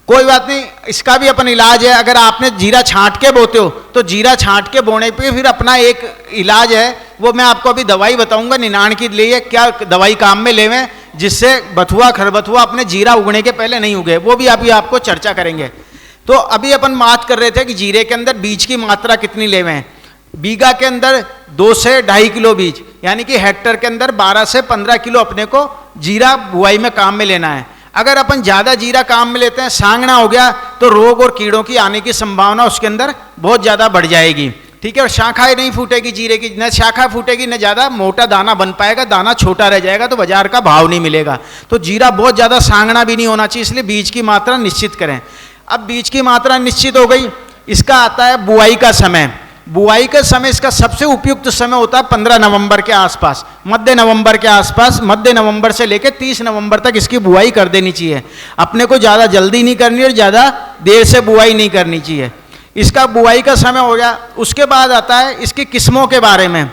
Speaker 3: कोई बात नहीं, इसका भी अपन इलाज है। अगर आपने जीरा छांट के बोते हो तो जीरा छांट के बोने पे फिर अपना एक इलाज है, वो मैं आपको अभी दवाई बताऊंगा निनाण के लिए क्या दवाई काम में लेवें, जिससे बथुआ खरबथुआ अपने जीरा उगने के पहले नहीं उगे, वो भी अभी आपको चर्चा करेंगे। तो अभी अपन बात कर रहे थे कि जीरे के अंदर बीज की मात्रा कितनी लेवें। बीघा के अंदर 2 से 2.5 किलो बीज, यानी कि हेक्टर के अंदर 12 से 15 किलो अपने को जीरा बुआई में काम में लेना है। अगर अपन ज़्यादा जीरा काम में लेते हैं, सांगना हो गया, तो रोग और कीड़ों की आने की संभावना उसके अंदर बहुत ज़्यादा बढ़ जाएगी। ठीक है, और शाखाएं नहीं फूटेगी जीरे की, न शाखा फूटेगी न ज़्यादा मोटा दाना बन पाएगा, दाना छोटा रह जाएगा, तो बाजार का भाव नहीं मिलेगा। तो जीरा बहुत ज़्यादा सांगना भी नहीं होना चाहिए, इसलिए बीज की मात्रा निश्चित करें। अब बीज की मात्रा निश्चित हो गई, इसका आता है बुआई का समय। बुआई का समय इसका सबसे उपयुक्त समय होता है 15 नवंबर के आसपास, मध्य नवंबर के आसपास, मध्य नवंबर से लेकर 30 नवंबर तक इसकी बुआई कर देनी चाहिए। अपने को ज़्यादा जल्दी नहीं करनी और ज़्यादा देर से बुआई नहीं करनी चाहिए। इसका बुआई का समय हो गया। उसके बाद आता है इसकी किस्मों के बारे में।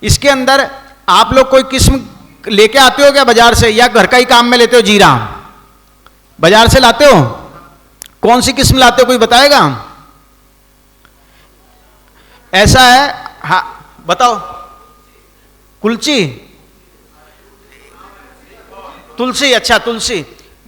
Speaker 3: इसके अंदर आप लोग कोई किस्म लेके आते हो क्या बाजार से, या घर का ही काम में लेते हो? जीरा बाजार से लाते हो? कौन सी किस्म लाते हो, कोई बताएगा? ऐसा है, हाँ बताओ। कुलची, तुलसी, अच्छा तुलसी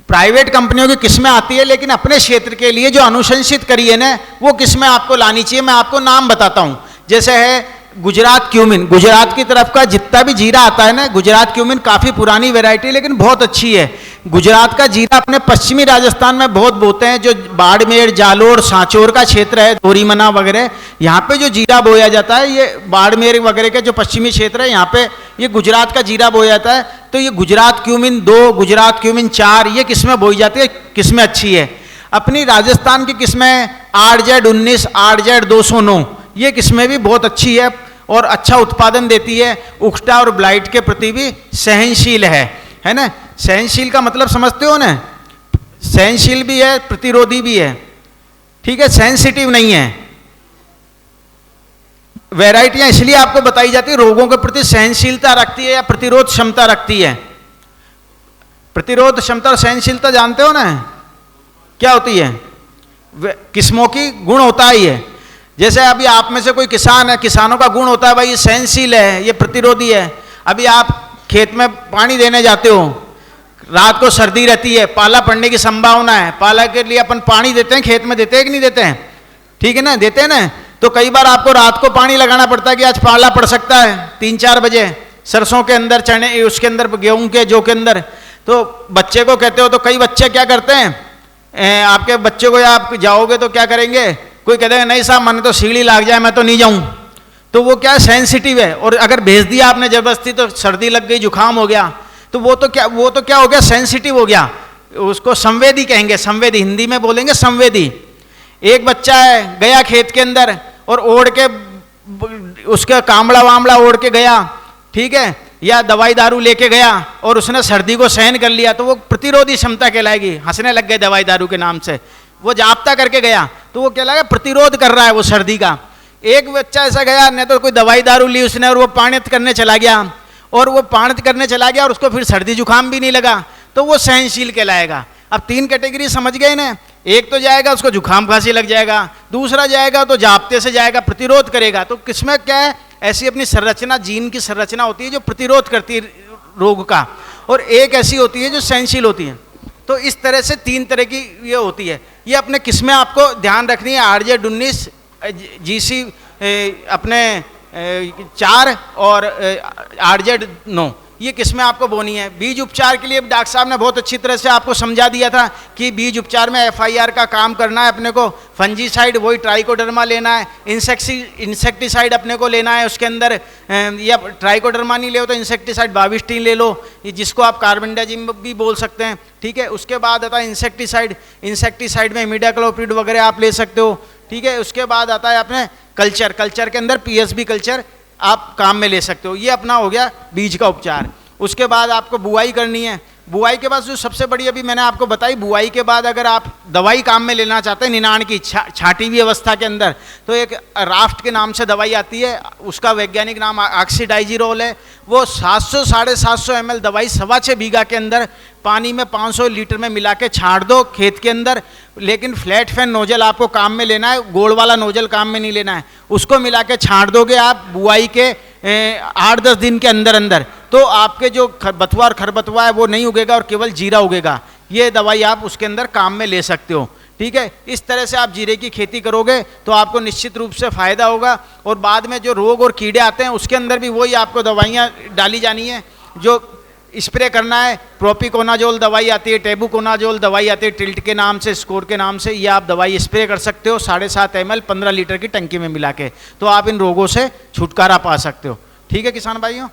Speaker 3: प्राइवेट कंपनियों की किस्में आती है, लेकिन अपने क्षेत्र के लिए जो अनुशंसित करी है ना, वो किस्में आपको लानी चाहिए। मैं आपको नाम बताता हूं, जैसे है गुजरात क्यूमिन, गुजरात की तरफ का जितना भी जीरा आता है ना, गुजरात क्यूमिन काफ़ी पुरानी वैरायटी लेकिन बहुत अच्छी है। गुजरात का जीरा अपने पश्चिमी राजस्थान में बहुत बोते हैं, जो बाड़मेर, जालोर, सांचौर का क्षेत्र है, दोरीमना वगैरह, यहाँ पे जो जीरा बोया जाता है, ये बाड़मेर वगैरह के जो पश्चिमी क्षेत्र है, यहाँ पे ये गुजरात का जीरा बोया जाता है। तो ये गुजरात क्यूमिन 2, गुजरात क्यूमिन 4, ये किस्में बोई जाती है, किस्में अच्छी है। अपनी राजस्थान की किस्में RZ19, RZ209, ये किस्में भी बहुत अच्छी है और अच्छा उत्पादन देती है। उकठा और ब्लाइट के प्रति भी सहनशील है ना। सहनशील का मतलब समझते हो ना, सहनशील भी है, प्रतिरोधी भी है। ठीक है, सेंसिटिव नहीं है। वैरायटियां इसलिए आपको बताई जाती है, रोगों के प्रति सहनशीलता रखती है या प्रतिरोध क्षमता रखती है। प्रतिरोध क्षमता और सहनशीलता जानते हो ना क्या होती है? किस्मों की गुण होता ही है। जैसे अभी आप में से कोई किसान है, किसानों का गुण होता है भाई ये सहनशील है, ये प्रतिरोधी है। अभी आप खेत में पानी देने जाते हो, रात को सर्दी रहती है, पाला पड़ने की संभावना है, पाला के लिए अपन पानी देते हैं, खेत में देते हैं कि नहीं देते हैं? ठीक है ना, देते हैं ना। तो कई बार आपको रात को पानी लगाना पड़ता है कि आज पाला पड़ सकता है 3-4 बजे, सरसों के अंदर, चने उसके अंदर, गेहूं के जौ के अंदर। तो बच्चे को कहते हो, तो कई बच्चे क्या करते हैं, आपके बच्चे को या आप जाओगे तो क्या करेंगे, कोई कहते हैं नहीं साहब मैंने तो सीढ़ी लाग जाए मैं तो नहीं जाऊं, तो वो क्या सेंसिटिव है। और अगर भेज दिया आपने जबरदस्ती तो सर्दी लग गई, जुकाम हो गया, तो वो तो क्या हो गया, सेंसिटिव हो गया। उसको संवेदी कहेंगे, संवेदी हिंदी में बोलेंगे संवेदी। एक बच्चा है, गया खेत के अंदर और ओढ़ के उसका कामड़ा वामड़ा ओढ़ के गया, ठीक है, या दवाई दारू लेके गया और उसने सर्दी को सहन कर लिया, तो वो प्रतिरोधी क्षमता कहलाएगी। हंसने लग गए दवाई दारू के नाम से, वो जाप्ता करके गया तो वो कहलाएगा प्रतिरोध कर रहा है वो सर्दी का। एक बच्चा ऐसा गया, नहीं तो कोई दवाई दारू ली उसने और वो पाणित करने चला गया, और वो पाणित करने चला गया और उसको फिर सर्दी जुकाम भी नहीं लगा, तो वो सहनशील कहलाएगा। अब 3 कैटेगरी समझ गए ना। एक तो जाएगा उसको जुकाम खांसी लग जाएगा, दूसरा जाएगा तो जाप्ते से जाएगा, प्रतिरोध करेगा। तो किसमें क्या है, ऐसी अपनी संरचना, जीन की संरचना होती है जो प्रतिरोध करती है रोग का, और एक ऐसी होती है जो सहनशील होती है। तो इस तरह से 3 तरह की ये होती है। ये अपने किस्में आपको ध्यान रखनी है, RZ19, GC अपने 4 और RZ9, ये किस्में आपको बोनी है। बीज उपचार के लिए डॉक्टर साहब ने बहुत अच्छी तरह से आपको समझा दिया था कि बीज उपचार में FIR का काम करना है अपने को, फंजीसाइड वही ट्राइकोडर्मा लेना है, इंसेक्टिसाइड अपने को लेना है उसके अंदर, या ट्राइकोडर्मा नहीं ले तो इंसेक्टिसाइड बाविस्टीन ले लो, जिसको आप कार्बेंडाजिम भी बोल सकते हैं, ठीक है। उसके बाद आता है इंसेक्टिसाइड, इंसेक्टिसाइड में इमिडाक्लोप्रिड वगैरह आप ले सकते हो, ठीक है। उसके बाद आता है अपने कल्चर, कल्चर के अंदर पीएसबी कल्चर आप काम में ले सकते हो। ये अपना हो गया बीज का उपचार। उसके बाद आपको बुआई करनी है। बुआई के बाद जो सबसे बड़ी अभी मैंने आपको बताई, बुआई के बाद अगर आप दवाई काम में लेना चाहते हैं निनाण की छाटी हुई अवस्था के अंदर, तो एक राफ्ट के नाम से दवाई आती है, उसका वैज्ञानिक नाम ऑक्सीडाइजिरोल है। वो 700-750 ml दवाई 6.25 बीघा के अंदर पानी में 500 लीटर में मिला के छाट दो खेत के अंदर। लेकिन फ्लैट फैन नोजल आपको काम में लेना है, गोल वाला नोजल काम में नहीं लेना है। उसको मिला के छाट दोगे आप बुआई के 8-10 दिन के अंदर अंदर, तो आपके जो बथुआ और खरबथुआ है वो नहीं उगेगा और केवल जीरा उगेगा। ये दवाई आप उसके अंदर काम में ले सकते हो, ठीक है। इस तरह से आप जीरे की खेती करोगे तो आपको निश्चित रूप से फ़ायदा होगा। और बाद में जो रोग और कीड़े आते हैं उसके अंदर भी वही आपको दवाइयाँ डाली जानी है। जो स्प्रे करना है, प्रोपिकोनाजोल दवाई आती है, टेबुकोनाजोल दवाई आती है टिल्ट के नाम से, स्कोर के नाम से, ये आप दवाई स्प्रे कर सकते हो 7.5 ml 15 लीटर की टंकी में मिला के, तो आप इन रोगों से छुटकारा पा सकते हो। ठीक है किसान भाइयों।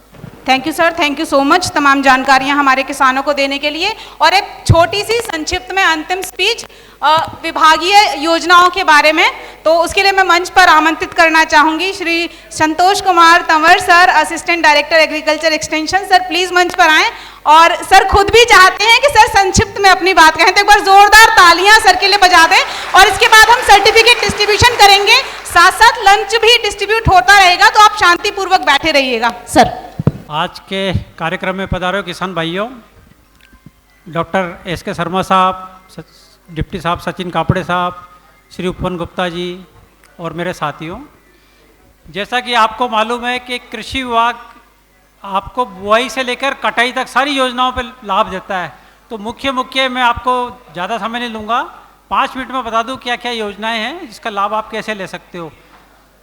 Speaker 1: Thank you sir, thank you so much तमाम जानकारियां हमारे किसानों को देने के लिए। और एक छोटी सी संक्षिप्त में अंतिम स्पीच विभागीय योजनाओं के बारे में, तो उसके लिए मैं मंच पर आमंत्रित करना चाहूंगी Shri Santosh Kumar Tanwar sir, assistant director agriculture extension. Sir please मंच पर आएं। और सर खुद भी चाहते हैं कि सर संक्षिप्त में अपनी बात कहें, तो एक बार जोरदार तालियां सर के लिए बजा दें। और इसके बाद हम सर्टिफिकेट डिस्ट्रीब्यूशन करेंगे, साथ साथ लंच भी डिस्ट्रीब्यूट होता रहेगा, तो आप शांतिपूर्वक बैठे रहिएगा। सर
Speaker 15: आज के कार्यक्रम में पधारे किसान भाइयों, डॉक्टर एस.के. शर्मा साहब, डिप्टी साहब सचिन कापड़े साहब, श्री उपवन गुप्ता जी और मेरे साथियों, जैसा कि आपको मालूम है कि कृषि विभाग आपको बुआई से लेकर कटाई तक सारी योजनाओं पर लाभ देता है। तो मुख्य मैं आपको ज़्यादा समय नहीं लूँगा, 5 मिनट में बता दूँ क्या क्या योजनाएं हैं जिसका लाभ आप कैसे ले सकते हो।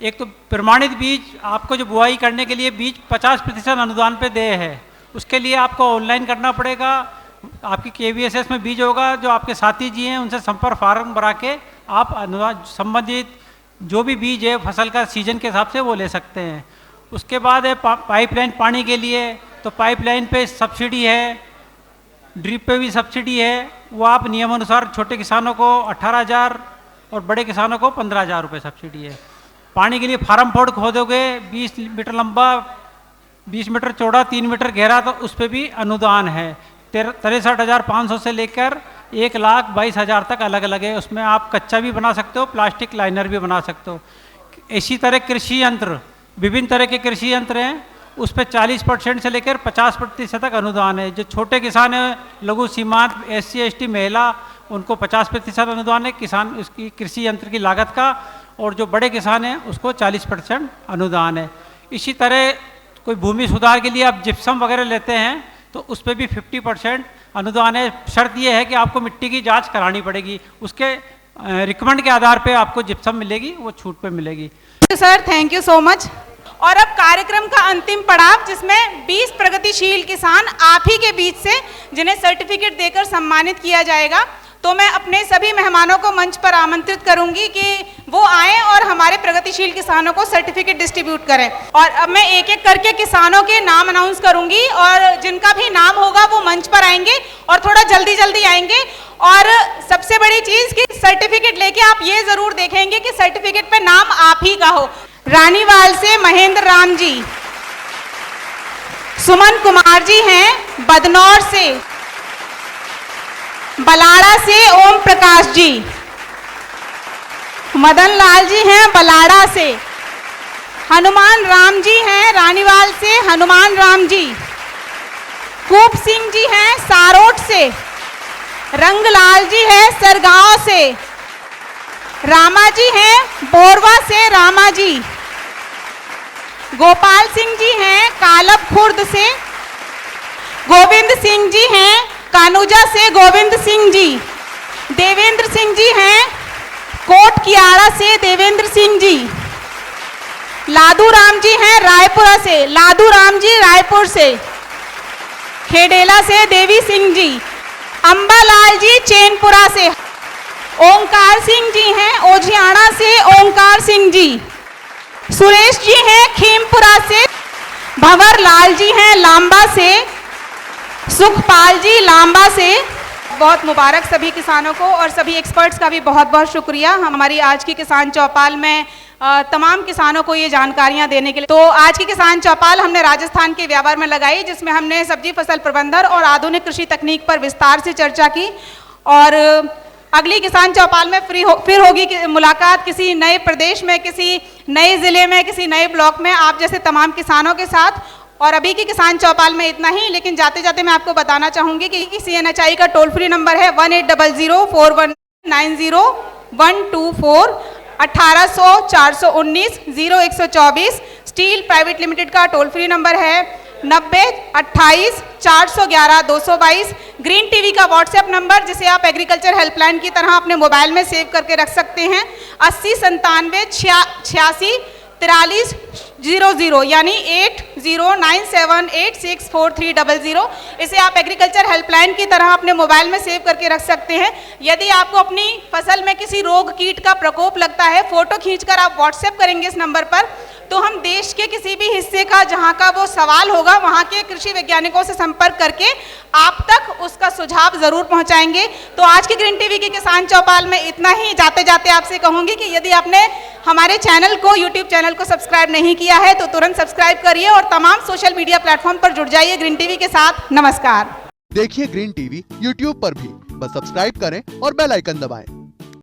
Speaker 15: एक तो प्रमाणित बीज, आपको जो बुआई करने के लिए बीज 50% अनुदान पे दे है, उसके लिए आपको ऑनलाइन करना पड़ेगा। आपकी KVSS में बीज होगा, जो आपके साथी जी हैं उनसे संपर्क फार्म भरा के आप अनुदान संबंधित जो भी बीज है फसल का सीजन के हिसाब से वो ले सकते हैं। उसके बाद है पाइपलाइन पानी के लिए, तो पाइपलाइन पे सब्सिडी है, ड्रिप पे भी सब्सिडी है। वो आप नियमानुसार छोटे किसानों को 18,000 और बड़े किसानों को 15,000 रुपये सब्सिडी है। पानी के लिए फार्म फोड़ खोदोगे 20 मीटर लंबा, 20 मीटर चौड़ा, 3 मीटर गहरा, तो उस पर भी अनुदान है। 63,500 से लेकर 1,22,000 तक अलग अलग है। उसमें आप कच्चा भी बना सकते हो, प्लास्टिक लाइनर भी बना सकते हो। इसी तरह कृषि यंत्र, विभिन्न तरह के कृषि यंत्र हैं, उस पर 40% से लेकर 50% तक अनुदान है। जो छोटे किसान हैं, लघु सीमांत, SC ST महिला, उनको 50% अनुदान है किसान उसकी कृषि यंत्र की लागत का, और जो बड़े किसान हैं उसको 40% अनुदान है। इसी तरह कोई भूमि सुधार के लिए आप जिप्सम वगैरह लेते हैं तो उस पर भी 50% अनुदान है। शर्त ये है कि आपको मिट्टी की जांच करानी पड़ेगी, उसके रिकमेंड के आधार पे आपको जिप्सम मिलेगी, वो छूट पे मिलेगी।
Speaker 1: Sir thank you so much. और अब कार्यक्रम का अंतिम पड़ाव, जिसमें 20 प्रगतिशील किसान आप ही के बीच से जिन्हें सर्टिफिकेट देकर सम्मानित किया जाएगा, तो मैं अपने सभी मेहमानों को मंच पर आमंत्रित करूंगी कि वो आएं और हमारे प्रगतिशील किसानों को सर्टिफिकेट डिस्ट्रीब्यूट करें। और अब मैं एक एक करके किसानों के नाम अनाउंस करूंगी, और जिनका भी नाम होगा वो मंच पर आएंगे और थोड़ा जल्दी जल्दी आएंगे। और सबसे बड़ी चीज कि सर्टिफिकेट लेके आप ये जरूर देखेंगे कि सर्टिफिकेट पे नाम आप ही का हो। रानीवाल से महेंद्र राम जी, सुमन कुमार जी हैं बदनौर से, बलाड़ा से ओम प्रकाश जी, मदन लाल जी हैं बलाड़ा से, हनुमान राम जी हैं रानीवाल से हनुमान राम जी, कूप सिंह जी हैं सारोट से, रंगलाल जी हैं सरगांव से, रामा जी हैं बोरवा से रामा जी, गोपाल सिंह जी हैं कालब खुर्द से, गोविंद सिंह जी हैं कानूजा से गोविंद सिंह जी, देवेंद्र सिंह जी हैं कोट कियाड़ा से देवेंद्र सिंह जी, लादू राम जी हैं रायपुरा से लादू राम जी रायपुर से, खेडेला से देवी सिंह जी, अंबालाल जी चैनपुरा से, ओंकार सिंह जी हैं ओझियाना से ओंकार सिंह जी, सुरेश जी हैं खीमपुरा से, भंवर लाल जी हैं लांबा से, सुखपाल जी लांबा से, बहुत मुबारक सभी किसानों को, और सभी एक्सपर्ट्स का भी बहुत बहुत शुक्रिया हमारी आज की किसान चौपाल में तमाम किसानों को ये जानकारियां देने के लिए। तो आज की किसान चौपाल हमने राजस्थान के व्यावर में लगाई, जिसमें हमने सब्जी फसल प्रबंधन और आधुनिक कृषि तकनीक पर विस्तार से चर्चा की। और अगली किसान चौपाल में फिर होगी मुलाकात किसी नए प्रदेश में, किसी नए ज़िले में, किसी नए ब्लॉक में आप जैसे तमाम किसानों के साथ। और अभी की किसान चौपाल में इतना ही, लेकिन जाते जाते मैं आपको बताना चाहूँगी कि CNHI का टोल फ्री नंबर है 180041900124, 1800-419-0124। स्टील प्राइवेट लिमिटेड का टोल फ्री नंबर है 90-28-411-222। ग्रीन टीवी का व्हाट्सएप नंबर, जिसे आप एग्रीकल्चर हेल्पलाइन की तरह अपने मोबाइल में सेव करके रख सकते हैं, 8097-86-4300, यानी 8097864300। इसे आप एग्रीकल्चर हेल्पलाइन की तरह अपने मोबाइल में सेव करके रख सकते हैं। यदि आपको अपनी फसल में किसी रोग कीट का प्रकोप लगता है, फोटो खींचकर आप व्हाट्सएप करेंगे इस नंबर पर, तो हम देश के किसी भी हिस्से का जहां का वो सवाल होगा, वहां के कृषि वैज्ञानिकों से संपर्क करके आप तक उसका सुझाव जरूर पहुंचाएंगे। तो आज की ग्रीन टीवी की किसान चौपाल में इतना ही। जाते जाते आपसे कहूंगी कि यदि आपने हमारे चैनल को, यूट्यूब चैनल को सब्सक्राइब नहीं किया है तो तुरंत सब्सक्राइब करिए और तमाम सोशल मीडिया प्लेटफॉर्म पर जुड़ जाइए ग्रीन टीवी के साथ। नमस्कार।
Speaker 16: देखिए ग्रीन टीवी यूट्यूब पर भी, बस सब्सक्राइब करें और बेल आइकन दबाएं।